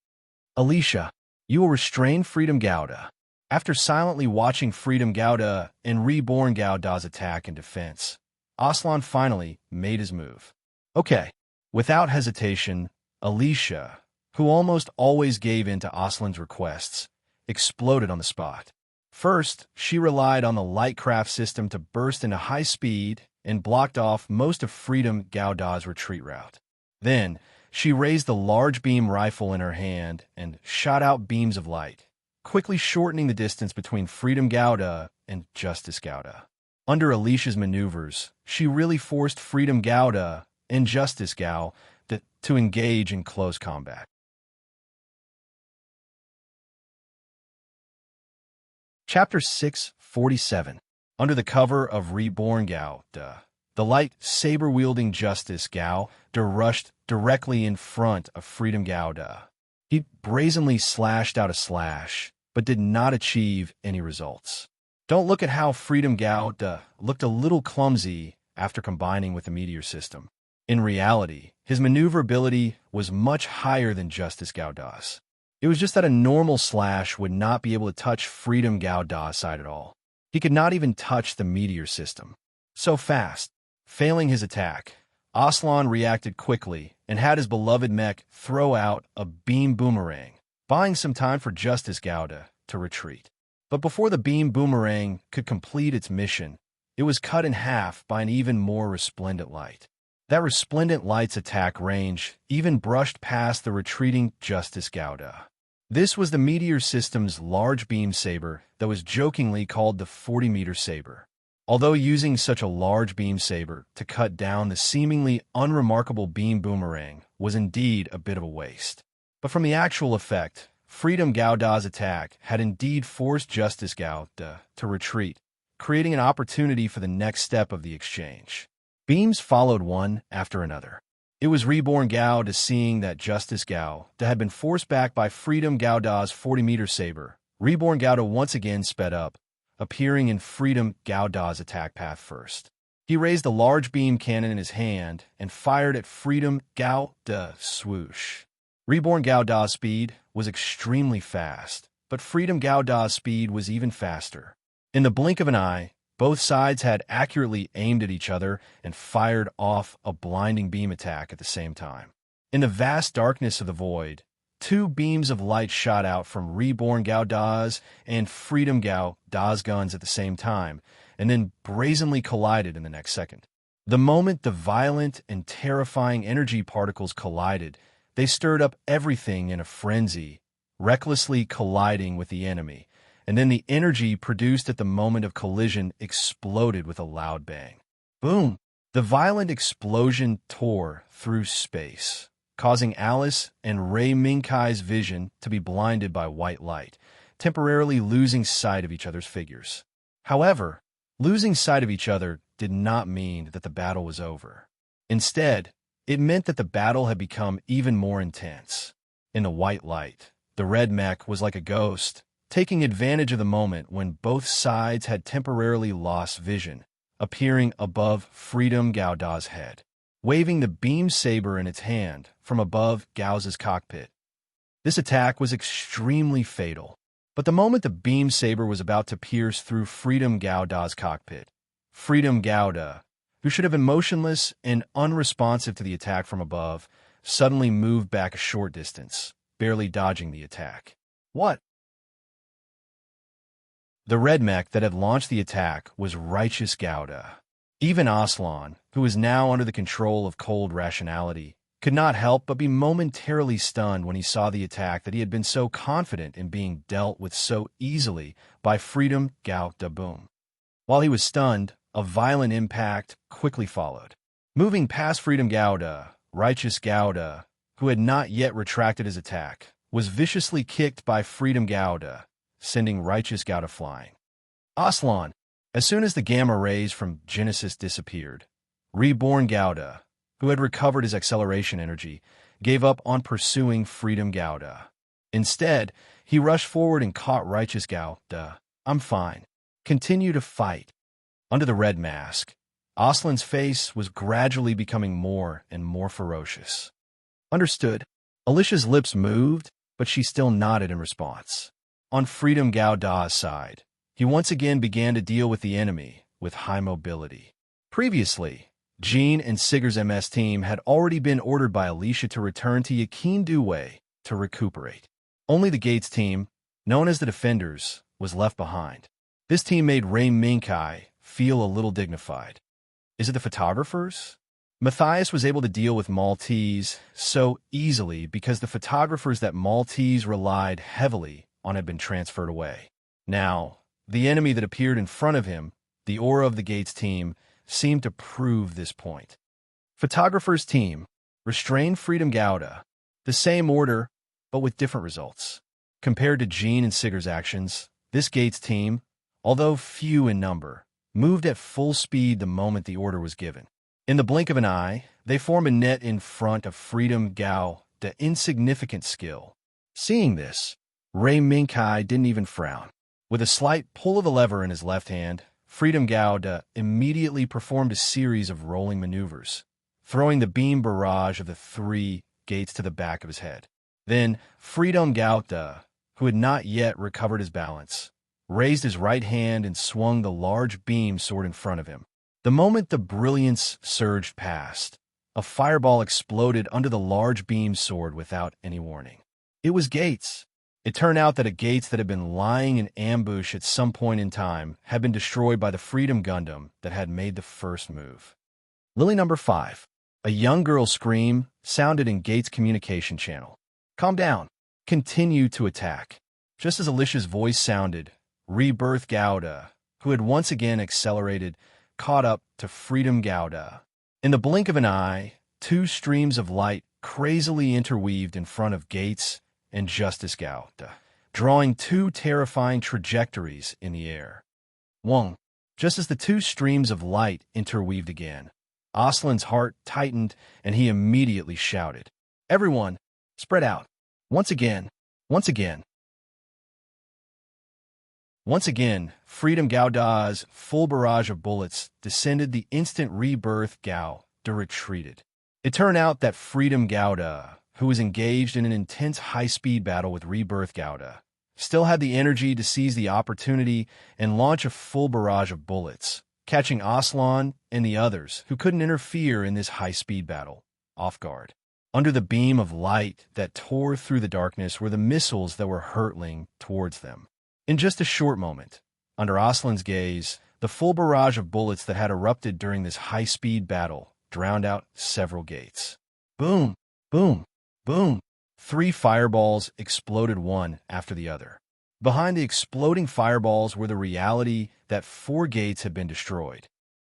Alicia, you will restrain Freedom Gouda. After silently watching Freedom Gouda and Reborn Gouda's attack and defense, Aslan finally made his move. Okay. Without hesitation, Alicia, who almost always gave in to Aslan's requests, exploded on the spot. First, she relied on the Lightcraft system to burst into high speed and blocked off most of Freedom Gouda's retreat route. Then, she raised the large beam rifle in her hand and shot out beams of light, quickly shortening the distance between Freedom Gouda and Justice Gouda. Under Alicia's maneuvers, she really forced Freedom Gouda and Justice Gao to engage in close combat. Chapter 647. Under the cover of Reborn Gouda, the light saber-wielding Justice Gao rushed directly in front of Freedom Gouda. He brazenly slashed out a slash, but did not achieve any results. Don't look at how Freedom Gouda looked a little clumsy after combining with the meteor system. In reality, his maneuverability was much higher than Justice Gouda's. It was just that a normal slash would not be able to touch Freedom Gouda's side at all. He could not even touch the meteor system. So fast. Failing his attack, Aslan reacted quickly and had his beloved mech throw out a beam boomerang, buying some time for Justice Gouda to retreat. But before the beam boomerang could complete its mission, it was cut in half by an even more resplendent light. That resplendent light's attack range even brushed past the retreating Justice Gouda. This was the meteor system's large beam saber that was jokingly called the 40-meter saber. Although using such a large beam saber to cut down the seemingly unremarkable beam boomerang was indeed a bit of a waste. But from the actual effect, Freedom Gouda's attack had indeed forced Justice Gouda to retreat, creating an opportunity for the next step of the exchange. Beams followed one after another. It was Reborn Gouda seeing that Justice Gouda had been forced back by Freedom Gouda's 40-meter saber. Reborn Gouda once again sped up, appearing in Freedom Gouda's attack path first. He raised a large beam cannon in his hand and fired at Freedom Gouda. Swoosh. Reborn Gouda's speed was extremely fast, but Freedom Gao Da's speed was even faster. In the blink of an eye, both sides had accurately aimed at each other and fired off a blinding beam attack at the same time. In the vast darkness of the void, two beams of light shot out from Reborn Gao Da's and Freedom Gao Da's guns at the same time, and then brazenly collided in the next second. The moment the violent and terrifying energy particles collided, they stirred up everything in a frenzy, recklessly colliding with the enemy, and then the energy produced at the moment of collision exploded with a loud bang. Boom! The violent explosion tore through space, causing Alice and Ray Minkai's vision to be blinded by white light, temporarily losing sight of each other's figures. However, losing sight of each other did not mean that the battle was over. Instead, it meant that the battle had become even more intense. In the white light, the red mech was like a ghost, taking advantage of the moment when both sides had temporarily lost vision, appearing above Freedom Gao Da's head, waving the beam saber in its hand from above Gao's cockpit. This attack was extremely fatal, but the moment the beam saber was about to pierce through Freedom Gao Da's cockpit, Freedom Gao Da, who should have been motionless and unresponsive to the attack from above, suddenly moved back a short distance, barely dodging the attack. What? The red mech that had launched the attack was Righteous Gouda. Even Aslan, who was now under the control of cold rationality, could not help but be momentarily stunned when he saw the attack that he had been so confident in being dealt with so easily by Freedom Gao Da Boom. While he was stunned, a violent impact quickly followed. Moving past Freedom Gouda, Righteous Gouda, who had not yet retracted his attack, was viciously kicked by Freedom Gouda, sending Righteous Gouda flying. Aslan, as soon as the gamma rays from Genesis disappeared, Reborn Gouda, who had recovered his acceleration energy, gave up on pursuing Freedom Gouda. Instead, he rushed forward and caught Righteous Gouda. I'm fine. Continue to fight. Under the red mask, Aslan's face was gradually becoming more and more ferocious. Understood. Alicia's lips moved, but she still nodded in response. On Freedom Gao Da's side, he once again began to deal with the enemy with high mobility. Previously, Jean and Sigur's MS team had already been ordered by Alicia to return to Yakin Duwei to recuperate. Only the Gates team, known as the Defenders, was left behind. This team made Ray Minkai feel a little dignified. Is it the photographers? Matthias was able to deal with Maltese so easily because the photographers that Maltese relied heavily on had been transferred away. Now, the enemy that appeared in front of him, the aura of the Gates team, seemed to prove this point. Photographer's team restrained Freedom Gouda, the same order, but with different results. Compared to Jean and Sigur's actions, this Gates team, although few in number, moved at full speed the moment the order was given. In the blink of an eye, they formed a net in front of Freedom Gao, the insignificant skill. Seeing this, Ray Minkai didn't even frown. With a slight pull of the lever in his left hand, Freedom Gao immediately performed a series of rolling maneuvers, throwing the beam barrage of the three Gates to the back of his head. Then, Freedom Gao, who had not yet recovered his balance, raised his right hand and swung the large beam sword in front of him. The moment the brilliance surged past, a fireball exploded under the large beam sword without any warning. It was Gates. It turned out that a Gates that had been lying in ambush at some point in time had been destroyed by the Freedom Gundam that had made the first move. Lily number 5. A young girl's scream sounded in Gates' communication channel. Calm down. Continue to attack. Just as Alicia's voice sounded, Rebirth Gouda, who had once again accelerated, caught up to Freedom Gouda. In the blink of an eye, two streams of light crazily interweaved in front of Gates and Justice Gouda, drawing two terrifying trajectories in the air. Wong. Just as the two streams of light interweaved again, Aslan's heart tightened and he immediately shouted, "Everyone, spread out. Once again, once again." Once again, Freedom Gouda's full barrage of bullets descended the instant Rebirth Gouda retreated. It turned out that Freedom Gouda, who was engaged in an intense high-speed battle with Rebirth Gouda, still had the energy to seize the opportunity and launch a full barrage of bullets, catching Aslan and the others, who couldn't interfere in this high-speed battle, off guard. Under the beam of light that tore through the darkness were the missiles that were hurtling towards them. In just a short moment, under Aslan's gaze, the full barrage of bullets that had erupted during this high-speed battle drowned out several gates. Boom, boom, boom. 3 fireballs exploded one after the other. Behind the exploding fireballs were the reality that 4 gates had been destroyed.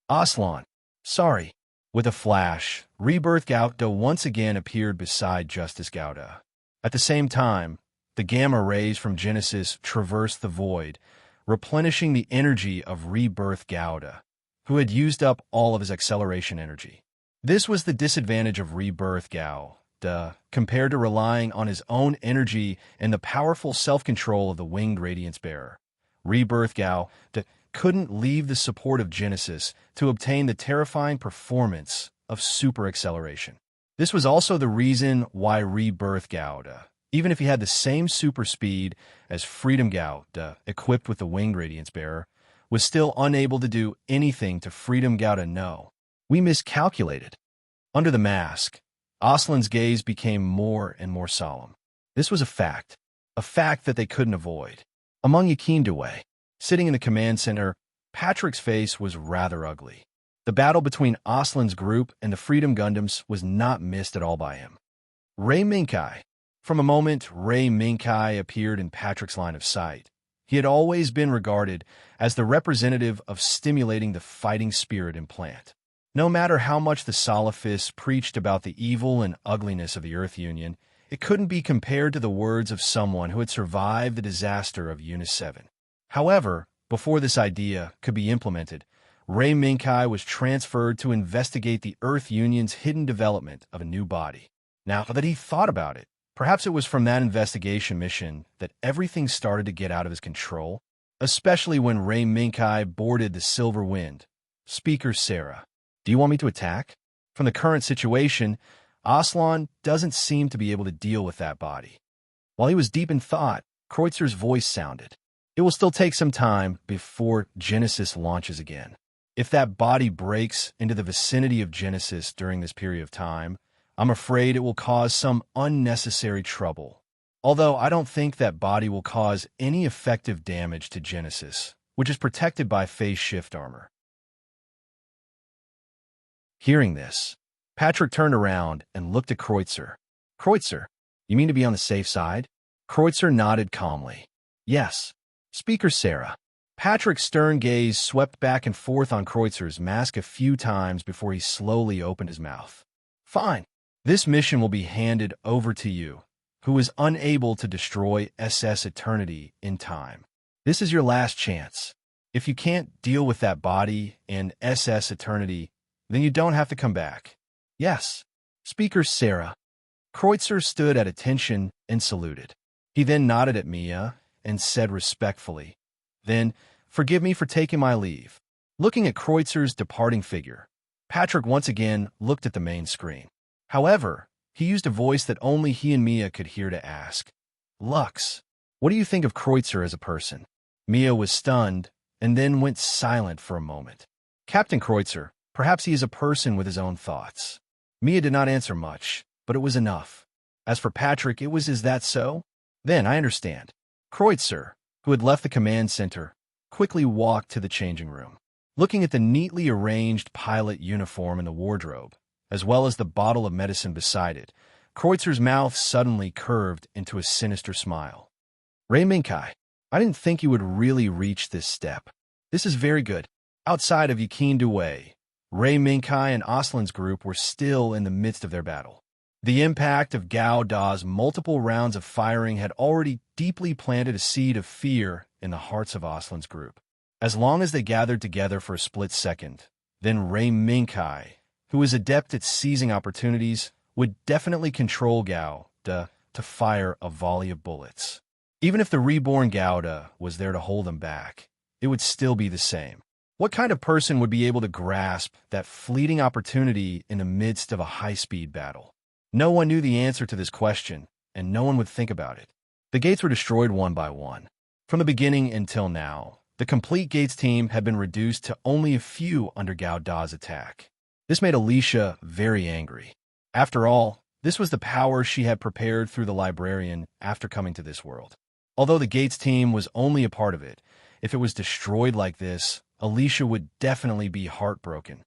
Aslan, sorry. With a flash, Rebirth Gouda once again appeared beside Justice Gouda. At the same time, the gamma rays from Genesis traversed the void, replenishing the energy of Rebirth Gouda, who had used up all of his acceleration energy. This was the disadvantage of Rebirth Gouda, compared to relying on his own energy and the powerful self-control of the Winged Radiance Bearer. Rebirth Gouda couldn't leave the support of Genesis to obtain the terrifying performance of super acceleration. This was also the reason why Rebirth Gouda, even if he had the same super speed as Freedom Gouda, equipped with the Winged Radiance Bearer, was still unable to do anything to Freedom Gouda. No, we miscalculated. Under the mask, Aslan's gaze became more and more solemn. This was a fact that they couldn't avoid. Among Yakindaway, sitting in the command center, Patrick's face was rather ugly. The battle between Aslan's group and the Freedom Gundams was not missed at all by him. Ray Minkai. From a moment Ray Minkai appeared in Patrick's line of sight, he had always been regarded as the representative of stimulating the fighting spirit implant. No matter how much the Salafists preached about the evil and ugliness of the Earth Union, it couldn't be compared to the words of someone who had survived the disaster of Unit 7. However, before this idea could be implemented, Ray Minkai was transferred to investigate the Earth Union's hidden development of a new body. Now that he thought about it, perhaps it was from that investigation mission that everything started to get out of his control, especially when Ray Minkai boarded the Silver Wind. Speaker Sarah, do you want me to attack? From the current situation, Aslan doesn't seem to be able to deal with that body. While he was deep in thought, Kreutzer's voice sounded. It will still take some time before Genesis launches again. If that body breaks into the vicinity of Genesis during this period of time, I'm afraid it will cause some unnecessary trouble. Although I don't think that body will cause any effective damage to Genesis, which is protected by phase shift armor. Hearing this, Patrick turned around and looked at Kreutzer. Kreutzer, you mean to be on the safe side? Kreutzer nodded calmly. Yes. Speaker Sarah. Patrick's stern gaze swept back and forth on Kreutzer's mask a few times before he slowly opened his mouth. Fine. This mission will be handed over to you, who is unable to destroy SS Eternity in time. This is your last chance. If you can't deal with that body and SS Eternity, then you don't have to come back. Yes. Speaker Sarah. Kreutzer stood at attention and saluted. He then nodded at Mia and said respectfully, "Then, forgive me for taking my leave." Looking at Kreutzer's departing figure, Patrick once again looked at the main screen. However, he used a voice that only he and Mia could hear to ask, "Lux, what do you think of Kreutzer as a person?" Mia was stunned and then went silent for a moment. Captain Kreutzer, perhaps he is a person with his own thoughts. Mia did not answer much, but it was enough. As for Patrick, it was, "Is that so? Then I understand." Kreutzer, who had left the command center, quickly walked to the changing room. Looking at the neatly arranged pilot uniform in the wardrobe, as well as the bottle of medicine beside it, Kreutzer's mouth suddenly curved into a sinister smile. Ray Minkai, I didn't think you would really reach this step. This is very good. Outside of Yakindaway, Ray Minkai and Aslan's group were still in the midst of their battle. The impact of Gao Da's multiple rounds of firing had already deeply planted a seed of fear in the hearts of Aslan's group. As long as they gathered together for a split second, then Ray Minkai, who was adept at seizing opportunities, would definitely control Gao Da to fire a volley of bullets. Even if the reborn Gouda was there to hold them back, it would still be the same. What kind of person would be able to grasp that fleeting opportunity in the midst of a high-speed battle? No one knew the answer to this question, and no one would think about it. The gates were destroyed one by one. From the beginning until now, the complete gates team had been reduced to only a few under Gao Da's attack. This made Alicia very angry. After all, this was the power she had prepared through the librarian after coming to this world. Although the gates team was only a part of it, if it was destroyed like this, Alicia would definitely be heartbroken.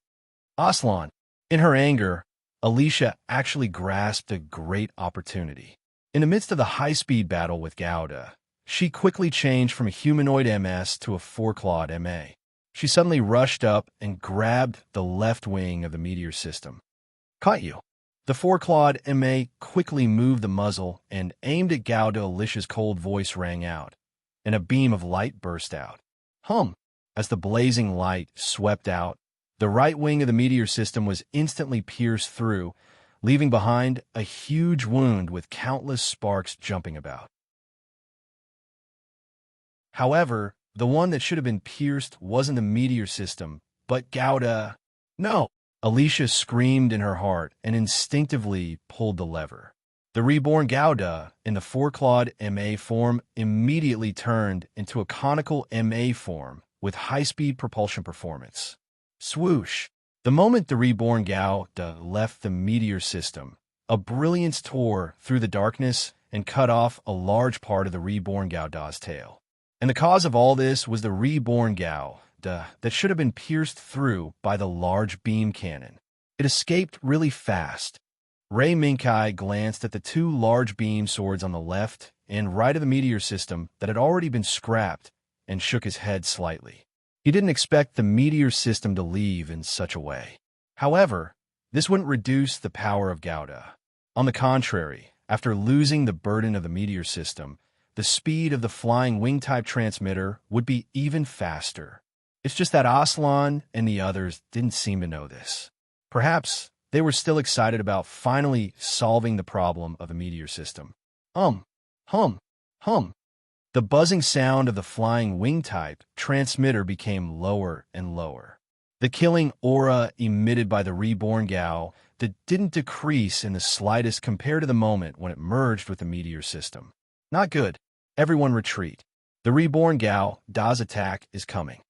Aslan, in her anger, Alicia actually grasped a great opportunity. In the midst of the high-speed battle with Gouda, she quickly changed from a humanoid MS to a four-clawed MA. She suddenly rushed up and grabbed the left wing of the meteor system. Caught you. The four-clawed MA quickly moved the muzzle and aimed at Gouda. Alicia's cold voice rang out, and a beam of light burst out. Hum! As the blazing light swept out, the right wing of the meteor system was instantly pierced through, leaving behind a huge wound with countless sparks jumping about. However, the one that should have been pierced wasn't the meteor system, but Gouda. No! Alicia screamed in her heart and instinctively pulled the lever. The reborn Gouda, in the four-clawed MA form, immediately turned into a conical MA form with high-speed propulsion performance. Swoosh! The moment the reborn Gouda left the meteor system, a brilliance tore through the darkness and cut off a large part of the reborn Gouda's tail. And the cause of all this was the reborn Gouda that should have been pierced through by the large beam cannon. It escaped really fast. Ray Minkai glanced at the two large beam swords on the left and right of the meteor system that had already been scrapped and shook his head slightly. He didn't expect the meteor system to leave in such a way. However, this wouldn't reduce the power of Gouda. On the contrary, after losing the burden of the meteor system, the speed of the flying wing-type transmitter would be even faster. It's just that Aslan and the others didn't seem to know this. Perhaps they were still excited about finally solving the problem of the meteor system. Hum, hum. The buzzing sound of the flying wing-type transmitter became lower and lower. The killing aura emitted by the reborn Gao that didn't decrease in the slightest compared to the moment when it merged with the meteor system. Not good. Everyone retreat. The reborn Gao Da's attack is coming.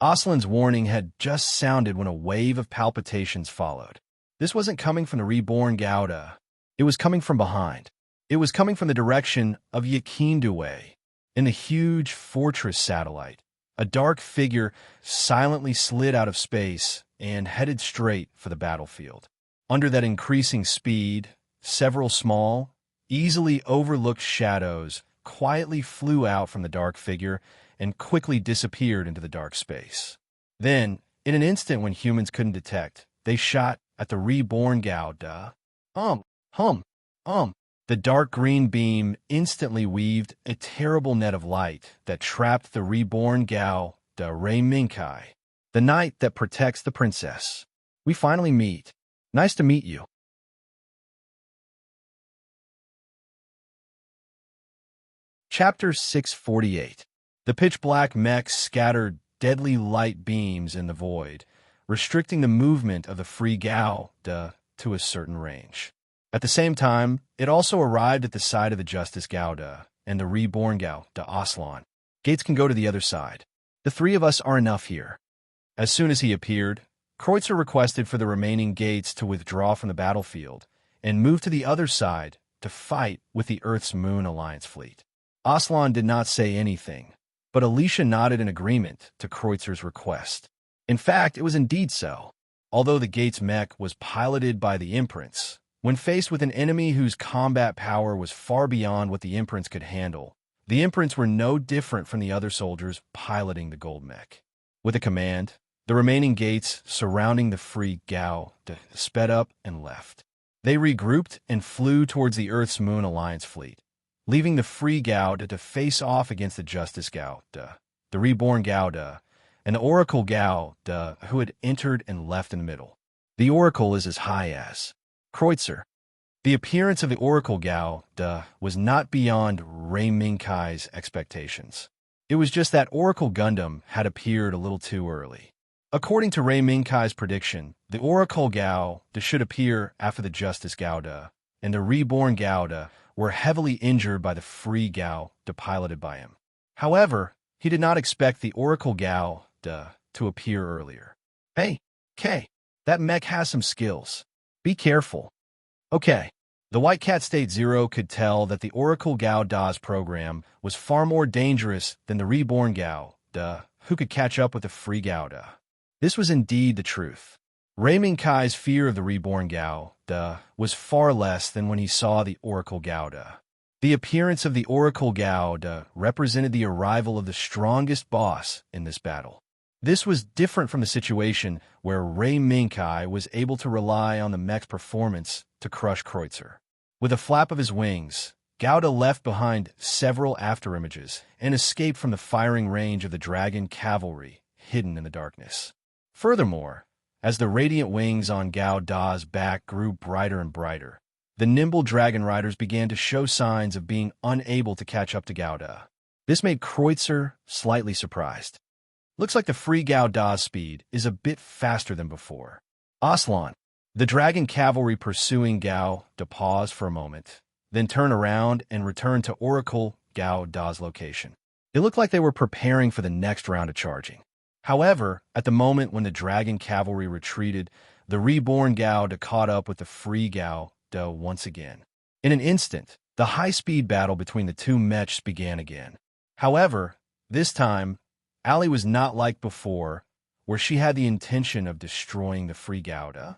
Aslan's warning had just sounded when a wave of palpitations followed. This wasn't coming from the reborn Gouda. It was coming from behind. It was coming from the direction of Yakinduwe. In the huge fortress satellite, a dark figure silently slid out of space and headed straight for the battlefield. Under that increasing speed, several small, easily overlooked shadows quietly flew out from the dark figure and quickly disappeared into the dark space. Then, in an instant when humans couldn't detect, they shot at the reborn Gouda. The dark green beam instantly weaved a terrible net of light that trapped the reborn Gouda Ray Minkai, the knight that protects the princess. We finally meet. Nice to meet you. Chapter 648. The pitch-black mech scattered deadly light beams in the void, restricting the movement of the free Gouda to a certain range. At the same time, it also arrived at the side of the Justice Gouda and the reborn Gouda Aslan. Gates can go to the other side. The three of us are enough here. As soon as he appeared, Kreutzer requested for the remaining gates to withdraw from the battlefield and move to the other side to fight with the Earth's Moon Alliance fleet. Aslan did not say anything, but Alicia nodded in agreement to Kreutzer's request. In fact, it was indeed so. Although the gates mech was piloted by the imprints, when faced with an enemy whose combat power was far beyond what the imprints could handle, the imprints were no different from the other soldiers piloting the gold mech. With a command, the remaining gates surrounding the free Gouda sped up and left. They regrouped and flew towards the Earth's Moon Alliance fleet, leaving the free Gouda to face off against the Justice Gouda, the reborn Gouda, and the Oracle Gouda who had entered and left in the middle. The Oracle is as high as Kreutzer. The appearance of the Oracle Gouda was not beyond Ray Minkai's expectations. It was just that Oracle Gundam had appeared a little too early. According to Ray Minkai's prediction, the Oracle Gouda should appear after the Justice Gouda and the reborn Gao Da were heavily injured by the free Gao Da piloted by him. However, he did not expect the Oracle Gao Da to appear earlier. Hey, K, that mech has some skills. Be careful. Okay. The White Cat State Zero could tell that the Oracle Gao Da's program was far more dangerous than the reborn Gao Da, who could catch up with the free Gao Da. This was indeed the truth. Raymond Kai's fear of the reborn Gao Da was far less than when he saw the Oracle Gao Da. The appearance of the Oracle Gao Da represented the arrival of the strongest boss in this battle. This was different from the situation where Ray Minkai was able to rely on the mech's performance to crush Kreutzer. With a flap of his wings, Gauda left behind several afterimages and escaped from the firing range of the dragon cavalry hidden in the darkness. Furthermore, as the radiant wings on Gao Da's back grew brighter and brighter, the nimble dragon riders began to show signs of being unable to catch up to Gao Da. This made Kreutzer slightly surprised. Looks like the free Gao Da's speed is a bit faster than before. Aslan, the dragon cavalry pursuing Gao Da, paused for a moment, then turned around and returned to Oracle Gao Da's location. It looked like they were preparing for the next round of charging. However, at the moment when the dragon cavalry retreated, the reborn Gao Da caught up with the free Gao Da once again. In an instant, the high-speed battle between the two mechs began again. However, this time, Ali was not like before, where she had the intention of destroying the free Gao Da.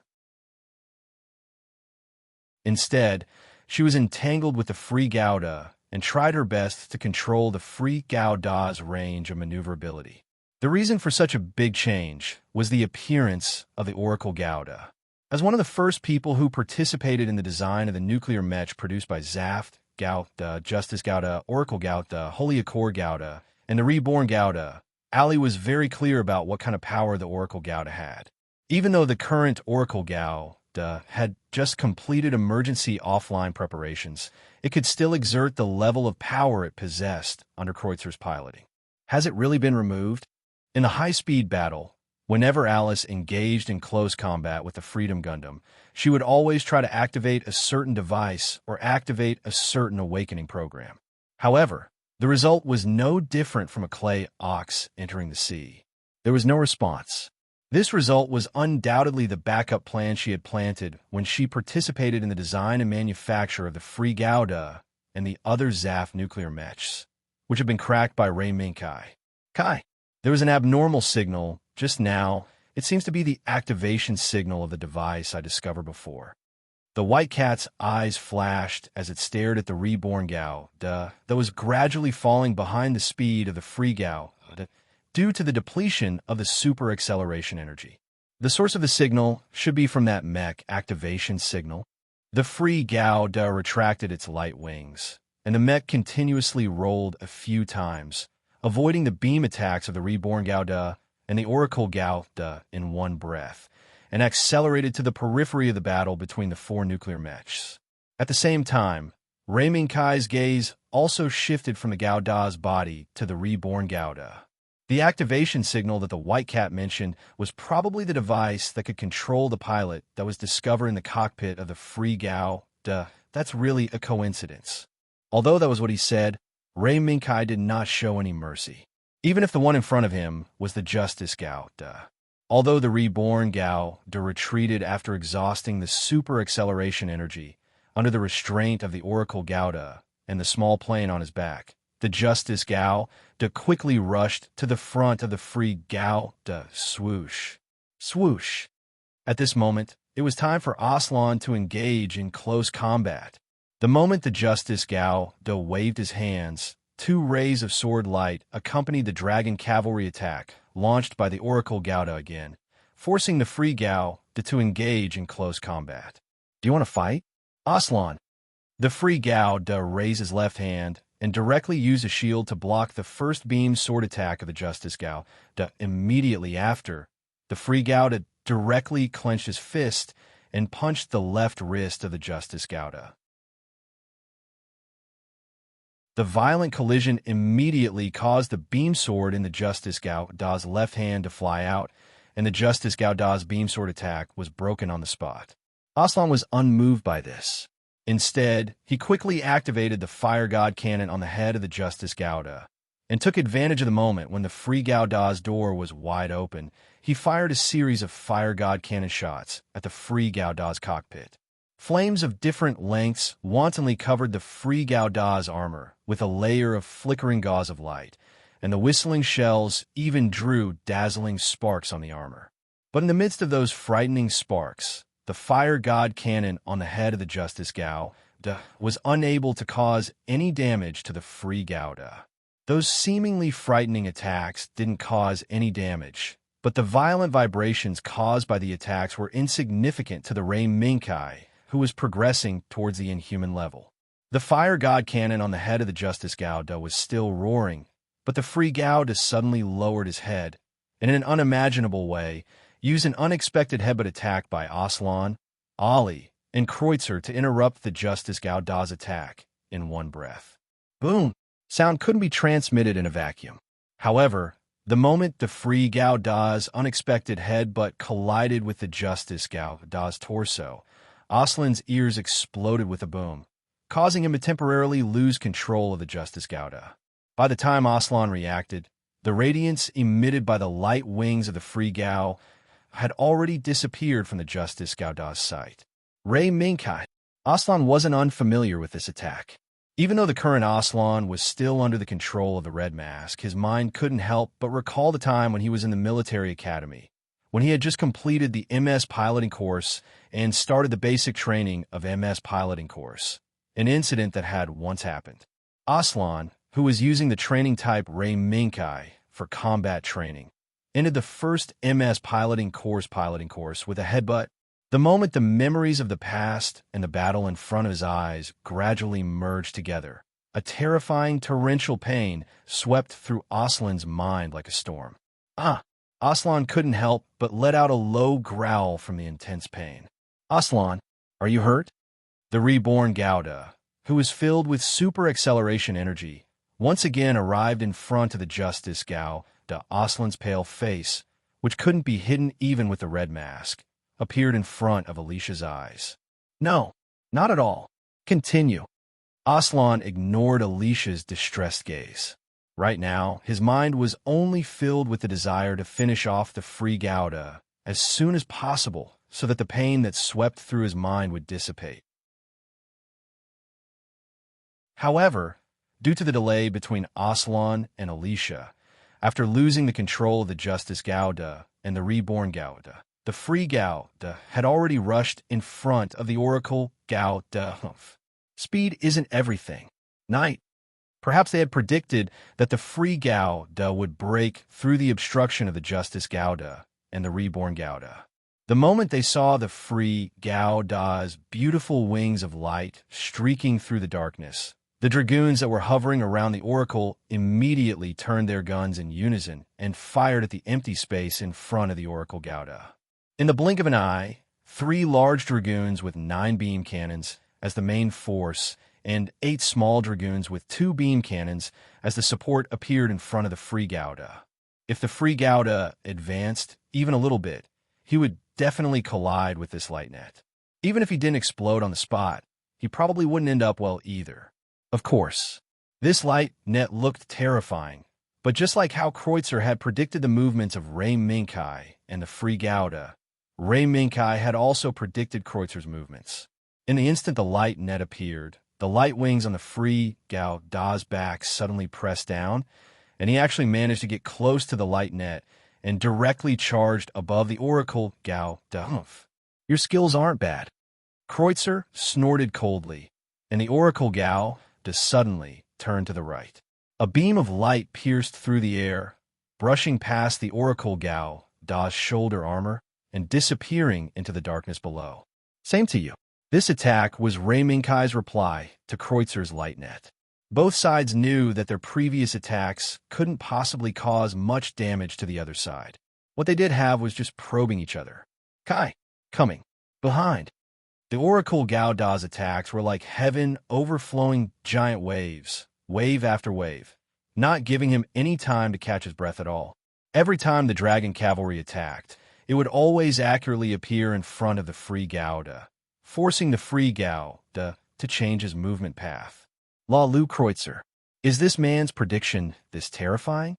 Instead, she was entangled with the free Gao Da and tried her best to control the free Gao Da's range of maneuverability. The reason for such a big change was the appearance of the Oracle Gao Da. As one of the first people who participated in the design of the nuclear mech produced by Zaft, Gao Da, Justice Gao Da, Oracle Gao Da, Holy Accord Gao Da, and the reborn Gao Da, Ali was very clear about what kind of power the Oracle Gao Da had. Even though the current Oracle Gao Da had just completed emergency offline preparations, it could still exert the level of power it possessed under Kreutzer's piloting. Has it really been removed? In the high-speed battle, whenever Alice engaged in close combat with the Freedom Gundam, she would always try to activate a certain device or activate a certain awakening program. However, the result was no different from a clay ox entering the sea. There was no response. This result was undoubtedly the backup plan she had planted when she participated in the design and manufacture of the Free Gao Da and the other Zaft nuclear mechs, which had been cracked by Ray Minkai. There was an abnormal signal just now. It seems to be the activation signal of the device I discovered before. The White Cat's eyes flashed as it stared at the reborn Gao Da that was gradually falling behind the speed of the free Gao Da due to the depletion of the super acceleration energy. The source of the signal should be from that mech activation signal. The free Gao Da retracted its light wings, and the mech continuously rolled a few times, avoiding the beam attacks of the reborn Gao Da and the Oracle Gao Da in one breath, and accelerated to the periphery of the battle between the four nuclear mechs. At the same time, Ray Minkai's gaze also shifted from the Gao Da's body to the reborn Gao Da. The activation signal that the White Cat mentioned was probably the device that could control the pilot that was discovered in the cockpit of the Free Gao Da. That's really a coincidence. Although that was what he said, Ray Minkai did not show any mercy, even if the one in front of him was the Justice Gao Da. Although the reborn Gao Da retreated after exhausting the super acceleration energy under the restraint of the Oracle Gao Da and the small plane on his back, the Justice Gao Da quickly rushed to the front of the Free Gao Da. Swoosh. Swoosh. At this moment, it was time for Aslan to engage in close combat. The moment the Justice Gao Da waved his hands, two rays of sword light accompanied the dragon cavalry attack launched by the Oracle Gao Da again, forcing the Free Gao Da to engage in close combat. Do you want to fight? Aslan. The Free Gao Da raised his left hand and directly used a shield to block the first beam sword attack of the Justice Gao Da. Immediately after, the Free Gao Da directly clenched his fist and punched the left wrist of the Justice Gao Da. The violent collision immediately caused the beam sword in the Justice Gao Da's left hand to fly out, and the Justice Gao Da's beam sword attack was broken on the spot. Aslan was unmoved by this. Instead, he quickly activated the Fire God Cannon on the head of the Justice Gauda, and took advantage of the moment when the Free Gauda's door was wide open. He fired a series of Fire God Cannon shots at the Free Gauda's cockpit. Flames of different lengths wantonly covered the Free Gauda's armor with a layer of flickering gauze of light, and the whistling shells even drew dazzling sparks on the armor. But in the midst of those frightening sparks, the Fire God Cannon on the head of the Justice Gauda was unable to cause any damage to the Free Gauda. Those seemingly frightening attacks didn't cause any damage, but the violent vibrations caused by the attacks were insignificant to the Mecha, who was progressing towards the inhuman level. The Fire God Cannon on the head of the Justice Gauda was still roaring, but the Free Gauda suddenly lowered his head, and in an unimaginable way, used an unexpected headbutt attack by Aslan, Ali, and Kreutzer to interrupt the Justice Gauda's attack in one breath. Boom! Sound couldn't be transmitted in a vacuum. However, the moment the Free Gauda's unexpected headbutt collided with the Justice Gauda's torso, Aslan's ears exploded with a boom, causing him to temporarily lose control of the Justice Gauda. By the time Aslan reacted, the radiance emitted by the light wings of the Free Gau had already disappeared from the Justice Gauda's sight. Mecha. Aslan wasn't unfamiliar with this attack. Even though the current Aslan was still under the control of the Red Mask, his mind couldn't help but recall the time when he was in the military academy, when he had just completed the MS piloting course and started the basic training of MS piloting course, an incident that had once happened. Aslan, who was using the training type Mecha for combat training, ended the first MS piloting course with a headbutt. The moment the memories of the past and the battle in front of his eyes gradually merged together, a terrifying torrential pain swept through Aslan's mind like a storm. Aslan couldn't help but let out a low growl from the intense pain. Aslan, are you hurt? The reborn Gauda, who was filled with super acceleration energy, once again arrived in front of the Justice Gauda. Aslan's pale face, which couldn't be hidden even with the red mask, appeared in front of Alicia's eyes. No, not at all. Continue. Aslan ignored Alicia's distressed gaze. Right now, his mind was only filled with the desire to finish off the Free Gauda as soon as possible so that the pain that swept through his mind would dissipate. However, due to the delay between Aslan and Alicia, after losing the control of the Justice Gauda and the Reborn Gauda, the Free Gauda had already rushed in front of the Oracle Gauda. Speed isn't everything. Night. Perhaps they had predicted that the Free Gauda would break through the obstruction of the Justice Gauda and the Reborn Gauda. The moment they saw the Free Gauda's beautiful wings of light streaking through the darkness, the dragoons that were hovering around the Oracle immediately turned their guns in unison and fired at the empty space in front of the Oracle Gauda. In the blink of an eye, 3 large dragoons with 9 beam cannons as the main force and 8 small dragoons with 2 beam cannons as the support appeared in front of the Free Gauda. If the Free Gauda advanced even a little bit, he would definitely collide with this light net. Even if he didn't explode on the spot, he probably wouldn't end up well either. Of course, this light net looked terrifying, but just like how Kreutzer had predicted the movements of Mecha and the Free Gauda, Mecha had also predicted Kreutzer's movements. In the instant the light net appeared, the light wings on the Free Gauda's back suddenly pressed down, and he actually managed to get close to the light net and directly charged above the Oracle Gauda. Your skills aren't bad. Kreutzer snorted coldly, and the Oracle Gauda suddenly turned to the right. A beam of light pierced through the air, brushing past the Oracle Gauda's shoulder armor and disappearing into the darkness below. Same to you. This attack was Mecha's reply to Kreutzer's light net. Both sides knew that their previous attacks couldn't possibly cause much damage to the other side. What they did have was just probing each other. Kai, coming, behind. The Oracle Gauda's attacks were like heaven overflowing giant waves, wave after wave, not giving him any time to catch his breath at all. Every time the Dragon Cavalry attacked, it would always accurately appear in front of the Free Gauda, forcing the Free Gauda to change his movement path. La Lu Kreutzer. Is this man's prediction this terrifying?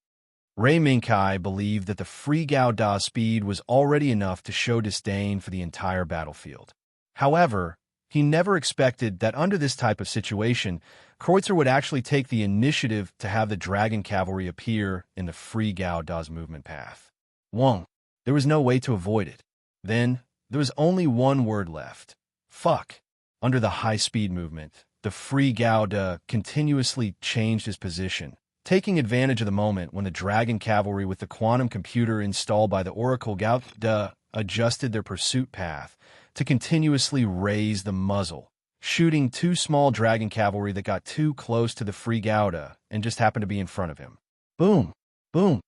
Ray Minkai believed that the free Gao Da speed was already enough to show disdain for the entire battlefield. However, he never expected that under this type of situation, Kreutzer would actually take the initiative to have the dragon cavalry appear in the free Gao Da's movement path. Wong. There was no way to avoid it. Then, there was only one word left. Fuck. Under the high-speed movement, the free Gao Da continuously changed his position, taking advantage of the moment when the dragon cavalry with the quantum computer installed by the Oracle Gao Da adjusted their pursuit path to continuously raise the muzzle, shooting two small dragon cavalry that got too close to the free Gao Da and just happened to be in front of him. Boom! Boom!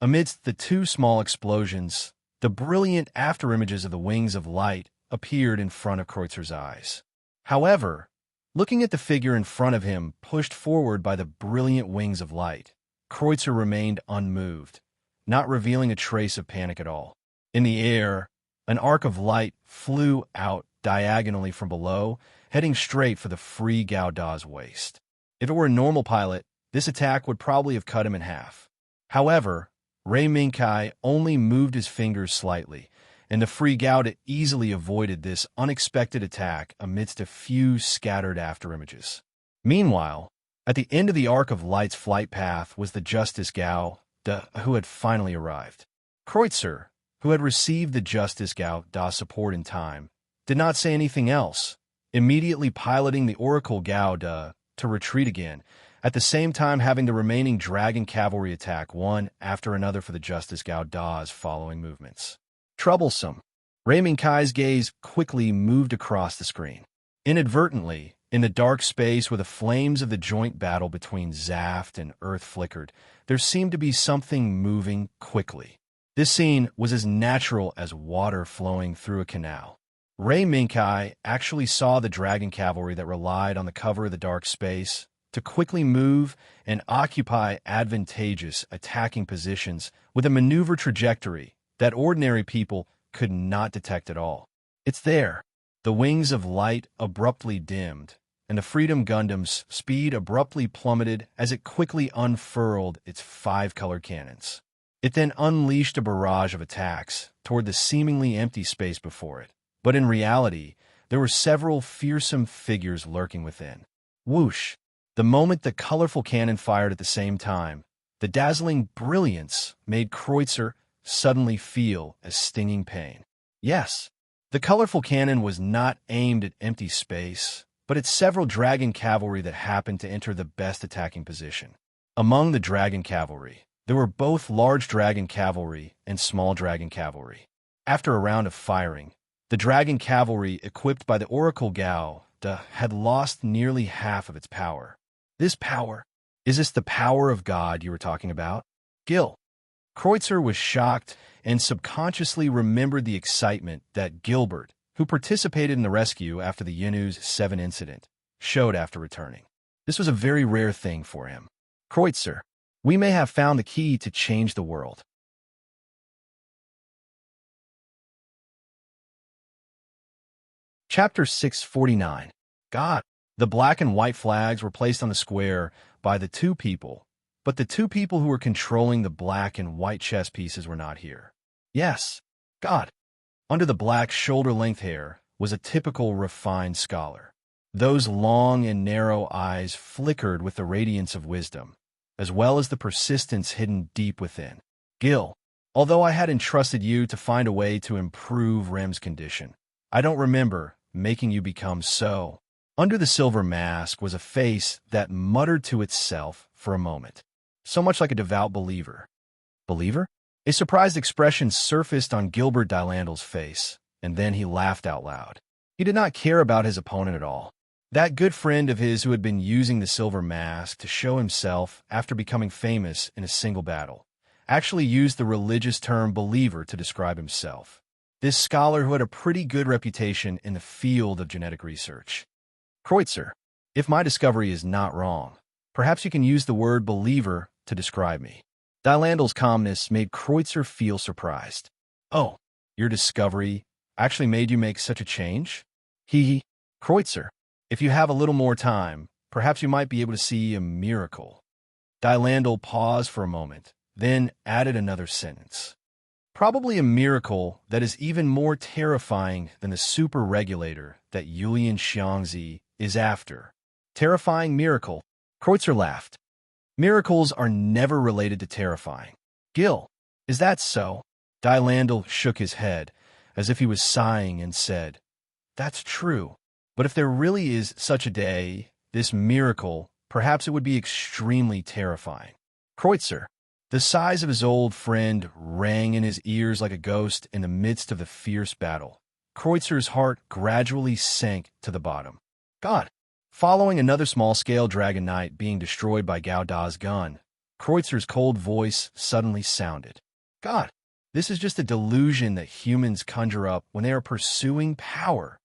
Amidst the two small explosions, the brilliant afterimages of the wings of light appeared in front of Kreutzer's eyes. However, looking at the figure in front of him pushed forward by the brilliant wings of light, Kreutzer remained unmoved, not revealing a trace of panic at all. In the air, an arc of light flew out diagonally from below, heading straight for the free Gao Da's waist. If it were a normal pilot, this attack would probably have cut him in half. However, Ray Minkai only moved his fingers slightly, and the free Gao Da easily avoided this unexpected attack amidst a few scattered afterimages. Meanwhile, at the end of the arc of light's flight path was the Justice Gao Da, who had finally arrived. Kreutzer, who had received the Justice Gao Da support in time, did not say anything else, immediately piloting the Oracle Gao Da to retreat again, at the same time having the remaining dragon cavalry attack one after another for the Justice Gao Da's following movements. Troublesome. Ray Minkai's gaze quickly moved across the screen. Inadvertently, in the dark space where the flames of the joint battle between Zaft and Earth flickered, there seemed to be something moving quickly. This scene was as natural as water flowing through a canal. Ray Minkai actually saw the dragon cavalry that relied on the cover of the dark space to quickly move and occupy advantageous attacking positions with a maneuver trajectory that ordinary people could not detect at all. It's there. The wings of light abruptly dimmed, and the Freedom Gundam's speed abruptly plummeted as it quickly unfurled its 5-color cannons. It then unleashed a barrage of attacks toward the seemingly empty space before it. But in reality, there were several fearsome figures lurking within. Whoosh! The moment the colorful cannon fired at the same time, the dazzling brilliance made Kreutzer suddenly feel a stinging pain. Yes, the colorful cannon was not aimed at empty space, but at several dragon cavalry that happened to enter the best attacking position. Among the dragon cavalry, there were both large dragon cavalry and small dragon cavalry. After a round of firing, the dragon cavalry equipped by the Oracle Gao Da had lost nearly half of its power. This power? Is this the power of God you were talking about? Gil. Kreutzer was shocked and subconsciously remembered the excitement that Gilbert, who participated in the rescue after the Yunus 7 incident, showed after returning. This was a very rare thing for him. Kreutzer, we may have found the key to change the world. Chapter 649. God. The black and white flags were placed on the square by the two people, but the two people who were controlling the black and white chess pieces were not here. Yes, God. Under the black shoulder-length hair was a typical refined scholar. Those long and narrow eyes flickered with the radiance of wisdom, as well as the persistence hidden deep within. Gil, although I had entrusted you to find a way to improve Rem's condition, I don't remember making you become so. Under the silver mask was a face that muttered to itself for a moment, so much like a devout believer. Believer? A surprised expression surfaced on Gilbert Dylandal's face, and then he laughed out loud. He did not care about his opponent at all. That good friend of his who had been using the silver mask to show himself after becoming famous in a single battle actually used the religious term believer to describe himself. This scholar who had a pretty good reputation in the field of genetic research. Kreutzer, if my discovery is not wrong, perhaps you can use the word believer to describe me. Dylandal's calmness made Kreutzer feel surprised. Oh, your discovery actually made you make such a change? He, Kreutzer, if you have a little more time, perhaps you might be able to see a miracle. Dylandal paused for a moment, then added another sentence. Probably a miracle that is even more terrifying than the super regulator that Yulian Xiangzi is after. Terrifying miracle. Kreutzer laughed. Miracles are never related to terrifying. Gil, is that so? Dylandal shook his head, as if he was sighing, and said, That's true. But if there really is such a day, this miracle, perhaps it would be extremely terrifying. Kreutzer, the size of his old friend, rang in his ears like a ghost in the midst of the fierce battle. Kreutzer's heart gradually sank to the bottom. God! Following another small-scale Dragon Knight being destroyed by Gao Da's gun, Kreutzer's cold voice suddenly sounded. God! This is just a delusion that humans conjure up when they are pursuing power.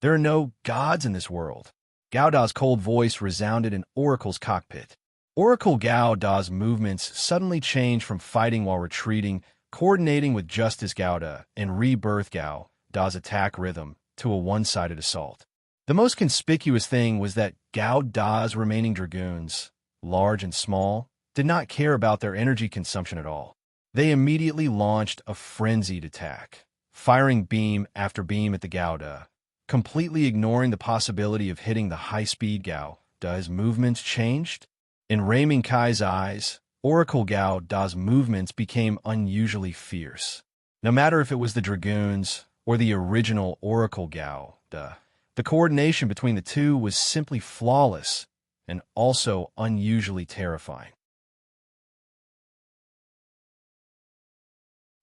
There are no gods in this world. Gao Da's cold voice resounded in Oracle's cockpit. Oracle Gao Da's movements suddenly changed from fighting while retreating, coordinating with Justice Gao Da and Rebirth Gao Da's attack rhythm, to a one-sided assault. The most conspicuous thing was that Gao Da's remaining dragoons, large and small, did not care about their energy consumption at all. They immediately launched a frenzied attack, firing beam after beam at the Gao Da, completely ignoring the possibility of hitting the high-speed Gao Da's movements changed. In Raiming Kai's eyes, Oracle Gao Da's movements became unusually fierce. No matter if it was the dragoons or the original Oracle Gao Da, the coordination between the two was simply flawless and also unusually terrifying.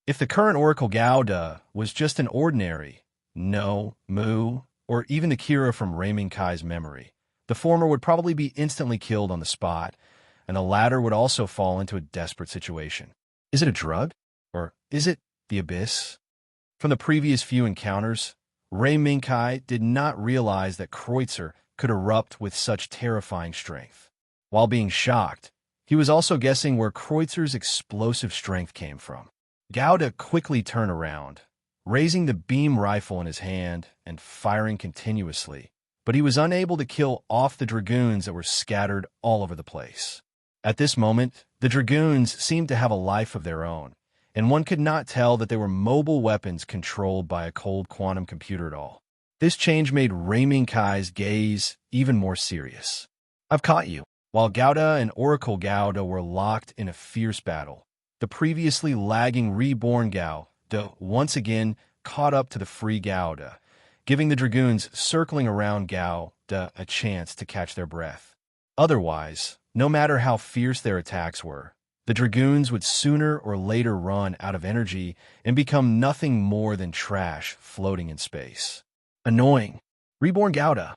If the current Oracle Gao Da was just an ordinary No, Mu, or even the Kira from Raiming Kai's memory, the former would probably be instantly killed on the spot, and the latter would also fall into a desperate situation. Is it a drug? Or is it the abyss? From the previous few encounters, Raiming Kai did not realize that Kreutzer could erupt with such terrifying strength. While being shocked, he was also guessing where Kreutzer's explosive strength came from. Gao Da quickly turned around, raising the beam rifle in his hand and firing continuously, but he was unable to kill off the dragoons that were scattered all over the place. At this moment, the dragoons seemed to have a life of their own, and one could not tell that they were mobile weapons controlled by a cold quantum computer at all. This change made Raiming Kai's gaze even more serious. I've caught you. While Gao Da and Oracle Gao Da were locked in a fierce battle, the previously lagging reborn Gao Da once again caught up to the free Gao Da, giving the dragoons circling around Gao Da a chance to catch their breath. Otherwise, no matter how fierce their attacks were, the dragoons would sooner or later run out of energy and become nothing more than trash floating in space. Annoying. Reborn Gao Da.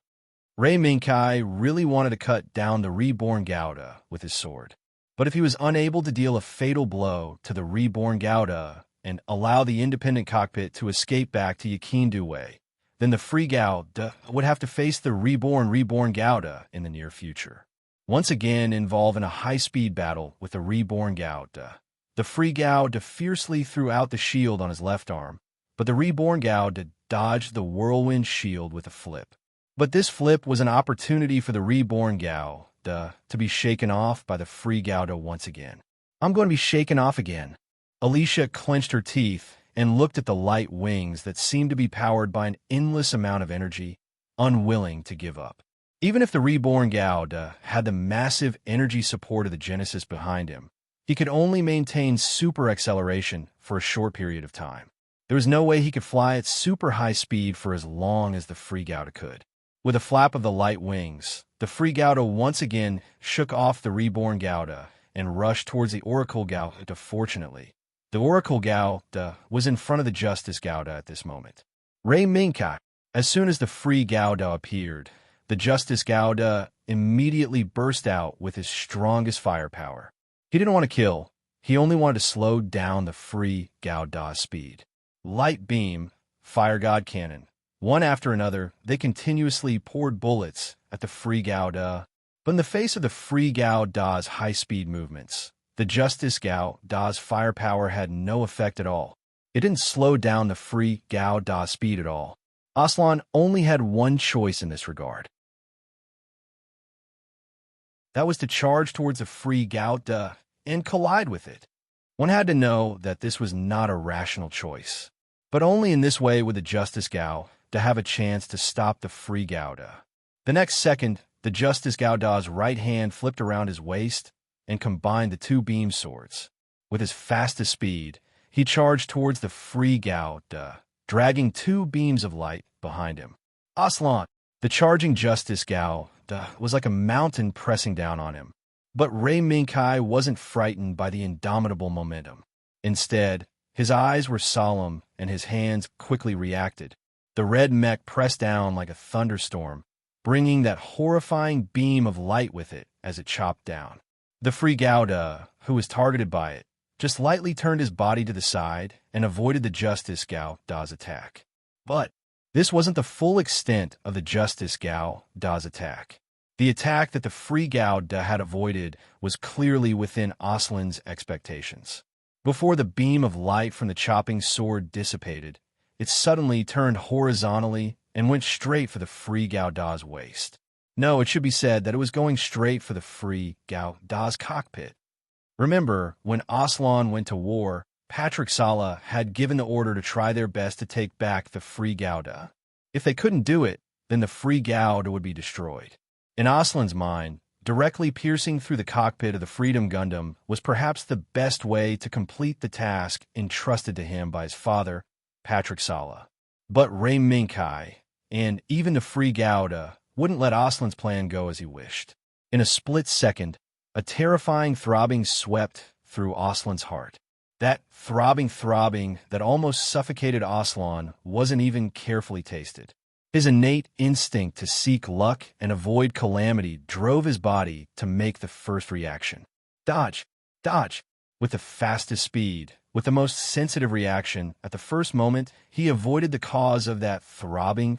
Raiming Kai really wanted to cut down the reborn Gao Da with his sword. But if he was unable to deal a fatal blow to the reborn Gao Da and allow the independent cockpit to escape back to Yakindu Wei, then the free Gao Da would have to face the reborn Gao Da in the near future. Once again involved in a high-speed battle with the reborn Gao Da. The free Gao Da fiercely threw out the shield on his left arm, but the reborn Gao Da dodged the whirlwind shield with a flip. But this flip was an opportunity for the reborn Gao Da to be shaken off by the free Gao Da once again. I'm going to be shaken off again. Alicia clenched her teeth and looked at the light wings that seemed to be powered by an endless amount of energy, unwilling to give up. Even if the reborn Gao Da had the massive energy support of the Genesis behind him, he could only maintain super acceleration for a short period of time. There was no way he could fly at super high speed for as long as the free Gao Da could. With a flap of the light wings, the free Gao Da once again shook off the reborn Gao Da and rushed towards the Oracle Gao Da. Fortunately, the Oracle Gao Da was in front of the Justice Gao Da at this moment. Raiming Kai. As soon as the free Gao Da appeared, the Justice Gao Da immediately burst out with his strongest firepower. He didn't want to kill, he only wanted to slow down the free Gao Da's speed. Light beam, fire god cannon. One after another, they continuously poured bullets at the free Gao Da. But in the face of the free Gao Da's high-speed movements, the Justice Gao Da's firepower had no effect at all. It didn't slow down the free Gao Da's speed at all. Aslan only had one choice in this regard. That was to charge towards the free Gauda and collide with it. One had to know that this was not a rational choice. But only in this way would the Justice Gao to have a chance to stop the free Gauda. The next second, the Justice Gauda's right hand flipped around his waist and combined the two beam swords. With his fastest speed, he charged towards the free Gauda, dragging two beams of light behind him. Aslan, the charging Justice Gao, was like a mountain pressing down on him. But Rei Minkai wasn't frightened by the indomitable momentum. Instead, his eyes were solemn and his hands quickly reacted. The red mech pressed down like a thunderstorm, bringing that horrifying beam of light with it as it chopped down. The free Gauda, who was targeted by it, just lightly turned his body to the side and avoided the Justice Gauda's attack. But this wasn't the full extent of the Justice Gauda's attack. The attack that the free Gauda had avoided was clearly within Aslan's expectations. Before the beam of light from the chopping sword dissipated, it suddenly turned horizontally and went straight for the free Gauda's waist. No, it should be said that it was going straight for the free Gauda's cockpit. Remember, when Aslan went to war, Patrick Sala had given the order to try their best to take back the free Gauda. If they couldn't do it, then the free Gauda would be destroyed. In Aslan's mind, directly piercing through the cockpit of the Freedom Gundam was perhaps the best way to complete the task entrusted to him by his father, Patrick Sala. But Rei Minkai, and even the free Gauda, wouldn't let Aslan's plan go as he wished. In a split second, a terrifying throbbing swept through Aslan's heart. That throbbing that almost suffocated Aslan wasn't even carefully tasted. His innate instinct to seek luck and avoid calamity drove his body to make the first reaction. Dodge! Dodge! With the fastest speed, with the most sensitive reaction, at the first moment, he avoided the cause of that throbbing.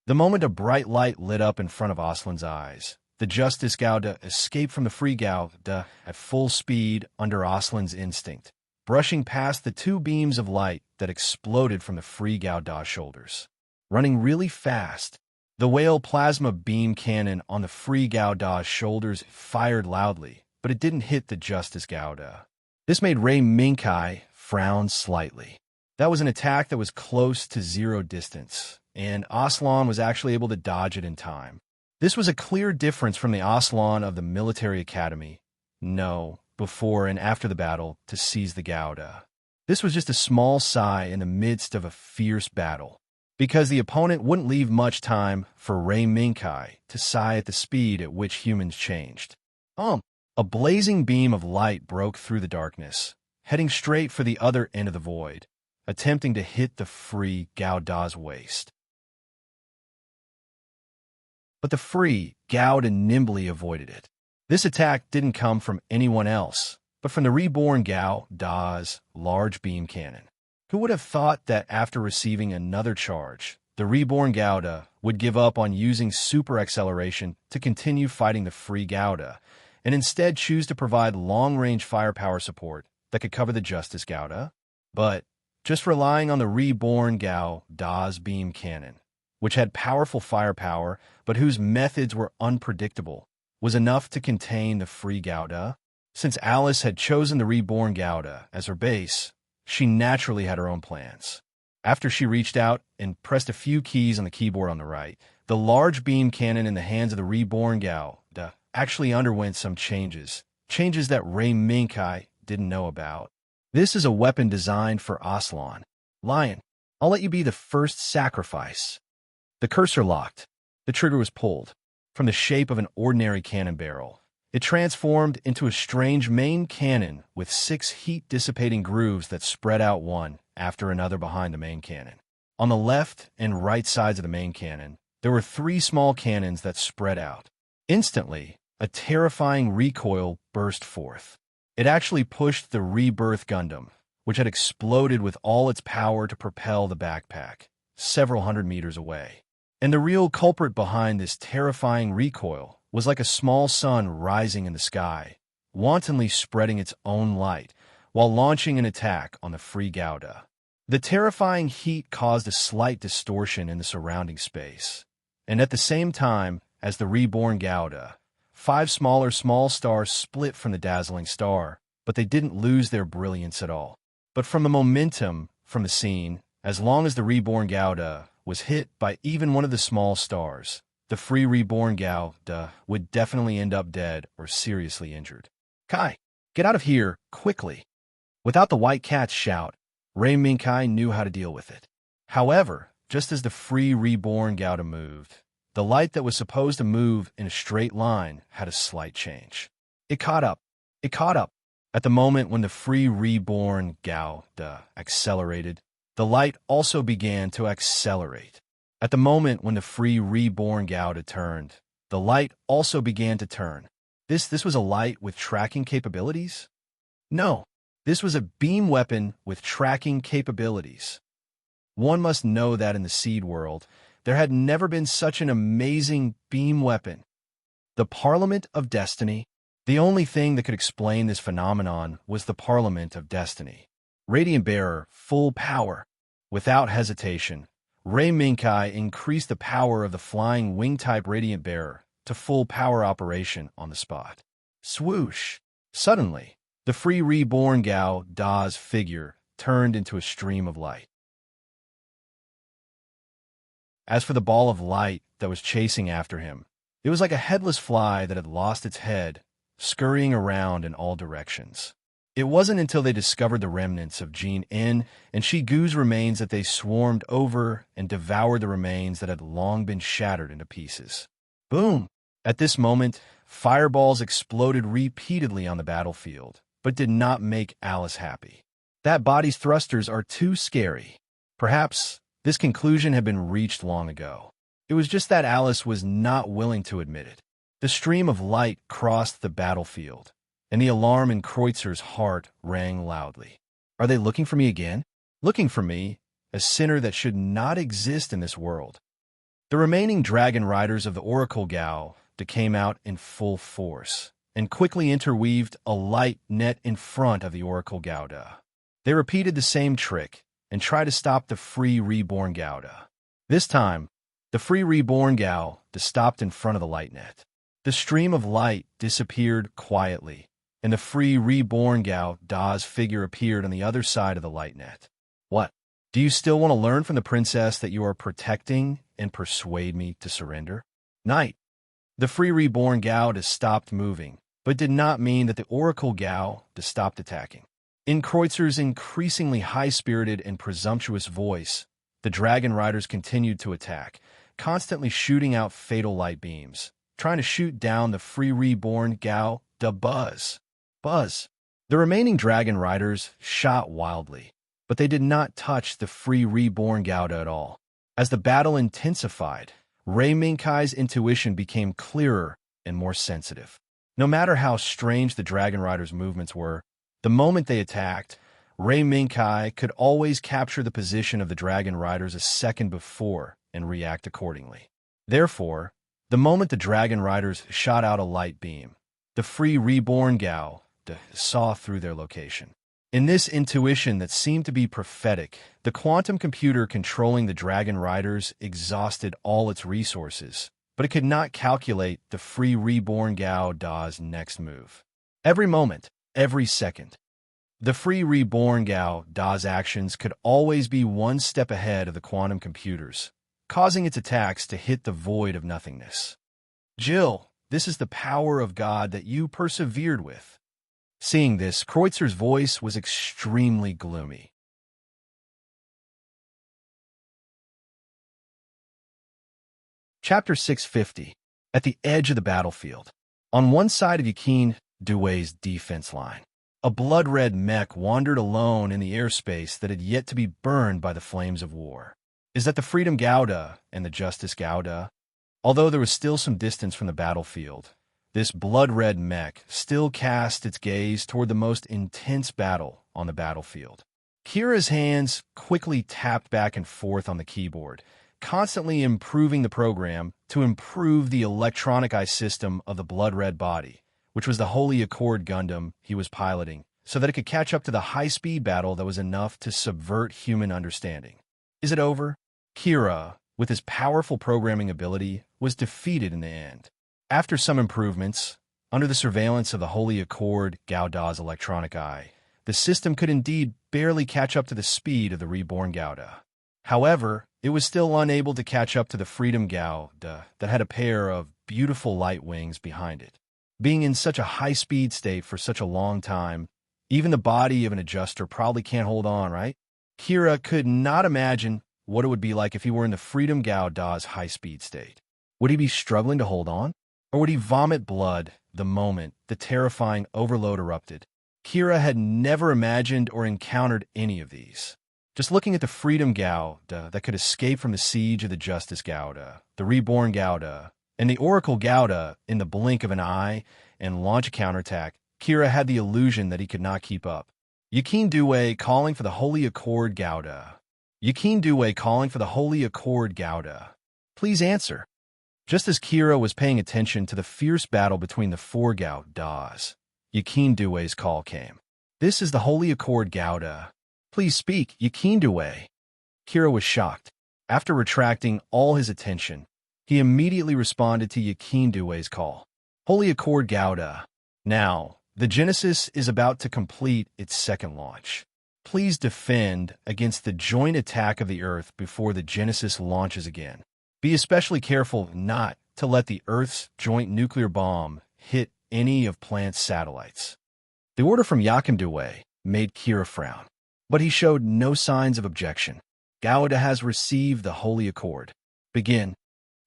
The moment a bright light lit up in front of Aslan's eyes, the Justice Gauda escaped from the free Gauda at full speed under Aslan's instinct, brushing past the two beams of light that exploded from the free Gauda's shoulders. Running really fast, the whale plasma beam cannon on the free Gauda's shoulders fired loudly, but it didn't hit the Justice Gauda. This made Rei Minkai frown slightly. That was an attack that was close to zero distance, and Aslan was actually able to dodge it in time. This was a clear difference from the Aslan of the military academy. No, before and after the battle, to seize the Gauda. This was just a small sigh in the midst of a fierce battle, because the opponent wouldn't leave much time for Rei Minkai to sigh at the speed at which humans changed. A blazing beam of light broke through the darkness, heading straight for the other end of the void, attempting to hit the free Gauda's waist. But the free Gauda nimbly avoided it. This attack didn't come from anyone else, but from the reborn Gauda's large beam cannon. Who would have thought that after receiving another charge, the reborn Gauda would give up on using super acceleration to continue fighting the free Gauda, and instead choose to provide long-range firepower support that could cover the Justice Gauda? But just relying on the reborn Gauda's beam cannon, which had powerful firepower but whose methods were unpredictable, was enough to contain the free Gauda. Since Alice had chosen the reborn Gauda as her base, she naturally had her own plans. After she reached out and pressed a few keys on the keyboard on the right, the large beam cannon in the hands of the reborn Gauda actually underwent some changes that Rei Minkai didn't know about. This is a weapon designed for Aslan. Lion, I'll let you be the first sacrifice. The cursor locked. The trigger was pulled. From the shape of an ordinary cannon barrel, it transformed into a strange main cannon with 6 heat-dissipating grooves that spread out one after another behind the main cannon. On the left and right sides of the main cannon, there were 3 small cannons that spread out. Instantly, a terrifying recoil burst forth. It actually pushed the Rebirth Gundam, which had exploded with all its power to propel the backpack, several hundred meters away. And the real culprit behind this terrifying recoil was like a small sun rising in the sky, wantonly spreading its own light while launching an attack on the free Gauda. The terrifying heat caused a slight distortion in the surrounding space, and at the same time as the reborn Gouda, 5 smaller small stars split from the dazzling star, but they didn't lose their brilliance at all. But from the momentum from the scene, as long as the reborn Gouda was hit by even one of the small stars, the free reborn Gouda would definitely end up dead or seriously injured. Kai, get out of here, quickly! Without the white cat's shout, Ray Minkai knew how to deal with it. However, just as the free reborn Gouda moved, the light that was supposed to move in a straight line had a slight change. It caught up. It caught up. At the moment when the free reborn Gouda accelerated, the light also began to accelerate. At the moment when the free reborn Gouda turned, the light also began to turn. This was a light with tracking capabilities? No. This was a beam weapon with tracking capabilities. One must know that in the seed world, there had never been such an amazing beam weapon. The Parliament of Destiny. The only thing that could explain this phenomenon was the Parliament of Destiny. Radiant Bearer, full power. Without hesitation, Ray Minkai increased the power of the flying wing-type Radiant Bearer to full power operation on the spot. Swoosh! Suddenly, the free reborn Gouda's figure turned into a stream of light. As for the ball of light that was chasing after him, it was like a headless fly that had lost its head, scurrying around in all directions. It wasn't until they discovered the remnants of Jean In and Shi Gu's remains that they swarmed over and devoured the remains that had long been shattered into pieces. Boom! At this moment, fireballs exploded repeatedly on the battlefield, but did not make Alice happy. That body's thrusters are too scary. Perhaps this conclusion had been reached long ago. It was just that Alice was not willing to admit it. The stream of light crossed the battlefield, and the alarm in Kreutzer's heart rang loudly. Are they looking for me again? Looking for me, a sinner that should not exist in this world. The remaining dragon riders of the Oracle Gao came out in full force, and quickly interweaved a light net in front of the Oracle Gouda. They repeated the same trick, and tried to stop the free reborn Gouda. This time, the free reborn Gouda stopped in front of the light net. The stream of light disappeared quietly, and the free reborn Gouda's figure appeared on the other side of the light net. What? Do you still want to learn from the princess that you are protecting and persuade me to surrender? Knight. The free reborn Gouda stopped moving, but did not mean that the Oracle Gouda stopped attacking. In Kreutzer's increasingly high-spirited and presumptuous voice, the dragon riders continued to attack, constantly shooting out fatal light beams, trying to shoot down the free reborn Gouda. Buzz. The remaining dragon riders shot wildly, but they did not touch the free reborn Gouda at all. As the battle intensified, Ray Minkai's intuition became clearer and more sensitive. No matter how strange the dragon riders' movements were, the moment they attacked, Ray Minkai could always capture the position of the dragon riders a second before and react accordingly. Therefore, the moment the dragon riders shot out a light beam, the free reborn Gouda saw through their location. In this intuition that seemed to be prophetic, the quantum computer controlling the dragon riders exhausted all its resources, but it could not calculate the free reborn Gouda's next move. Every moment, every second, the free reborn Gouda's actions could always be one step ahead of the quantum computers, causing its attacks to hit the void of nothingness. Jill, this is the power of God that you persevered with. Seeing this, Kreutzer's voice was extremely gloomy. Chapter 650. At the edge of the battlefield. On one side of Yakin Duway's defense line, a blood-red mech wandered alone in the airspace that had yet to be burned by the flames of war. Is that the Freedom Gouda and the Justice Gouda? Although there was still some distance from the battlefield, this blood-red mech still cast its gaze toward the most intense battle on the battlefield. Kira's hands quickly tapped back and forth on the keyboard, constantly improving the program to improve the electronic eye system of the blood-red body, which was the Holy Accord Gundam he was piloting so that it could catch up to the high-speed battle that was enough to subvert human understanding. Is it over? Kira, with his powerful programming ability, was defeated in the end. After some improvements, under the surveillance of the Holy Accord Gauda's electronic eye, the system could indeed barely catch up to the speed of the reborn Gauda. However, it was still unable to catch up to the Freedom Gauda that had a pair of beautiful light wings behind it. Being in such a high-speed state for such a long time, even the body of an adjuster probably can't hold on, right? Kira could not imagine what it would be like if he were in the Freedom Gauda's high-speed state. Would he be struggling to hold on? Or would he vomit blood the moment the terrifying overload erupted? Kira had never imagined or encountered any of these. Just looking at the Freedom Gauda that could escape from the siege of the Justice Gauda, the Reborn Gauda, and the Oracle Gauda in the blink of an eye and launch a counterattack, Kira had the illusion that he could not keep up. Yakin Due calling for the Holy Accord Gauda. Yakin Due calling for the Holy Accord Gauda. Please answer. Just as Kira was paying attention to the fierce battle between the four Gaudas, Yakin Due's call came. This is the Holy Accord Gauda. Please speak, Yakin Due. Kira was shocked. After retracting all his attention, he immediately responded to Yakin Due's call. Holy Accord Gauda. Now, the Genesis is about to complete its second launch. Please defend against the joint attack of the Earth before the Genesis launches again. Be especially careful not to let the Earth's joint nuclear bomb hit any of Planet's satellites. The order from Yakin Due made Kira frown, but he showed no signs of objection. Gauda has received the Holy Accord. Begin.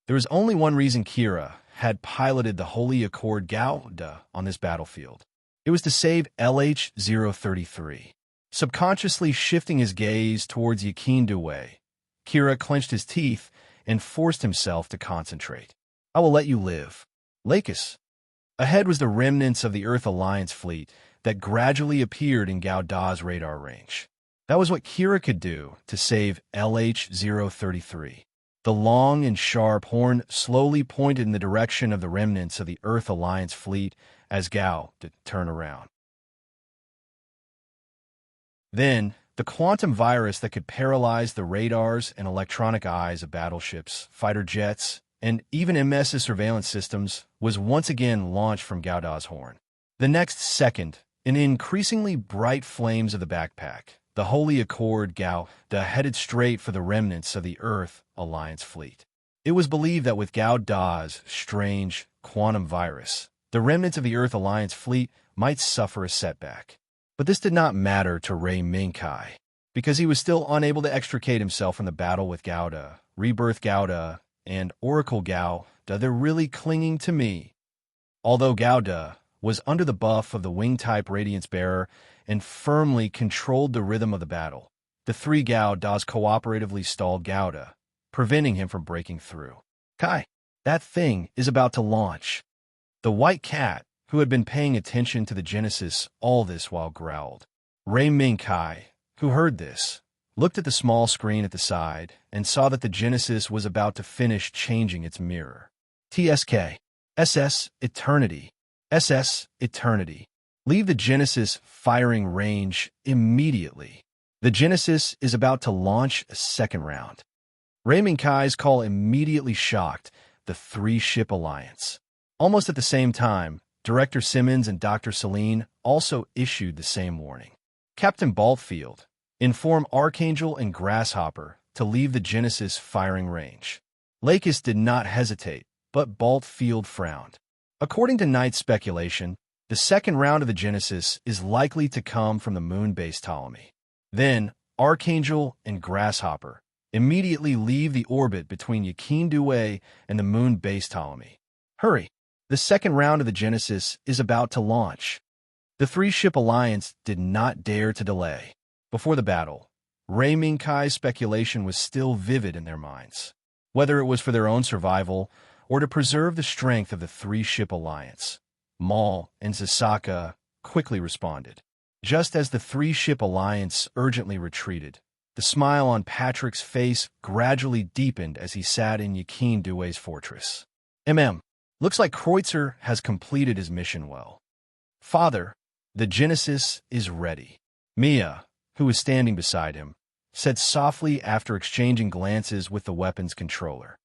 There was only one reason Kira had piloted the Holy Accord Gauda on this battlefield. It was to save LH-033. Subconsciously shifting his gaze towards Yakin Due, Kira clenched his teeth and forced himself to concentrate. I will let you live. Lakis. Ahead was the remnants of the Earth Alliance fleet that gradually appeared in Gauda's radar range. That was what Kira could do to save LH-033. The long and sharp horn slowly pointed in the direction of the remnants of the Earth Alliance fleet as Gao to turn around. Then, the quantum virus that could paralyze the radars and electronic eyes of battleships, fighter jets, and even MS's surveillance systems was once again launched from Gauda's horn. The next second, in the increasingly bright flames of the backpack, the Holy Accord Gauda headed straight for the remnants of the Earth Alliance fleet. It was believed that with Gauda's strange quantum virus, the remnants of the Earth Alliance fleet might suffer a setback. But this did not matter to Ray Minkai, because he was still unable to extricate himself from the battle with Gauda, Rebirth Gauda, and Oracle Gauda. They're really clinging to me. Although Gauda was under the buff of the wing-type Radiance Bearer and firmly controlled the rhythm of the battle, the three Gaudas cooperatively stalled Gauda, preventing him from breaking through. Kai, that thing is about to launch. The white cat, who had been paying attention to the Genesis all this while, growled. Ray Minkai, who heard this, looked at the small screen at the side and saw that the Genesis was about to finish changing its mirror. TSK. SS Eternity. SS Eternity. Leave the Genesis firing range immediately. The Genesis is about to launch a second round. Ray Minkai's call immediately shocked the three-ship alliance. Almost at the same time, Director Simmons and Dr. Serene also issued the same warning. Captain Baltfield, inform Archangel and Grasshopper to leave the Genesis firing range. Lakis did not hesitate, but Baltfield frowned. According to Knight's speculation, the second round of the Genesis is likely to come from the moon base Ptolemy. Then, Archangel and Grasshopper immediately leave the orbit between Yakin Due and the moon base Ptolemy. Hurry! The second round of the Genesis is about to launch. The three-ship alliance did not dare to delay. Before the battle, Ray Minkai's speculation was still vivid in their minds. Whether it was for their own survival or to preserve the strength of the three-ship alliance, Maul and Zasaka quickly responded. Just as the three-ship alliance urgently retreated, the smile on Patrick's face gradually deepened as he sat in Yakin Due's fortress. Looks like Kreutzer has completed his mission well. Father, The Genesis is ready. Mia, who was standing beside him, said softly after exchanging glances with the weapon's controller.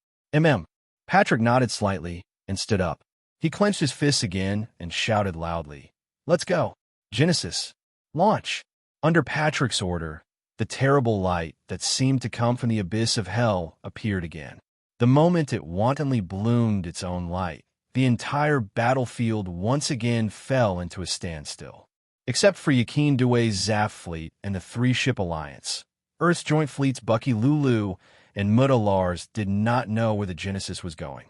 Patrick nodded slightly and stood up. He clenched his fists again and shouted loudly, "Let's go. Genesis, launch." Under Patrick's order, the terrible light that seemed to come from the abyss of hell appeared again. The moment it wantonly bloomed its own light, the entire battlefield once again fell into a standstill. Except for Yakin Dewey's Zaf fleet and the three-ship alliance, Earth's joint fleets Bucky Lulu and Mutta Lars did not know where the Genesis was going.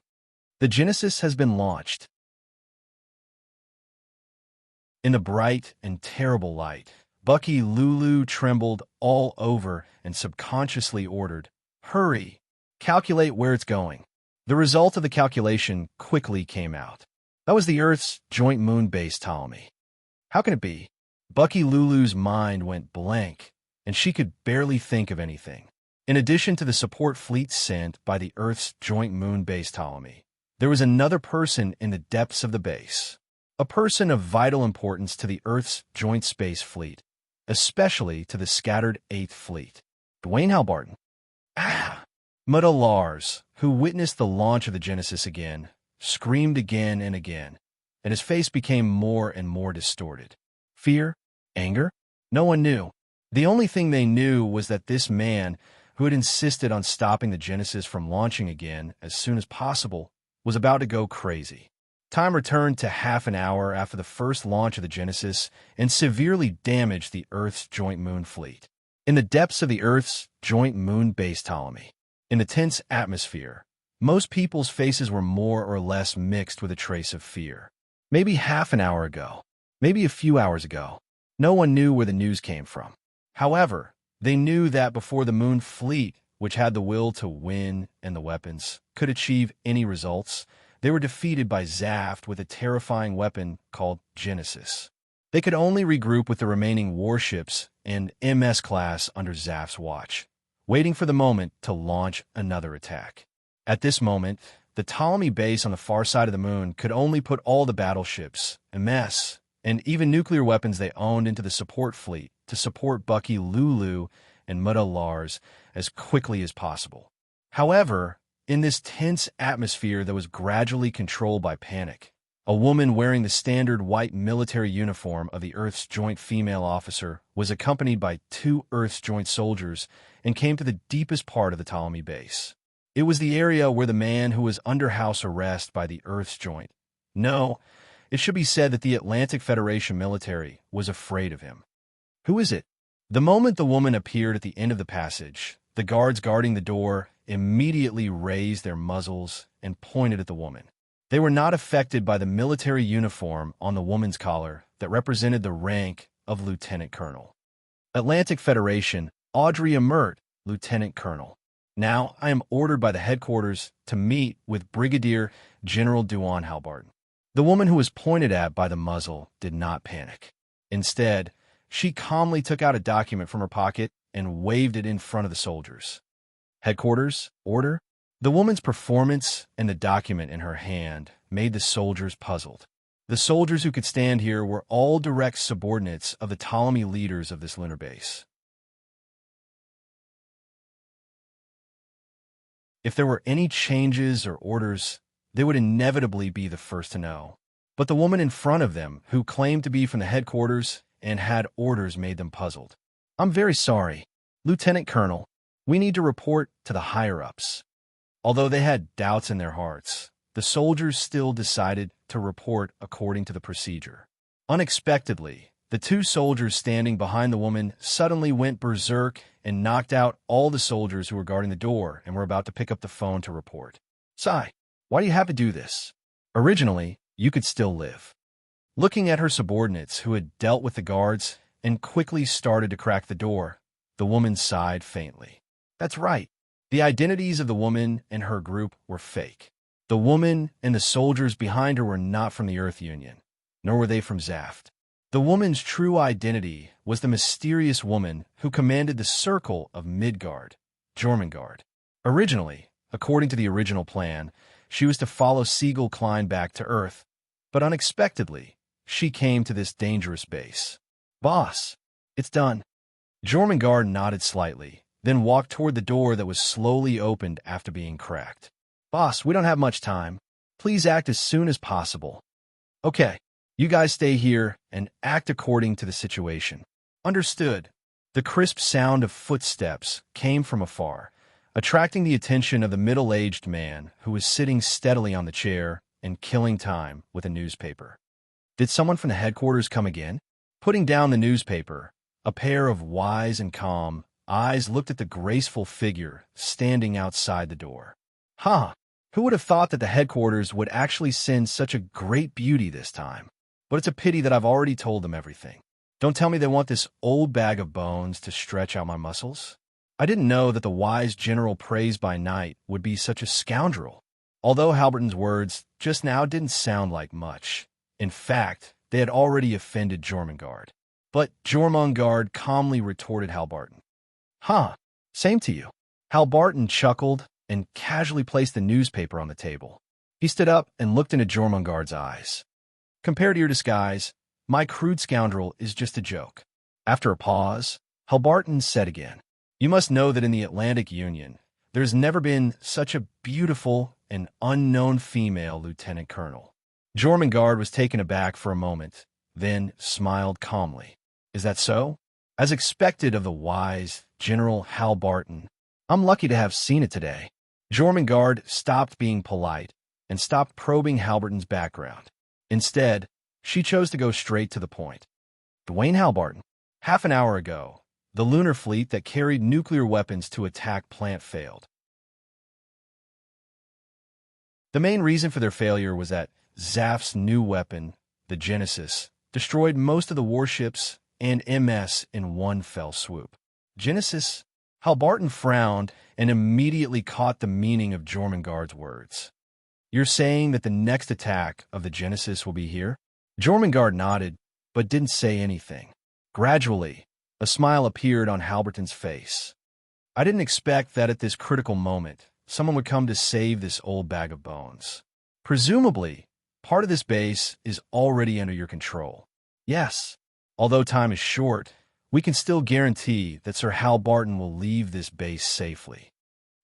The Genesis has been launched. In the bright and terrible light, Bucky Lulu trembled all over and subconsciously ordered, "Hurry! Calculate where it's going." The result of the calculation quickly came out. That was the Earth's joint moon base Ptolemy. How can it be? Bucky Lulu's mind went blank, and she could barely think of anything. In addition to the support fleet sent by the Earth's joint moon base Ptolemy, there was another person in the depths of the base. A person of vital importance to the Earth's joint space fleet, especially to the scattered 8th Fleet. Dwayne Halbarton. Mutta Lars, who witnessed the launch of the Genesis again, screamed again and again, and his face became more and more distorted. Fear? Anger? No one knew. The only thing they knew was that this man, who had insisted on stopping the Genesis from launching again as soon as possible, was about to go crazy. Time returned to half an hour after the first launch of the Genesis and severely damaged the Earth's joint moon fleet. In the depths of the Earth's joint moon base Ptolemy, in the tense atmosphere, most people's faces were more or less mixed with a trace of fear. Maybe half an hour ago, maybe a few hours ago, no one knew where the news came from. However, they knew that before the moon fleet, which had the will to win and the weapons, could achieve any results, they were defeated by Zaft with a terrifying weapon called Genesis. They could only regroup with the remaining warships and MS class under Zaft's watch, waiting for the moment to launch another attack. At this moment, the Ptolemy base on the far side of the moon could only put all the battleships, MS, and even nuclear weapons they owned into the support fleet to support Bucky Lulu and Mutta Lars as quickly as possible. However, in this tense atmosphere that was gradually controlled by panic, a woman wearing the standard white military uniform of the Earth's joint female officer was accompanied by 2 Earth's joint soldiers and came to the deepest part of the Ptolemy base. It was the area where the man who was under house arrest by the Earth's joint. No, it should be said that the Atlantic Federation military was afraid of him. Who is it? The moment the woman appeared at the end of the passage, the guards guarding the door immediately raised their muzzles and pointed at the woman. They were not affected by the military uniform on the woman's collar that represented the rank of Lieutenant Colonel. Atlantic Federation, Audrey Amert, Lieutenant Colonel. Now I am ordered by the headquarters to meet with Brigadier General Dwayne Halbarton. The woman who was pointed at by the muzzle did not panic. Instead, she calmly took out a document from her pocket and waved it in front of the soldiers. Headquarters, order? The woman's performance and the document in her hand made the soldiers puzzled. The soldiers who could stand here were all direct subordinates of the Ptolemy leaders of this lunar base. If there were any changes or orders, they would inevitably be the first to know. But the woman in front of them, who claimed to be from the headquarters and had orders, made them puzzled. "I'm very sorry, Lieutenant Colonel. We need to report to the higher-ups." Although they had doubts in their hearts, the soldiers still decided to report according to the procedure. Unexpectedly, the 2 soldiers standing behind the woman suddenly went berserk and knocked out all the soldiers who were guarding the door and were about to pick up the phone to report. "Sai, why do you have to do this? Originally, you could still live." Looking at her subordinates who had dealt with the guards and quickly started to crack the door, the woman sighed faintly. That's right. The identities of the woman and her group were fake. The woman and the soldiers behind her were not from the Earth Union, nor were they from Zaft. The woman's true identity was the mysterious woman who commanded the Circle of Midgard, Jormungand. Originally, according to the original plan, she was to follow Siegel Klein back to Earth, but unexpectedly, she came to this dangerous base. Boss, it's done. Jormungand nodded slightly, then walked toward the door that was slowly opened after being cracked. Boss, we don't have much time. Please act as soon as possible. Okay, you guys stay here and act according to the situation. Understood. The crisp sound of footsteps came from afar, attracting the attention of the middle-aged man who was sitting steadily on the chair and killing time with a newspaper. Did someone from the headquarters come again? Putting down the newspaper, a pair of wise and calm eyes looked at the graceful figure standing outside the door. Huh, who would have thought that the headquarters would actually send such a great beauty this time? But it's a pity that I've already told them everything. Don't tell me they want this old bag of bones to stretch out my muscles. I didn't know that the wise general praised by night would be such a scoundrel. Although Halberton's words just now didn't sound like much. In fact, they had already offended Jormungand. But Jormungand calmly retorted Halberton. Huh, same to you. Halberton chuckled and casually placed the newspaper on the table. He stood up and looked into Jormungand's eyes. Compared to your disguise, my crude scoundrel is just a joke. After a pause, Halberton said again, You must know that in the Atlantic Union, there's never been such a beautiful and unknown female lieutenant colonel. Jormungand was taken aback for a moment, then smiled calmly. Is that so? As expected of the wise General Halberton, I'm lucky to have seen it today. Jormungand stopped being polite and stopped probing Halberton's background. Instead, she chose to go straight to the point. Dwayne Halberton, half an hour ago, the lunar fleet that carried nuclear weapons to attack plant failed. The main reason for their failure was that Zaf's new weapon, the Genesis, destroyed most of the warships and MS in one fell swoop. Genesis? Halberton frowned and immediately caught the meaning of Jormungand's words. You're saying that the next attack of the Genesis will be here? Jormungand nodded, but didn't say anything. Gradually, a smile appeared on Halberton's face. I didn't expect that at this critical moment, someone would come to save this old bag of bones. Presumably, part of this base is already under your control. Yes, although time is short, we can still guarantee that Sir Halberton will leave this base safely.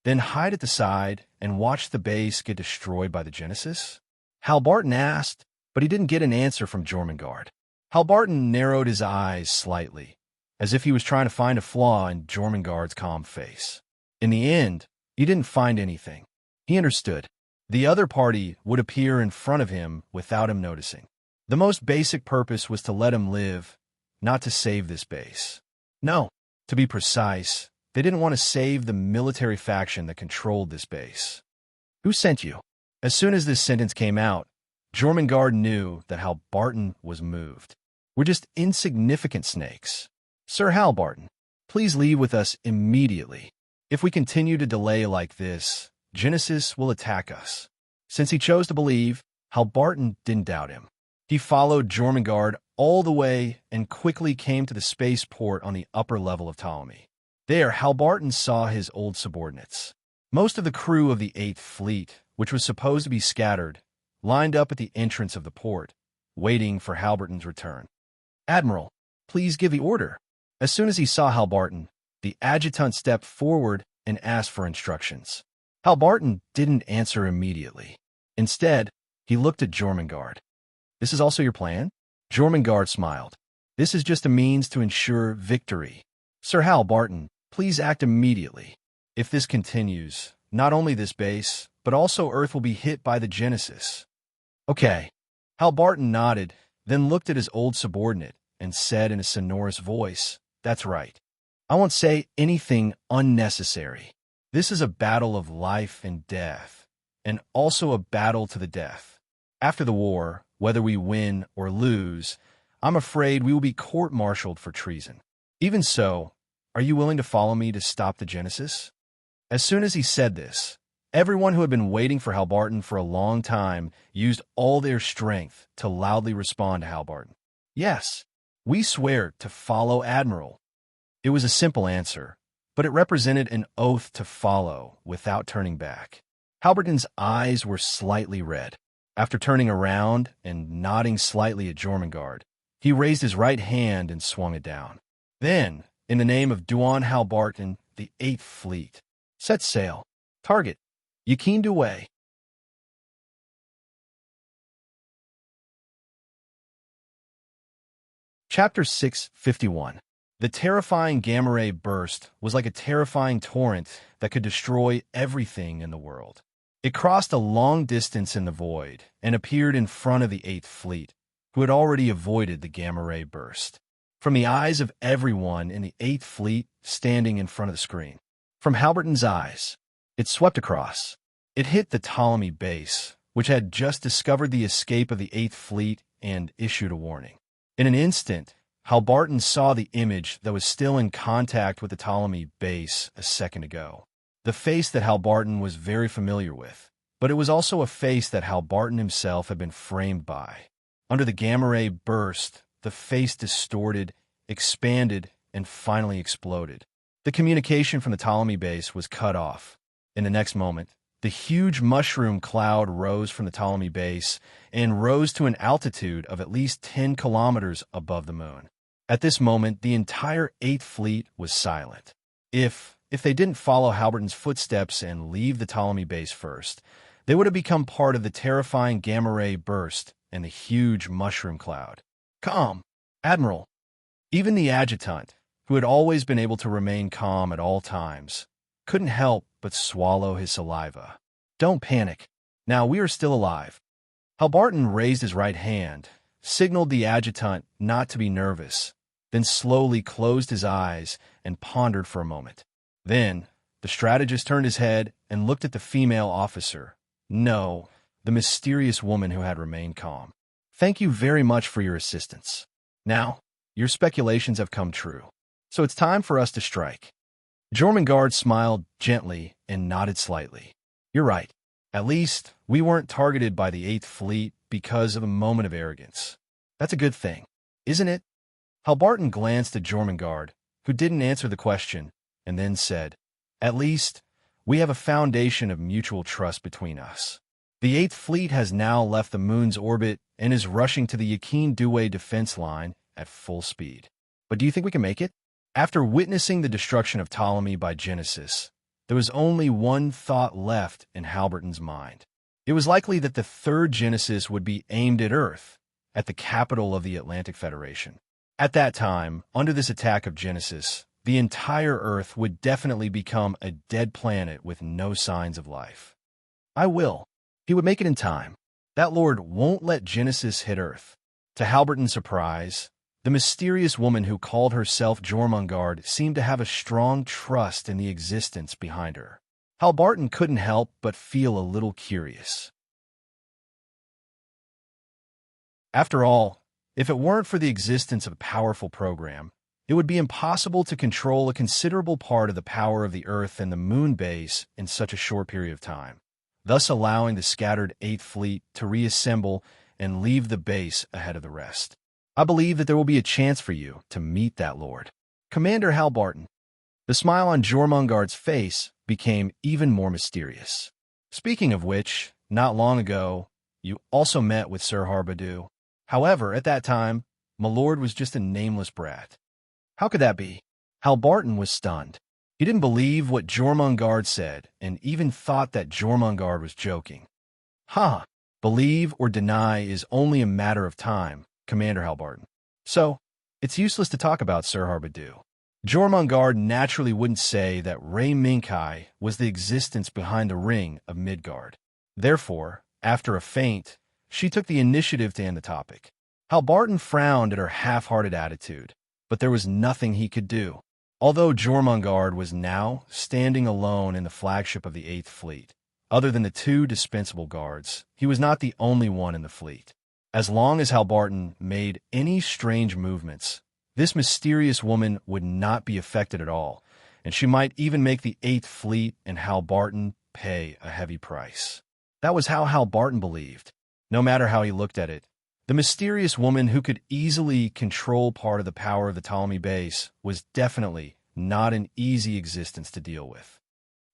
Then hide at the side and watch the base get destroyed by the Genesis? Halberton asked, but he didn't get an answer from Jormungand. Halberton narrowed his eyes slightly, as if he was trying to find a flaw in Jormungand's calm face. In the end, he didn't find anything. He understood. The other party would appear in front of him without him noticing. The most basic purpose was to let him live, not to save this base. No, to be precise, they didn't want to save the military faction that controlled this base. Who sent you? As soon as this sentence came out, Jormungand knew that Halberton was moved. We're just insignificant snakes. Sir Halberton, please leave with us immediately. If we continue to delay like this, Genesis will attack us. Since he chose to believe, Halberton didn't doubt him. He followed Jormungand all the way and quickly came to the spaceport on the upper level of Ptolemy. There, Halberton saw his old subordinates. Most of the crew of the 8th Fleet, which was supposed to be scattered, lined up at the entrance of the port, waiting for Halberton's return. Admiral, please give the order. As soon as he saw Halberton, the adjutant stepped forward and asked for instructions. Halberton didn't answer immediately. Instead, he looked at Jormungand. This is also your plan? Jormungand smiled. This is just a means to ensure victory. Sir Halberton, please act immediately. If this continues, not only this base, but also Earth will be hit by the Genesis. Okay. Halberton nodded, then looked at his old subordinate and said in a sonorous voice, That's right. I won't say anything unnecessary. This is a battle of life and death, and also a battle to the death. After the war, whether we win or lose, I'm afraid we will be court-martialed for treason. Even so, are you willing to follow me to stop the Genesis? As soon as he said this, everyone who had been waiting for Halberton for a long time used all their strength to loudly respond to Halberton. Yes, we swear to follow Admiral. It was a simple answer, but it represented an oath to follow without turning back. Halberton's eyes were slightly red. After turning around and nodding slightly at Jormungand, he raised his right hand and swung it down. Then, in the name of Duan Halbarton, the 8th Fleet, set sail. Target, Yakin Duway. Chapter 651. The terrifying gamma ray burst was like a terrifying torrent that could destroy everything in the world. It crossed a long distance in the void and appeared in front of the 8th Fleet, who had already avoided the gamma ray burst. From the eyes of everyone in the 8th Fleet standing in front of the screen. From Halberton's eyes, it swept across. It hit the Ptolemy base, which had just discovered the escape of the 8th Fleet and issued a warning. In an instant, Halbarton saw the image that was still in contact with the Ptolemy base a second ago. The face that Halbarton was very familiar with, but it was also a face that Halbarton himself had been framed by. Under the gamma ray burst, the face distorted, expanded, and finally exploded. The communication from the Ptolemy base was cut off. In the next moment, the huge mushroom cloud rose from the Ptolemy base and rose to an altitude of at least 10 kilometers above the moon. At this moment, the entire 8th Fleet was silent. If they didn't follow Halberton's footsteps and leave the Ptolemy base first, they would have become part of the terrifying gamma ray burst and the huge mushroom cloud. Calm, Admiral. Even the adjutant, who had always been able to remain calm at all times, couldn't help but swallow his saliva. Don't panic. Now we are still alive. Halbarton raised his right hand, signaled the adjutant not to be nervous, then slowly closed his eyes and pondered for a moment. Then, the strategist turned his head and looked at the female officer. No, the mysterious woman who had remained calm. Thank you very much for your assistance. Now, your speculations have come true, so it's time for us to strike. Jormungand smiled gently and nodded slightly. You're right. At least, we weren't targeted by the 8th Fleet because of a moment of arrogance. That's a good thing, isn't it? Halbarton glanced at Jormungand, who didn't answer the question, and then said, At least, we have a foundation of mutual trust between us. The 8th Fleet has now left the moon's orbit and is rushing to the Yakin Duway defense line at full speed. But do you think we can make it? After witnessing the destruction of Ptolemy by Genesis, there was only one thought left in Halberton's mind. It was likely that the third Genesis would be aimed at Earth, at the capital of the Atlantic Federation. At that time, under this attack of Genesis, the entire Earth would definitely become a dead planet with no signs of life. I will. He would make it in time. That Lord won't let Genesis hit Earth. To Halberton's surprise, the mysterious woman who called herself Jormungand seemed to have a strong trust in the existence behind her. Halbarton couldn't help but feel a little curious. After all, if it weren't for the existence of a powerful program, it would be impossible to control a considerable part of the power of the Earth and the Moon base in such a short period of time, thus allowing the scattered 8th Fleet to reassemble and leave the base ahead of the rest. I believe that there will be a chance for you to meet that Lord. Commander Halbarton. The smile on Jormungand's face became even more mysterious. Speaking of which, not long ago, you also met with Sir Harbadu. However, at that time, my lord was just a nameless brat. How could that be? Halbarton was stunned. He didn't believe what Jormungand said and even thought that Jormungand was joking. Ha! Believe or deny is only a matter of time, Commander Halbarton. So, it's useless to talk about Sir Harbadu. Jormungand naturally wouldn't say that Ray Minkai was the existence behind the ring of Midgard. Therefore, after a feint, she took the initiative to end the topic. Halbarton frowned at her half-hearted attitude, but there was nothing he could do. Although Jormungand was now standing alone in the flagship of the 8th Fleet, other than the two dispensable guards, he was not the only one in the fleet. As long as Halbarton made any strange movements, this mysterious woman would not be affected at all, and she might even make the 8th Fleet and Halbarton pay a heavy price. That was how Halbarton believed. No matter how he looked at it, the mysterious woman who could easily control part of the power of the Ptolemy base was definitely not an easy existence to deal with.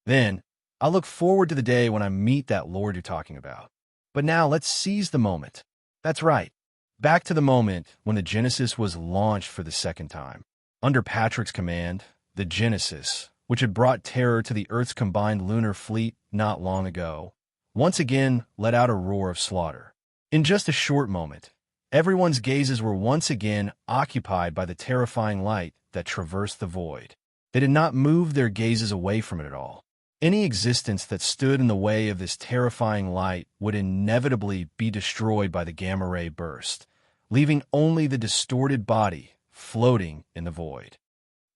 Then, I look forward to the day when I meet that lord you're talking about. But now let's seize the moment. That's right. Back to the moment when the Genesis was launched for the second time. Under Patrick's command, the Genesis, which had brought terror to the Earth's combined lunar fleet not long ago, once again let out a roar of slaughter. In just a short moment, everyone's gazes were once again occupied by the terrifying light that traversed the void. They did not move their gazes away from it at all. Any existence that stood in the way of this terrifying light would inevitably be destroyed by the gamma-ray burst, leaving only the distorted body floating in the void.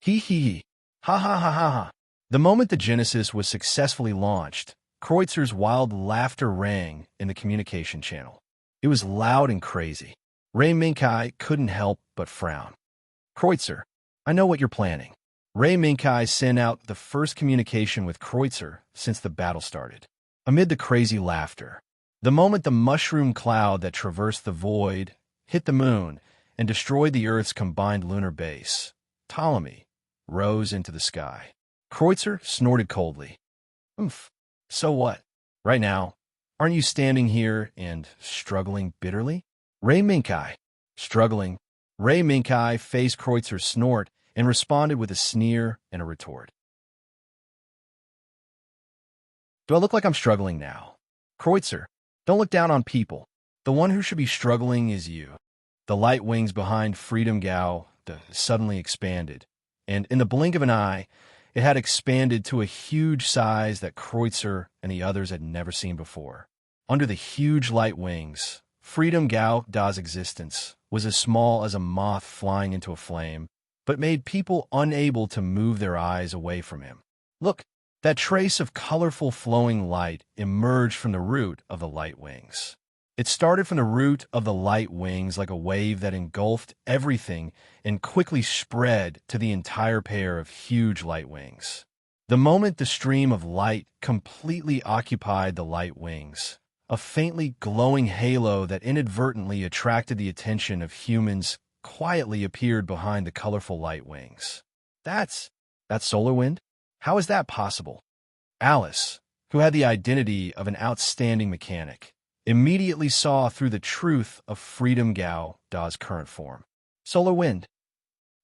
Hee hee hee. Ha ha ha ha ha. The moment the Genesis was successfully launched, Kreutzer's wild laughter rang in the communication channel. It was loud and crazy. Ray Minkai couldn't help but frown. Kreutzer, I know what you're planning. Ray Minkai sent out the first communication with Kreutzer since the battle started. Amid the crazy laughter, the moment the mushroom cloud that traversed the void hit the moon and destroyed the Earth's combined lunar base, Ptolemy rose into the sky. Kreutzer snorted coldly. Oomph. So what? Right now, aren't you standing here and struggling bitterly? Ray Minkai. Struggling. Ray Minkai faced Kreutzer's snort and responded with a sneer and a retort. Do I look like I'm struggling now? Kreutzer, don't look down on people. The one who should be struggling is you. The light wings behind Freedom Gao suddenly expanded, and in the blink of an eye, it had expanded to a huge size that Kreutzer and the others had never seen before. Under the huge light wings, Freedom Gao Da's existence was as small as a moth flying into a flame, but made people unable to move their eyes away from him. Look, that trace of colorful flowing light emerged from the root of the light wings. It started from the root of the light wings like a wave that engulfed everything and quickly spread to the entire pair of huge light wings. The moment the stream of light completely occupied the light wings, a faintly glowing halo that inadvertently attracted the attention of humans quietly appeared behind the colorful light wings. That's solar wind? How is that possible? Alice, who had the identity of an outstanding mechanic, immediately saw through the truth of Freedom Gao Da's current form. Solar wind.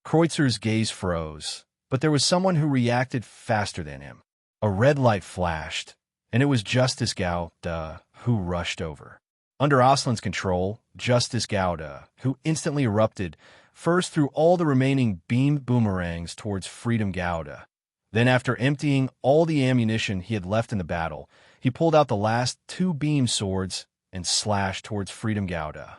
Kreutzer's gaze froze, but there was someone who reacted faster than him. A red light flashed, and it was Justice Gao Da who rushed over. Under Aslan's control, Justice Gao Da, who instantly erupted, first threw all the remaining beam boomerangs towards Freedom Gao Da. Then, after emptying all the ammunition he had left in the battle, he pulled out the last 2 beam swords and slashed towards Freedom Gao Da.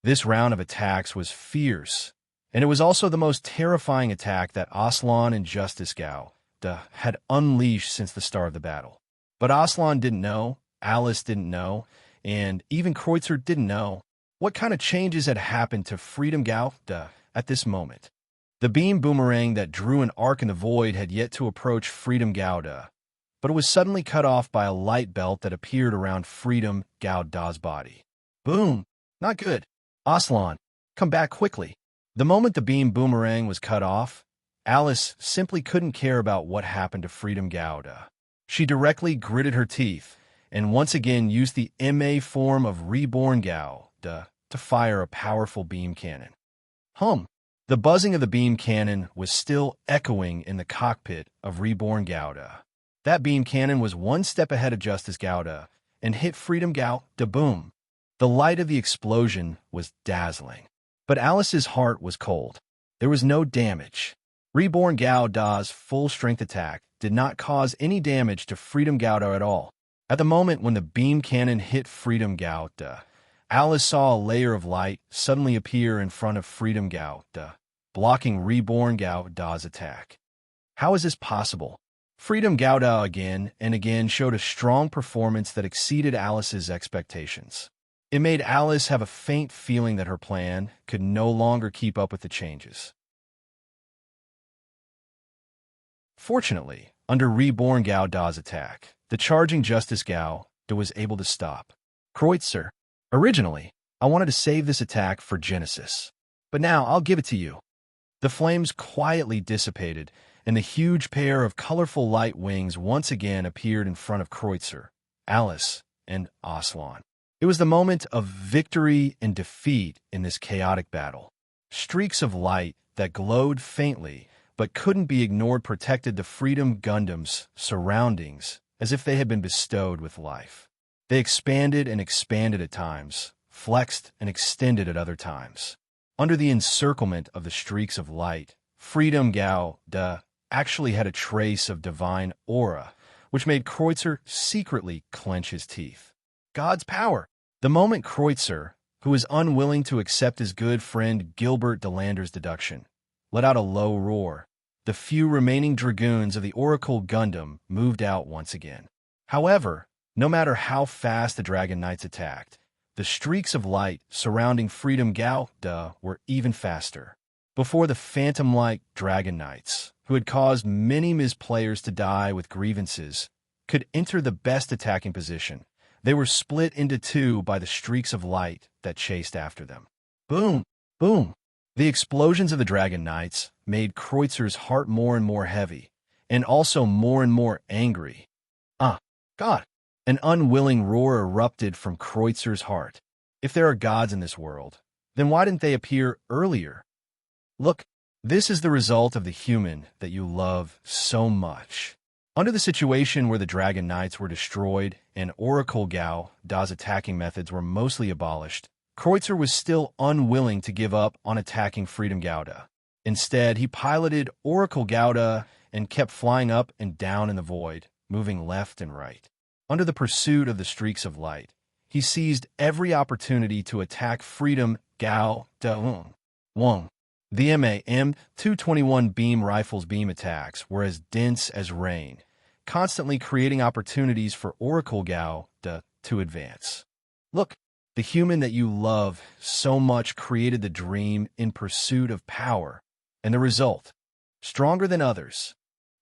This round of attacks was fierce, and it was also the most terrifying attack that Aslan and Justice Gao Da had unleashed since the start of the battle. But Aslan didn't know, Alice didn't know, and even Kreutzer didn't know what kind of changes had happened to Freedom Gao Da at this moment. The beam boomerang that drew an arc in the void had yet to approach Freedom Gao Da, but it was suddenly cut off by a light belt that appeared around Freedom Gao Da's body. Boom! Not good. Aslan, come back quickly. The moment the beam boomerang was cut off, Alice simply couldn't care about what happened to Freedom Gao Da. She directly gritted her teeth and once again used the MA form of Reborn Gao Da to fire a powerful beam cannon. The buzzing of the beam cannon was still echoing in the cockpit of Reborn Gao Da. That beam cannon was one step ahead of Justice Gao Da and hit Freedom Gao Da boom. The light of the explosion was dazzling, but Alice's heart was cold. There was no damage. Reborn Gao Da's full-strength attack did not cause any damage to Freedom Gao Da at all. At the moment when the beam cannon hit Freedom Gao Da, Alice saw a layer of light suddenly appear in front of Freedom Gao Da, blocking Reborn Gao Da's attack. How is this possible? Freedom Gao Da again and again showed a strong performance that exceeded Alice's expectations. It made Alice have a faint feeling that her plan could no longer keep up with the changes. Fortunately, under Reborn Gao Da's attack, the charging Justice Gao Da was able to stop. Kreutzer, originally, I wanted to save this attack for Genesis, but now I'll give it to you. The flames quietly dissipated, and the huge pair of colorful light wings once again appeared in front of Kreutzer, Alice, and Aslan. It was the moment of victory and defeat in this chaotic battle. Streaks of light that glowed faintly but couldn't be ignored protected the Freedom Gundam's surroundings as if they had been bestowed with life. They expanded and expanded at times, flexed and extended at other times. Under the encirclement of the streaks of light, Freedom Gao Da actually had a trace of divine aura, which made Kreutzer secretly clench his teeth. God's power! The moment Kreutzer, who was unwilling to accept his good friend Gilbert Delander's deduction, let out a low roar, the few remaining dragoons of the Oracle Gundam moved out once again. However, no matter how fast the Dragon Knights attacked, the streaks of light surrounding Freedom Gao Da were even faster. Before the phantom-like Dragon Knights, who had caused many Ms. players to die with grievances, could enter the best attacking position, they were split into two by the streaks of light that chased after them. Boom! Boom! The explosions of the Dragon Knights made Kreutzer's heart more and more heavy, and also more and more angry. God! An unwilling roar erupted from Kreutzer's heart. If there are gods in this world, then why didn't they appear earlier? Look, this is the result of the human that you love so much. Under the situation where the Dragon Knights were destroyed and Oracle Gao Da's attacking methods were mostly abolished, Kreutzer was still unwilling to give up on attacking Freedom Gao Da. Instead, he piloted Oracle Gao Da and kept flying up and down in the void, moving left and right. Under the pursuit of the streaks of light, he seized every opportunity to attack Freedom Gao Da. The MAM-221 beam rifle's beam attacks were as dense as rain, constantly creating opportunities for Oracle Gao Da to advance. Look, the human that you love so much created the dream in pursuit of power, and the result, stronger than others,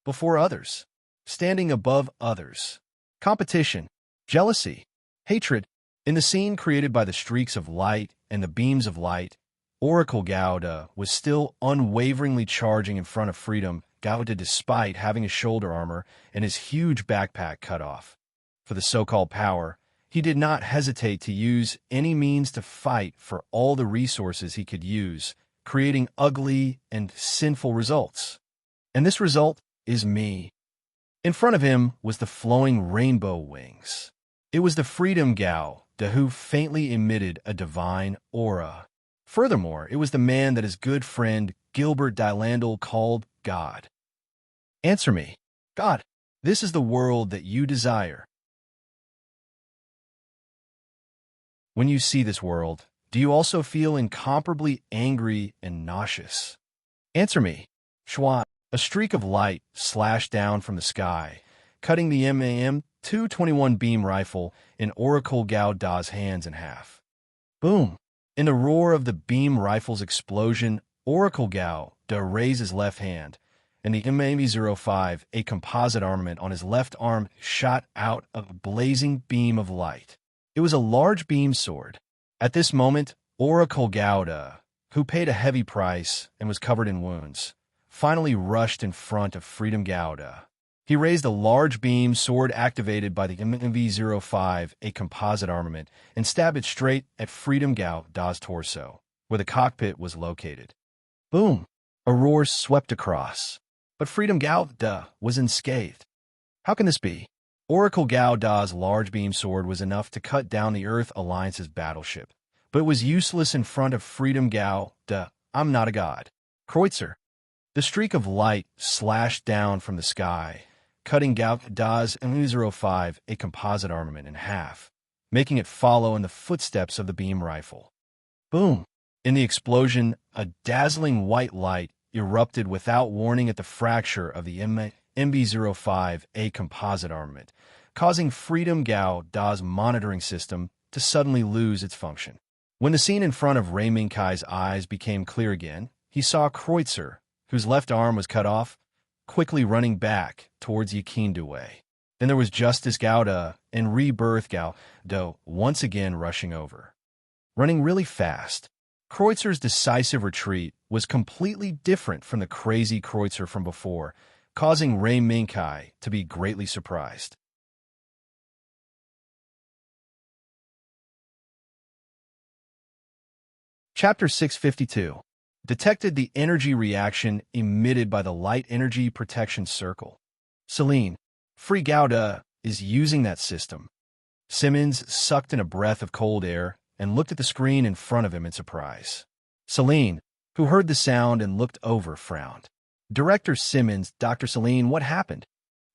before others, standing above others. Competition, jealousy, hatred. In the scene created by the streaks of light and the beams of light, Oracle Gao Da was still unwaveringly charging in front of Freedom Gao Da despite having his shoulder armor and his huge backpack cut off. For the so-called power, he did not hesitate to use any means to fight for all the resources he could use, creating ugly and sinful results. And this result is me. In front of him was the flowing rainbow wings. It was the Freedom Gao Da who faintly emitted a divine aura. Furthermore, it was the man that his good friend Gilbert Dylandel called God. Answer me, God, this is the world that you desire. When you see this world, do you also feel incomparably angry and nauseous? Answer me, Schwa. A streak of light slashed down from the sky, cutting the MAM-221 beam rifle in Oracle Gao Da's hands in half. Boom! In the roar of the beam rifle's explosion, Oracle Gao Da raised his left hand, and the MAM-05, a composite armament on his left arm, shot out a blazing beam of light. It was a large beam sword. At this moment, Oracle Gao Da, who paid a heavy price and was covered in wounds, finally rushed in front of Freedom Gao Da. He raised a large beam sword activated by the MV-05, a composite armament, and stabbed it straight at Freedom Gao Da's torso, where the cockpit was located. Boom! A roar swept across. But Freedom Gao Da was unscathed. How can this be? Oracle Gao Da's large beam sword was enough to cut down the Earth Alliance's battleship, but it was useless in front of Freedom Gao Da. I'm not a god. Kreutzer. The streak of light slashed down from the sky, cutting Gao Da's MV-05, a composite armament, in half, making it follow in the footsteps of the beam rifle. Boom! In the explosion, a dazzling white light erupted without warning at the fracture of the MV-05, a composite armament, causing Freedom Gao Da's monitoring system to suddenly lose its function. When the scene in front of Ray Minkai's eyes became clear again, he saw Kreutzer, whose left arm was cut off, quickly running back towards Yakindue. Then there was Justice Gao Da and Rebirth Gao Da once again rushing over. Running really fast, Kreutzer's decisive retreat was completely different from the crazy Kreutzer from before, causing Ray Minkai to be greatly surprised. Chapter 652 detected the energy reaction emitted by the light energy protection circle. Serene, Free Gouda, is using that system. Simmons sucked in a breath of cold air and looked at the screen in front of him in surprise. Celine, who heard the sound and looked over, frowned. Director Simmons, Dr. Celine, what happened?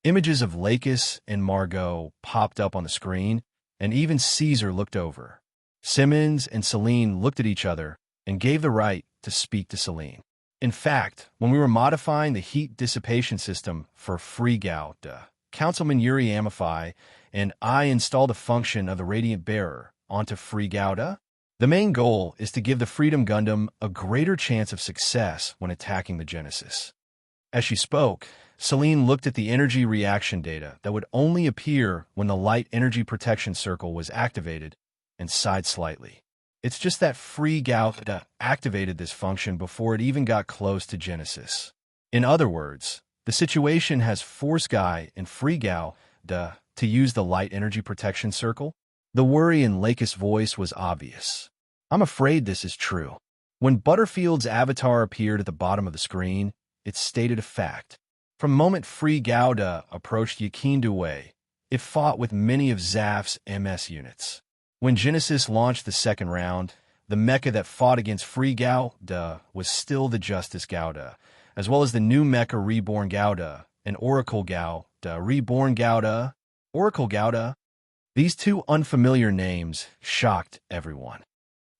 Images of Lakis and Margot popped up on the screen, and even Caesar looked over. Simmons and Celine looked at each other and gave the right to speak to Celine. In fact, when we were modifying the heat dissipation system for Free Gouda, Councilman Yuri Amify and I installed a function of the Radiant Bearer onto Free Gouda. The main goal is to give the Freedom Gundam a greater chance of success when attacking the Genesis. As she spoke, Celine looked at the energy reaction data that would only appear when the light energy protection circle was activated and sighed slightly. It's just that Free Gouda activated this function before it even got close to Genesis. In other words, the situation has forced Guy and Free Gouda to use the light energy protection circle. The worry in Lakis' voice was obvious. I'm afraid this is true. When Butterfield's avatar appeared at the bottom of the screen, it stated a fact. From the moment Free Gouda approached Yakin Due, it fought with many of Zaf's MS units. When Genesis launched the second round, the mecha that fought against Free Gouda was still the Justice Gouda, as well as the new mecha Reborn Gouda and Oracle Gouda. Reborn Gouda, Oracle Gouda. These two unfamiliar names shocked everyone.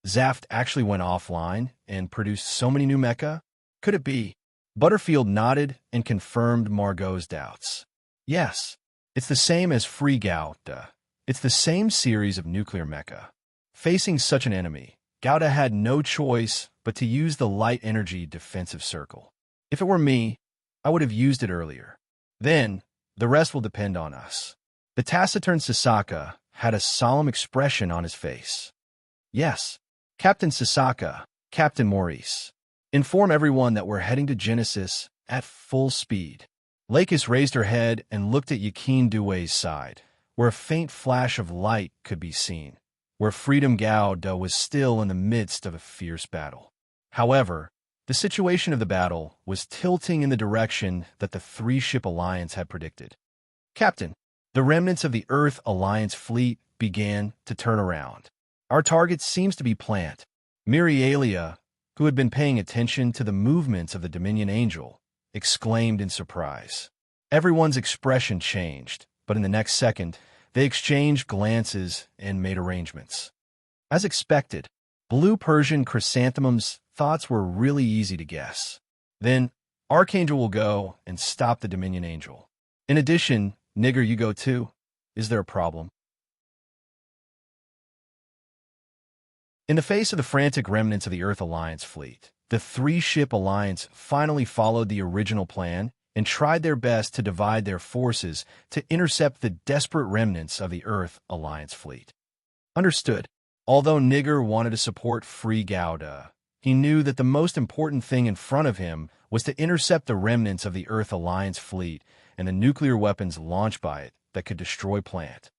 Zaft actually went offline and produced so many new mecha? Could it be? Butterfield nodded and confirmed Margot's doubts. Yes, it's the same as Free Gouda. It's the same series of nuclear mecha. Facing such an enemy, Gouda had no choice but to use the light energy defensive circle. If it were me, I would have used it earlier. Then, the rest will depend on us. The taciturn Sasaka had a solemn expression on his face. Yes, Captain Sasaka, Captain Maurice. Inform everyone that we're heading to Genesis at full speed. Lakis raised her head and looked at Yakin Due's side, where a faint flash of light could be seen, where Freedom Gouda was still in the midst of a fierce battle. However, the situation of the battle was tilting in the direction that the three-ship alliance had predicted. Captain, the remnants of the Earth Alliance fleet began to turn around. Our target seems to be Plant. Mirialia, who had been paying attention to the movements of the Dominion Angel, exclaimed in surprise. Everyone's expression changed, but in the next second, they exchanged glances and made arrangements. As expected, Blue Persian Chrysanthemum's thoughts were really easy to guess. Then, Archangel will go and stop the Dominion Angel. In addition, Nigger, you go too. Is there a problem? In the face of the frantic remnants of the Earth Alliance fleet, the three-ship alliance finally followed the original plan and tried their best to divide their forces to intercept the desperate remnants of the Earth Alliance fleet. Understood. Although Nigger wanted to support Free Gouda, he knew that the most important thing in front of him was to intercept the remnants of the Earth Alliance fleet and the nuclear weapons launched by it that could destroy Plant.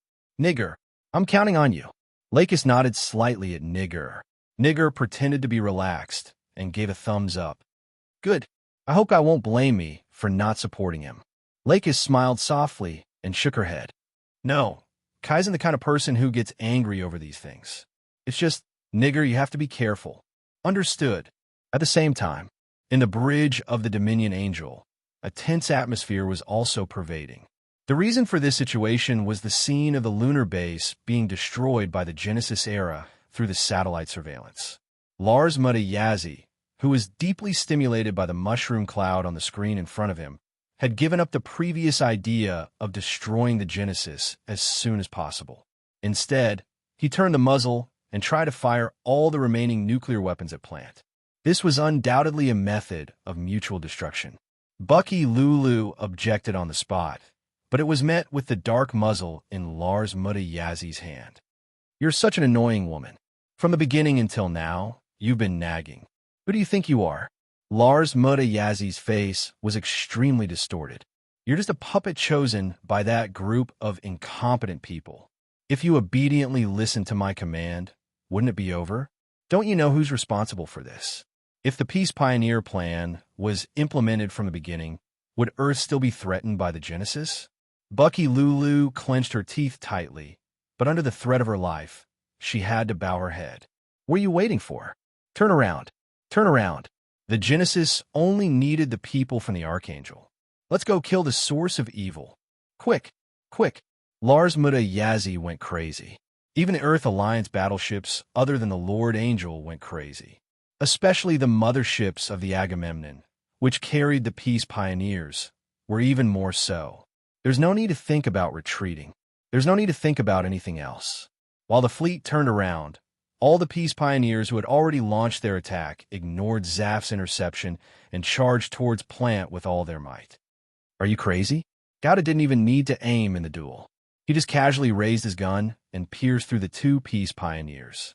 Nigger, I'm counting on you. Lakis nodded slightly at Nigger. Nigger pretended to be relaxed and gave a thumbs up. Good. I hope I won't blame me for not supporting him. Lakis smiled softly and shook her head. No, Kaizen the kind of person who gets angry over these things. It's just, Nigger, you have to be careful. Understood. At the same time, in the bridge of the Dominion Angel, a tense atmosphere was also pervading. The reason for this situation was the scene of the lunar base being destroyed by the Genesis era through the satellite surveillance. Lars Mutayazi, who was deeply stimulated by the mushroom cloud on the screen in front of him, had given up the previous idea of destroying the Genesis as soon as possible. Instead, he turned the muzzle and tried to fire all the remaining nuclear weapons at Plant. This was undoubtedly a method of mutual destruction. Bucky Lulu objected on the spot, but it was met with the dark muzzle in Lars Mutayazi's hand. You're such an annoying woman. From the beginning until now, you've been nagging. Who do you think you are? Lars Mutayazi's face was extremely distorted. You're just a puppet chosen by that group of incompetent people. If you obediently listened to my command, wouldn't it be over? Don't you know who's responsible for this? If the Peace Pioneer plan was implemented from the beginning, would Earth still be threatened by the Genesis? Bucky Lulu clenched her teeth tightly, but under the threat of her life, she had to bow her head. What are you waiting for? Turn around. Turn around. The Genesis only needed the people from the Archangel. Let's go kill the source of evil. Quick, quick. Lars Muda Yazzie went crazy. Even the Earth Alliance battleships other than the Lord Angel went crazy. Especially the motherships of the Agamemnon, which carried the Peace Pioneers, were even more so. There's no need to think about retreating. There's no need to think about anything else. While the fleet turned around, all the Peace Pioneers who had already launched their attack ignored Zaf's interception and charged towards Plant with all their might. Are you crazy? Gauda didn't even need to aim in the duel. He just casually raised his gun and pierced through the two Peace Pioneers.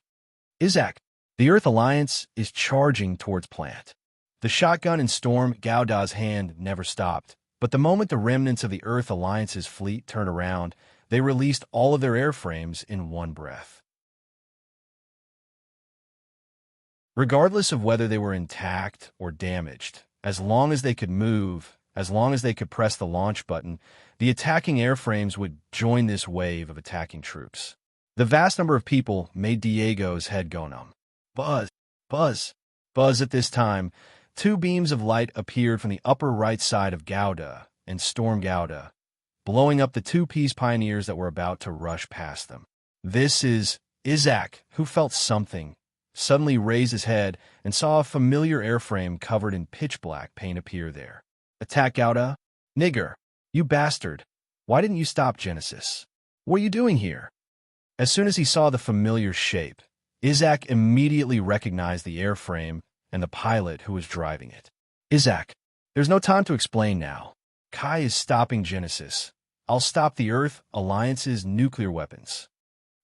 Isaac, the Earth Alliance is charging towards Plant. The shotgun in Storm Gauda's hand never stopped, but the moment the remnants of the Earth Alliance's fleet turned around, they released all of their airframes in one breath. Regardless of whether they were intact or damaged, as long as they could move, as long as they could press the launch button, the attacking airframes would join this wave of attacking troops. The vast number of people made Diego's head go numb. Buzz, buzz, buzz. At this time, two beams of light appeared from the upper right side of Gauda and Storm Gauda, blowing up the two Peace Pioneers that were about to rush past them. This is Isaac, who felt something, suddenly raised his head and saw a familiar airframe covered in pitch-black paint appear there. Attack Gauda? Nigger, you bastard. Why didn't you stop Genesis? What are you doing here? As soon as he saw the familiar shape, Isaac immediately recognized the airframe and the pilot who was driving it. Isaac, there's no time to explain now. Kai is stopping Genesis. I'll stop the Earth Alliance's nuclear weapons.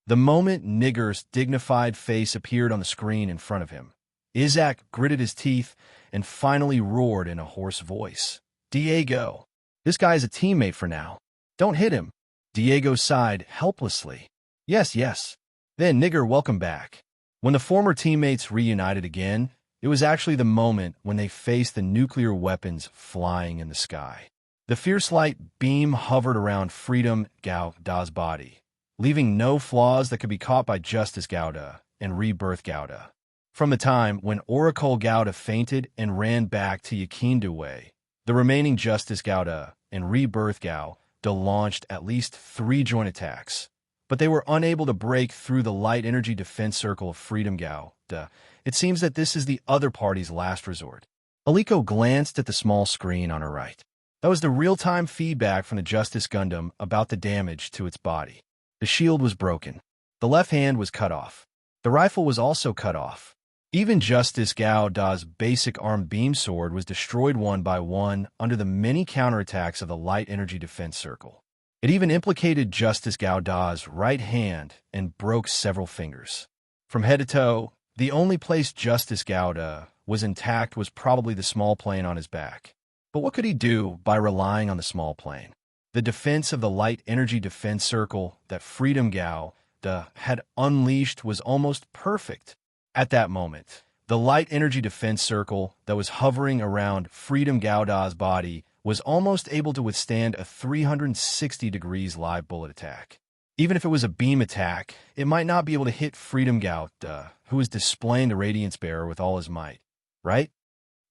The moment Nigger's dignified face appeared on the screen in front of him, Isaac gritted his teeth and finally roared in a hoarse voice. Diego, this guy is a teammate for now. Don't hit him. Diego sighed helplessly. Yes, yes. Then, Nigger, welcome back. When the former teammates reunited again, it was actually the moment when they faced the nuclear weapons flying in the sky. The fierce light beam hovered around Freedom Gauda's body, leaving no flaws that could be caught by Justice Gauda and Rebirth Gauda. From the time when Oracle Gauda fainted and ran back to Yakinduwe, the remaining Justice Gauda and Rebirth Gauda launched at least 3 joint attacks, but they were unable to break through the light energy defense circle of Freedom Gauda. It seems that this is the other party's last resort. Aliko glanced at the small screen on her right. That was the real-time feedback from the Justice Gundam about the damage to its body. The shield was broken. The left hand was cut off. The rifle was also cut off. Even Justice Gauda's basic armed beam sword was destroyed one by one under the many counterattacks of the light energy defense circle. It even implicated Justice Gauda's right hand and broke several fingers. From head to toe, the only place Justice Gauda was intact was probably the small plane on his back. But what could he do by relying on the small plane? The defense of the light energy defense circle that Freedom Gauda had unleashed was almost perfect. At that moment, the light energy defense circle that was hovering around Freedom Gauda's body was almost able to withstand a 360 degrees live bullet attack. Even if it was a beam attack, it might not be able to hit Freedom Gauda, who was displaying the Radiance Bearer with all his might. Right?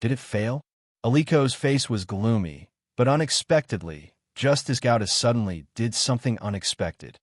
Did it fail? Aliko's face was gloomy, but unexpectedly, Justice Gauda suddenly did something unexpected.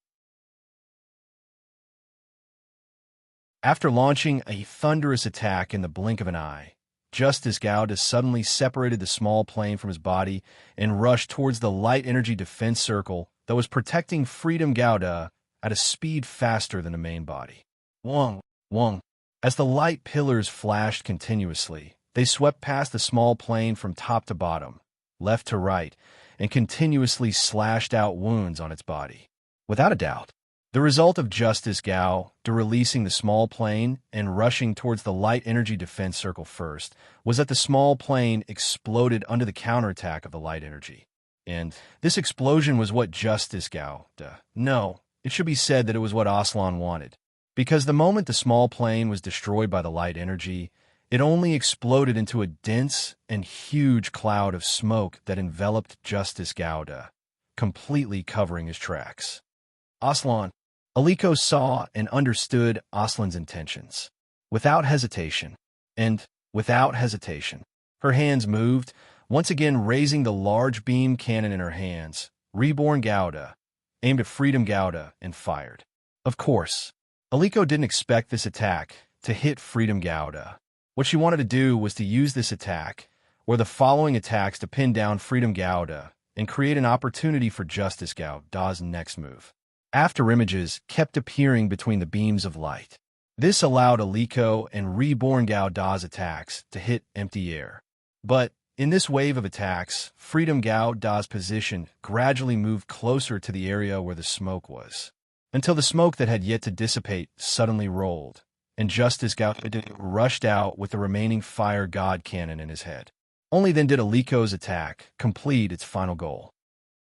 After launching a thunderous attack in the blink of an eye, Justice Gauda suddenly separated the small plane from his body and rushed towards the light energy defense circle that was protecting Freedom Gauda at a speed faster than the main body. Wong, wong. As the light pillars flashed continuously, they swept past the small plane from top to bottom, left to right, and continuously slashed out wounds on its body. Without a doubt, the result of Justice Gauda releasing the small plane and rushing towards the light energy defense circle first was that the small plane exploded under the counterattack of the light energy. And this explosion was what Justice Gauda, no, it should be said that it was what Aslan wanted. because the moment the small plane was destroyed by the light energy, it only exploded into a dense and huge cloud of smoke that enveloped Justice Gauda, completely covering his tracks. Aslan. Aliko saw and understood Aslan's intentions. Without hesitation, her hands moved, once again raising the large beam cannon in her hands. Reborn Gauda aimed at Freedom Gauda and fired. Of course, Aliko didn't expect this attack to hit Freedom Gauda. What she wanted to do was to use this attack, or the following attacks, to pin down Freedom Gauda and create an opportunity for Justice Gauda's next move. After images kept appearing between the beams of light. This allowed Aliko and Reborn Gauda's attacks to hit empty air. But in this wave of attacks, Freedom Gauda's position gradually moved closer to the area where the smoke was, until the smoke that had yet to dissipate suddenly rolled, and Justice Gauda rushed out with the remaining fire god cannon in his head. Only then did Aliko's attack complete its final goal.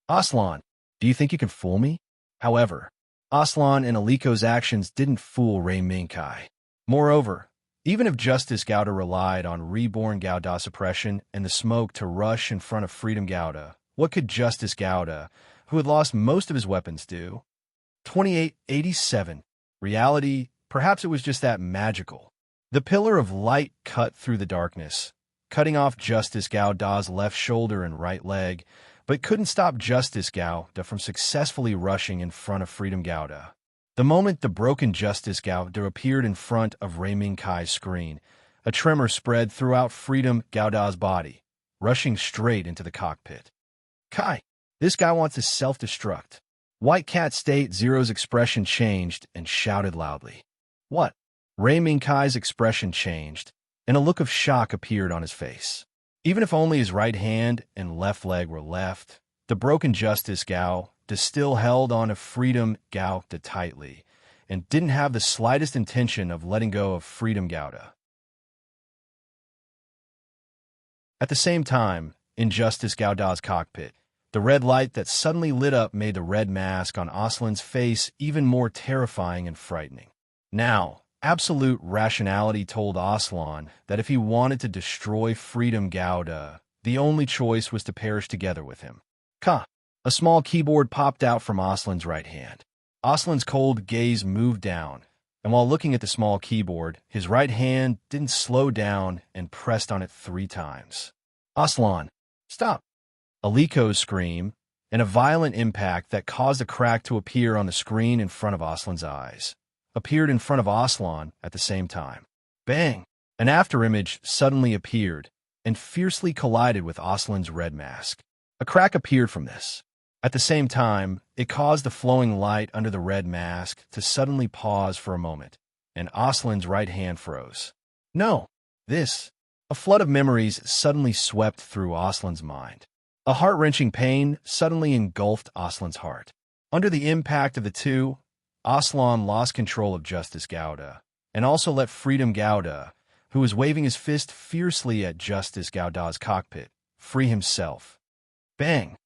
Aslan, do you think you can fool me? However, Aslan and Aliko's actions didn't fool Mecha. Moreover, even if Justice Gauda relied on Reborn Gauda suppression and the smoke to rush in front of Freedom Gauda, what could Justice Gauda, who had lost most of his weapons, do? 2887. Reality, perhaps it was just that magical. The pillar of light cut through the darkness, cutting off Justice Gauda's left shoulder and right leg, but couldn't stop Justice Gauda from successfully rushing in front of Freedom Gauda. The moment the broken Justice Gauda appeared in front of Mecha's screen, a tremor spread throughout Freedom Gauda's body, rushing straight into the cockpit. Kai, this guy wants to self-destruct. White Cat State Zero's expression changed and shouted loudly. What? Mecha's expression changed, and a look of shock appeared on his face. Even if only his right hand and left leg were left, the broken Justice Gauda still held on to Freedom Gauda tightly, and didn't have the slightest intention of letting go of Freedom Gauda. At the same time, in Justice Gauda's cockpit, the red light that suddenly lit up made the red mask on Aslan's face even more terrifying and frightening. Now, absolute rationality told Aslan that if he wanted to destroy Freedom Gauda, the only choice was to perish together with him. Ka! A small keyboard popped out from Aslan's right hand. Aslan's cold gaze moved down, and while looking at the small keyboard, his right hand didn't slow down and pressed on it 3 times. Aslan, stop! Aliko's scream, and a violent impact that caused a crack to appear on the screen in front of Aslan's eyes, appeared in front of Aslan at the same time. Bang! An afterimage suddenly appeared and fiercely collided with Aslan's red mask. A crack appeared from this. At the same time, it caused the flowing light under the red mask to suddenly pause for a moment, and Aslan's right hand froze. No! This! A flood of memories suddenly swept through Aslan's mind. A heart-wrenching pain suddenly engulfed Aslan's heart. Under the impact of the two, Aslan lost control of Justice Gauda, and also let Freedom Gauda, who was waving his fist fiercely at Justice Gauda's cockpit, free himself. Bang!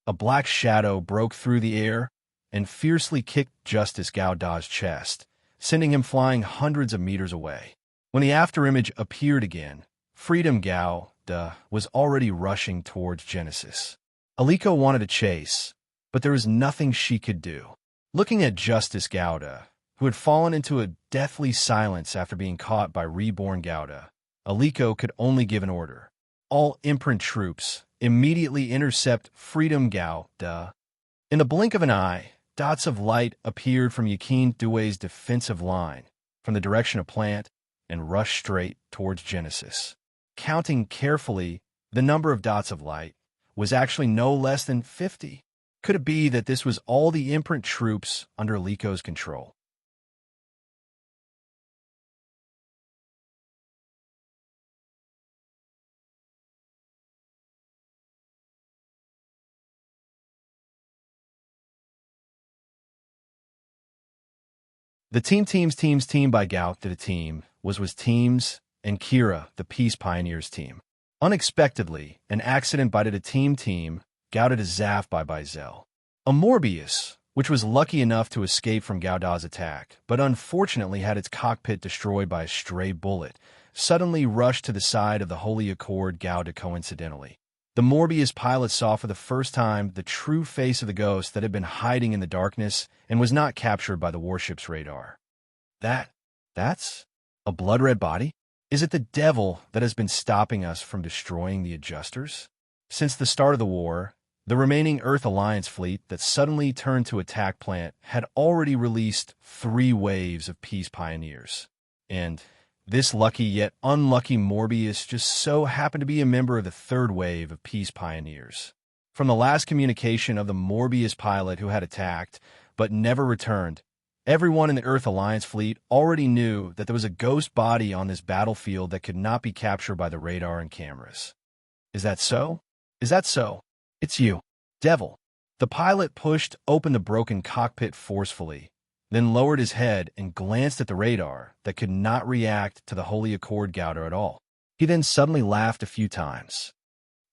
A black shadow broke through the air and fiercely kicked Justice Gauda's chest, sending him flying hundreds of meters away. When the afterimage appeared again, Freedom Gauda was already rushing towards Genesis. Aliko wanted to chase, but there was nothing she could do. Looking at Justice Gauda, who had fallen into a deathly silence after being caught by Reborn Gauda, Aliko could only give an order. All imprint troops immediately intercept Freedom Gauda. In the blink of an eye, dots of light appeared from Yakin Due's defensive line, from the direction of Plant, and rushed straight towards Genesis. Counting carefully, the number of dots of light was actually no less than 50. Could it be that this was all the imprint troops under Aliko's control? The team by Gout to the team was teams and Kira, the Peace Pioneers team. Unexpectedly, an accident bited a team, Gouted a Zaf by Zell. A Morbius, which was lucky enough to escape from Gauda's attack, but unfortunately had its cockpit destroyed by a stray bullet, suddenly rushed to the side of the Holy Accord Gauda coincidentally. The Morbius pilot saw for the first time the true face of the ghost that had been hiding in the darkness and was not captured by the warship's radar. That's a blood-red body? Is it the devil that has been stopping us from destroying the adjusters? Since the start of the war, the remaining Earth Alliance fleet that suddenly turned to attack Plant had already released 3 waves of peace pioneers. And this lucky yet unlucky Morbius just so happened to be a member of the 3rd wave of peace pioneers. From the last communication of the Morbius pilot who had attacked, but never returned, everyone in the Earth Alliance fleet already knew that there was a ghost body on this battlefield that could not be captured by the radar and cameras. Is that so? Is that so? It's you, devil. The pilot pushed open the broken cockpit forcefully, then lowered his head and glanced at the radar that could not react to the Holy Accord Gauda at all. He then suddenly laughed a few times.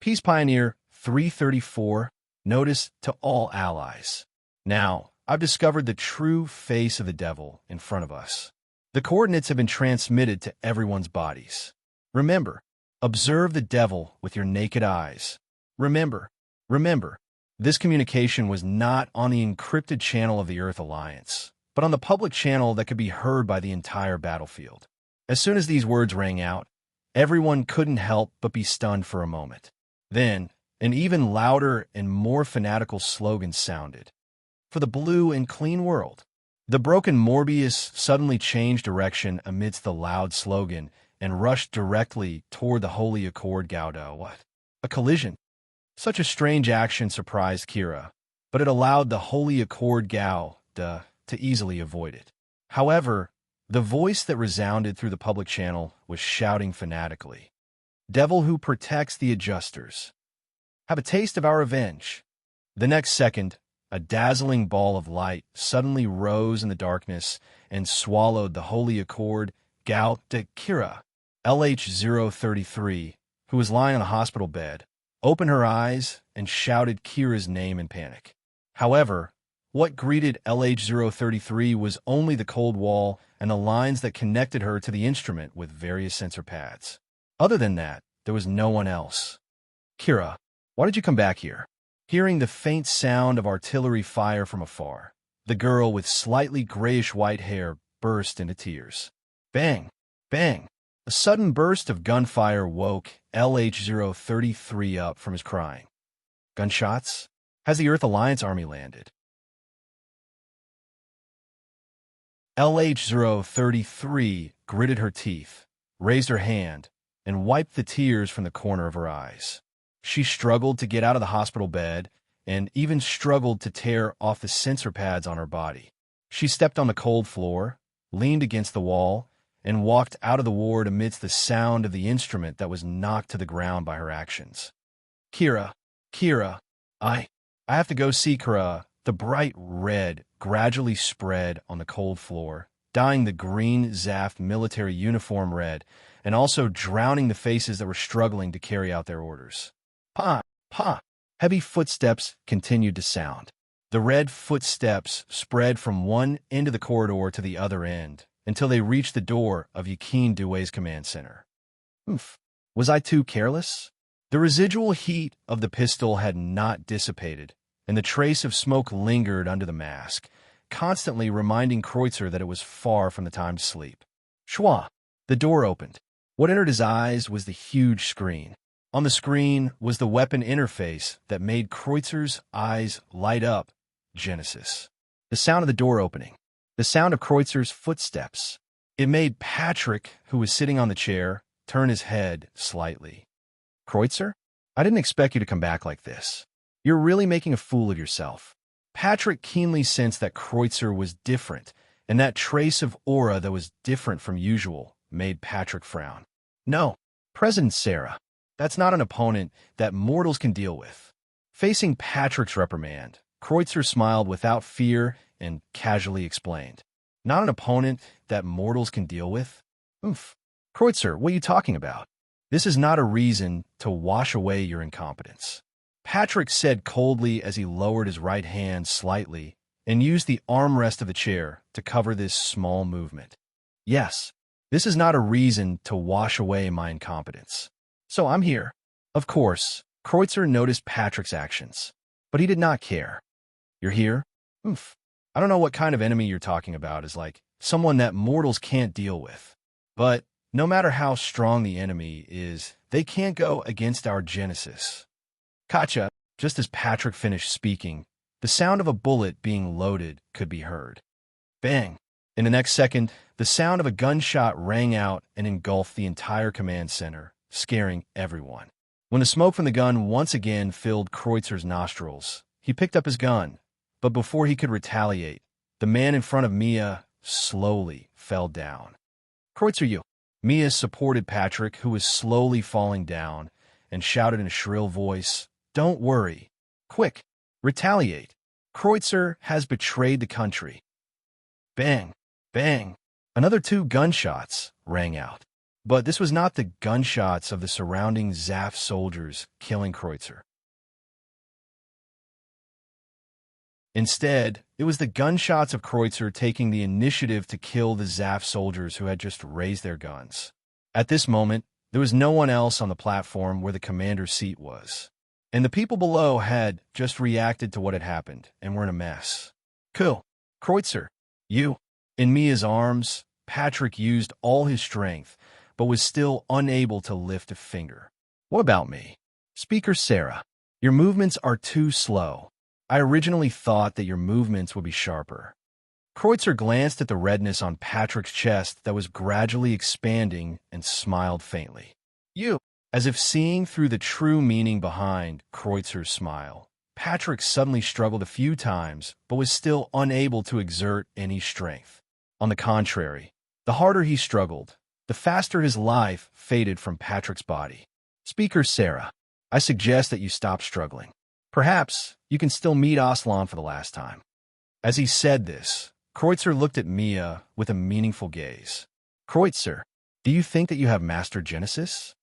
Peace Pioneer 334, notice to all allies. Now, I've discovered the true face of the devil in front of us. The coordinates have been transmitted to everyone's bodies. Remember, observe the devil with your naked eyes. Remember, this communication was not on the encrypted channel of the Earth Alliance, but on the public channel that could be heard by the entire battlefield. As soon as these words rang out, everyone couldn't help but be stunned for a moment. Then, an even louder and more fanatical slogan sounded. For the blue and clean world. The broken Morbius suddenly changed direction amidst the loud slogan and rushed directly toward the Holy Accord Gauda. What? A collision. Such a strange action surprised Kira, but it allowed the Holy Accord Gauda to easily avoid it. However, the voice that resounded through the public channel was shouting fanatically. Devil who protects the adjusters. Have a taste of our revenge. The next second, a dazzling ball of light suddenly rose in the darkness and swallowed the Holy Accord Gauda. Kira, LH-033, who was lying on a hospital bed, opened her eyes and shouted Kira's name in panic. However, what greeted LH-033 was only the cold wall and the lines that connected her to the instrument with various sensor pads. Other than that, there was no one else. Kira, why did you come back here? Hearing the faint sound of artillery fire from afar, the girl with slightly grayish-white hair burst into tears. Bang! Bang! A sudden burst of gunfire woke LH-033 up from his crying. Gunshots? Has the Earth Alliance army landed? LH-033 gritted her teeth, raised her hand, and wiped the tears from the corner of her eyes. She struggled to get out of the hospital bed and even struggled to tear off the sensor pads on her body. She stepped on the cold floor, leaned against the wall, and walked out of the ward amidst the sound of the instrument that was knocked to the ground by her actions. Kira, I have to go see Kira. The bright red gradually spread on the cold floor, dyeing the green Zaft military uniform red, and also drowning the faces that were struggling to carry out their orders. Pa! Heavy footsteps continued to sound. The red footsteps spread from one end of the corridor to the other end, until they reached the door of Yakin Due's command center. Was I too careless? The residual heat of the pistol had not dissipated, and the trace of smoke lingered under the mask, constantly reminding Kreutzer that it was far from the time to sleep. Schwa! The door opened. What entered his eyes was the huge screen. On the screen was the weapon interface that made Kreutzer's eyes light up. Genesis. The sound of the door opening. The sound of Kreutzer's footsteps. It made Patrick, who was sitting on the chair, turn his head slightly. Kreutzer? I didn't expect you to come back like this. You're really making a fool of yourself. Patrick keenly sensed that Kreutzer was different, and that trace of aura that was different from usual made Patrick frown. No, President Sarah, that's not an opponent that mortals can deal with. Facing Patrick's reprimand, Kreutzer smiled without fear and casually explained. Not an opponent that mortals can deal with? Kreutzer, what are you talking about? This is not a reason to wash away your incompetence. Patrick said coldly as he lowered his right hand slightly and used the armrest of the chair to cover this small movement. Yes, this is not a reason to wash away my incompetence. So I'm here. Of course, Kreutzer noticed Patrick's actions, but he did not care. You're here? Oof. I don't know what kind of enemy you're talking about is like someone that mortals can't deal with. But no matter how strong the enemy is, they can't go against our Genesis. Katja, just as Patrick finished speaking, the sound of a bullet being loaded could be heard. Bang! In the next second, the sound of a gunshot rang out and engulfed the entire command center, scaring everyone. When the smoke from the gun once again filled Kreutzer's nostrils, he picked up his gun. But before he could retaliate, the man in front of Mia slowly fell down. Kreutzer, you! Mia supported Patrick, who was slowly falling down, and shouted in a shrill voice, "Don't worry. Quick, retaliate. Kreutzer has betrayed the country." Bang! Bang! Another 2 gunshots rang out. But this was not the gunshots of the surrounding Zaf soldiers killing Kreutzer. Instead, it was the gunshots of Kreutzer taking the initiative to kill the Zaf soldiers who had just raised their guns. At this moment, there was no one else on the platform where the commander's seat was. And the people below had just reacted to what had happened and were in a mess. Cool. Kreutzer, you. In Mia's arms, Patrick used all his strength, but was still unable to lift a finger. What about me? Speaker Sarah, your movements are too slow. I originally thought that your movements would be sharper. Kreutzer glanced at the redness on Patrick's chest that was gradually expanding and smiled faintly. You, as if seeing through the true meaning behind Kreutzer's smile. Patrick suddenly struggled a few times, but was still unable to exert any strength. On the contrary, the harder he struggled, the faster his life faded from Patrick's body. Speaker Sarah, I suggest that you stop struggling. Perhaps you can still meet Aslan for the last time. As he said this, Kreutzer looked at Mia with a meaningful gaze. Kreutzer, do you think that you have mastered Genesis?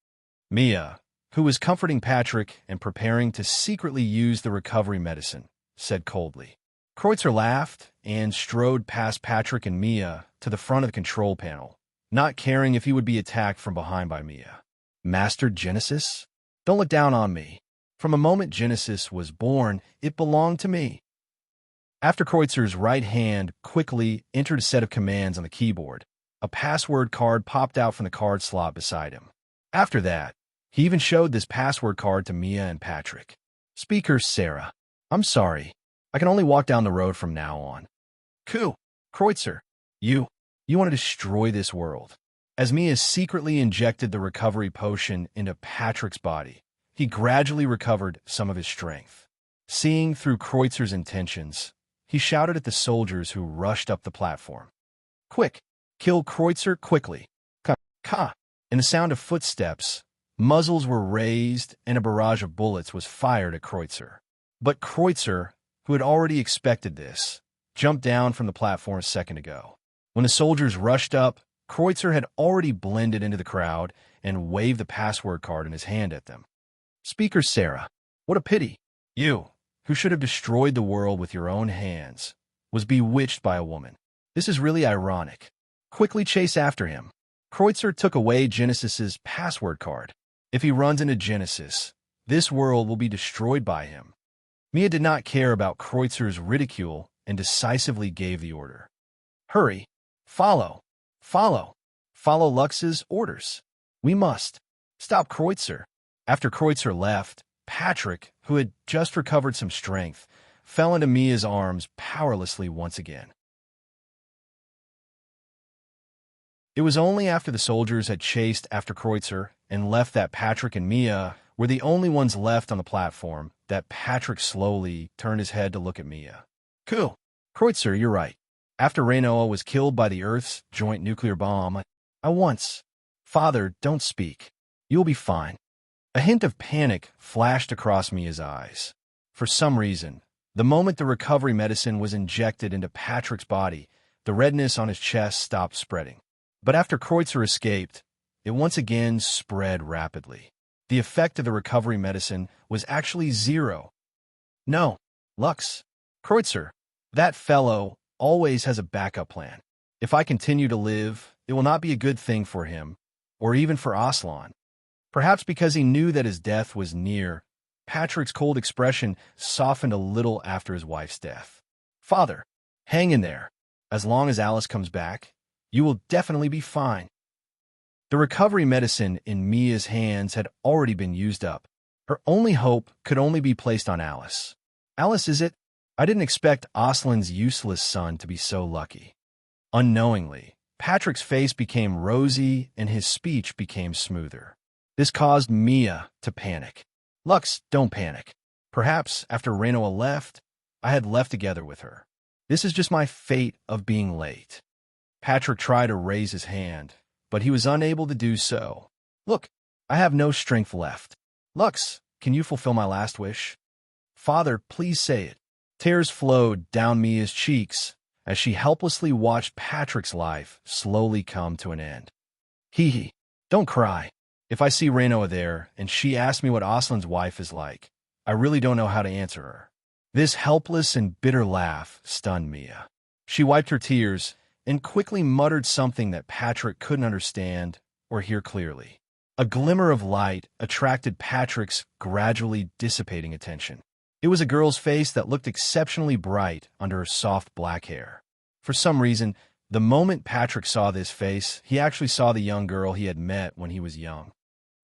Mia, who was comforting Patrick and preparing to secretly use the recovery medicine, said coldly. Kreutzer laughed and strode past Patrick and Mia to the front of the control panel, not caring if he would be attacked from behind by Mia. Mastered Genesis? Don't look down on me. From the moment Genesis was born, it belonged to me. After Kreutzer's right hand quickly entered a set of commands on the keyboard, a password card popped out from the card slot beside him. After that, he even showed this password card to Mia and Patrick. Speaker Sarah, I'm sorry. I can only walk down the road from now on. Cool. Kreutzer, you want to destroy this world. As Mia secretly injected the recovery potion into Patrick's body, he gradually recovered some of his strength. Seeing through Kreutzer's intentions, he shouted at the soldiers who rushed up the platform. Quick! Kill Kreutzer quickly! Ka! In the sound of footsteps, muzzles were raised and a barrage of bullets was fired at Kreutzer. But Kreutzer, who had already expected this, jumped down from the platform a second ago. When the soldiers rushed up, Kreutzer had already blended into the crowd and waved the password card in his hand at them. Speaker Sarah, what a pity. You, who should have destroyed the world with your own hands, was bewitched by a woman. This is really ironic. Quickly chase after him. Kreutzer took away Genesis's password card. If he runs into Genesis, this world will be destroyed by him. Mia did not care about Kreutzer's ridicule and decisively gave the order. Hurry. Follow. Follow. Follow Lux's orders. We must. Stop Kreutzer. After Kreutzer left, Patrick, who had just recovered some strength, fell into Mia's arms powerlessly once again. It was only after the soldiers had chased after Kreutzer and left that Patrick and Mia were the only ones left on the platform that Patrick slowly turned his head to look at Mia. Cool. Kreutzer, you're right. After Reynoa was killed by the Earth's joint nuclear bomb, I once... Father, don't speak. You'll be fine. A hint of panic flashed across Mia's eyes. For some reason, the moment the recovery medicine was injected into Patrick's body, the redness on his chest stopped spreading. But after Kreutzer escaped, it once again spread rapidly. The effect of the recovery medicine was actually 0. No, Lux. Kreutzer, That fellow always has a backup plan. If I continue to live, it will not be a good thing for him, or even for Aslan. Perhaps because he knew that his death was near, Patrick's cold expression softened a little after his wife's death. Father, hang in there. As long as Alice comes back, you will definitely be fine. The recovery medicine in Mia's hands had already been used up. Her only hope could only be placed on Alice. Alice, is it? I didn't expect Aslan's useless son to be so lucky. Unknowingly, Patrick's face became rosy and his speech became smoother. This caused Mia to panic. Lux, don't panic. Perhaps after Renoa left, I had left together with her. This is just my fate of being late. Patrick tried to raise his hand, but he was unable to do so. Look, I have no strength left. Lux, can you fulfill my last wish? Father, please say it. Tears flowed down Mia's cheeks as she helplessly watched Patrick's life slowly come to an end. Hee, don't cry. If I see Renoa there and she asks me what Aslan's wife is like, I really don't know how to answer her. This helpless and bitter laugh stunned Mia. She wiped her tears and quickly muttered something that Patrick couldn't understand or hear clearly. A glimmer of light attracted Patrick's gradually dissipating attention. It was a girl's face that looked exceptionally bright under her soft black hair. For some reason, the moment Patrick saw this face, he actually saw the young girl he had met when he was young.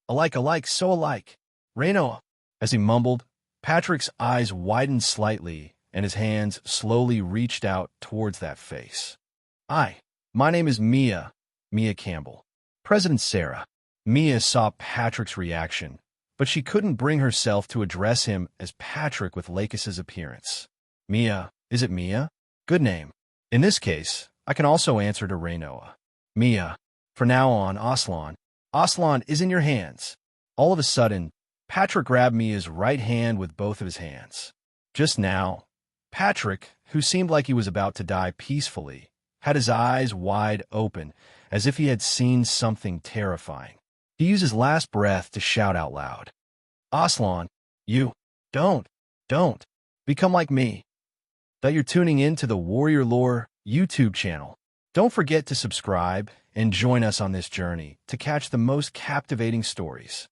Alike, so alike. Renoa. As he mumbled, Patrick's eyes widened slightly and his hands slowly reached out towards that face. My name is Mia Campbell. President Sarah. Mia saw Patrick's reaction, but she couldn't bring herself to address him as Patrick with Lakis's appearance. Mia, is it Mia? Good name. In this case, I can also answer to Renoa. Mia. For now on, Aslan. Aslan is in your hands. All of a sudden, Patrick grabbed Mia's right hand with both of his hands. Just now, Patrick, who seemed like he was about to die peacefully, had his eyes wide open, as if he had seen something terrifying. He used his last breath to shout out loud. Aslan, you, don't become like me. That you're tuning in to the Warrior Lore YouTube channel. Don't forget to subscribe and join us on this journey to catch the most captivating stories.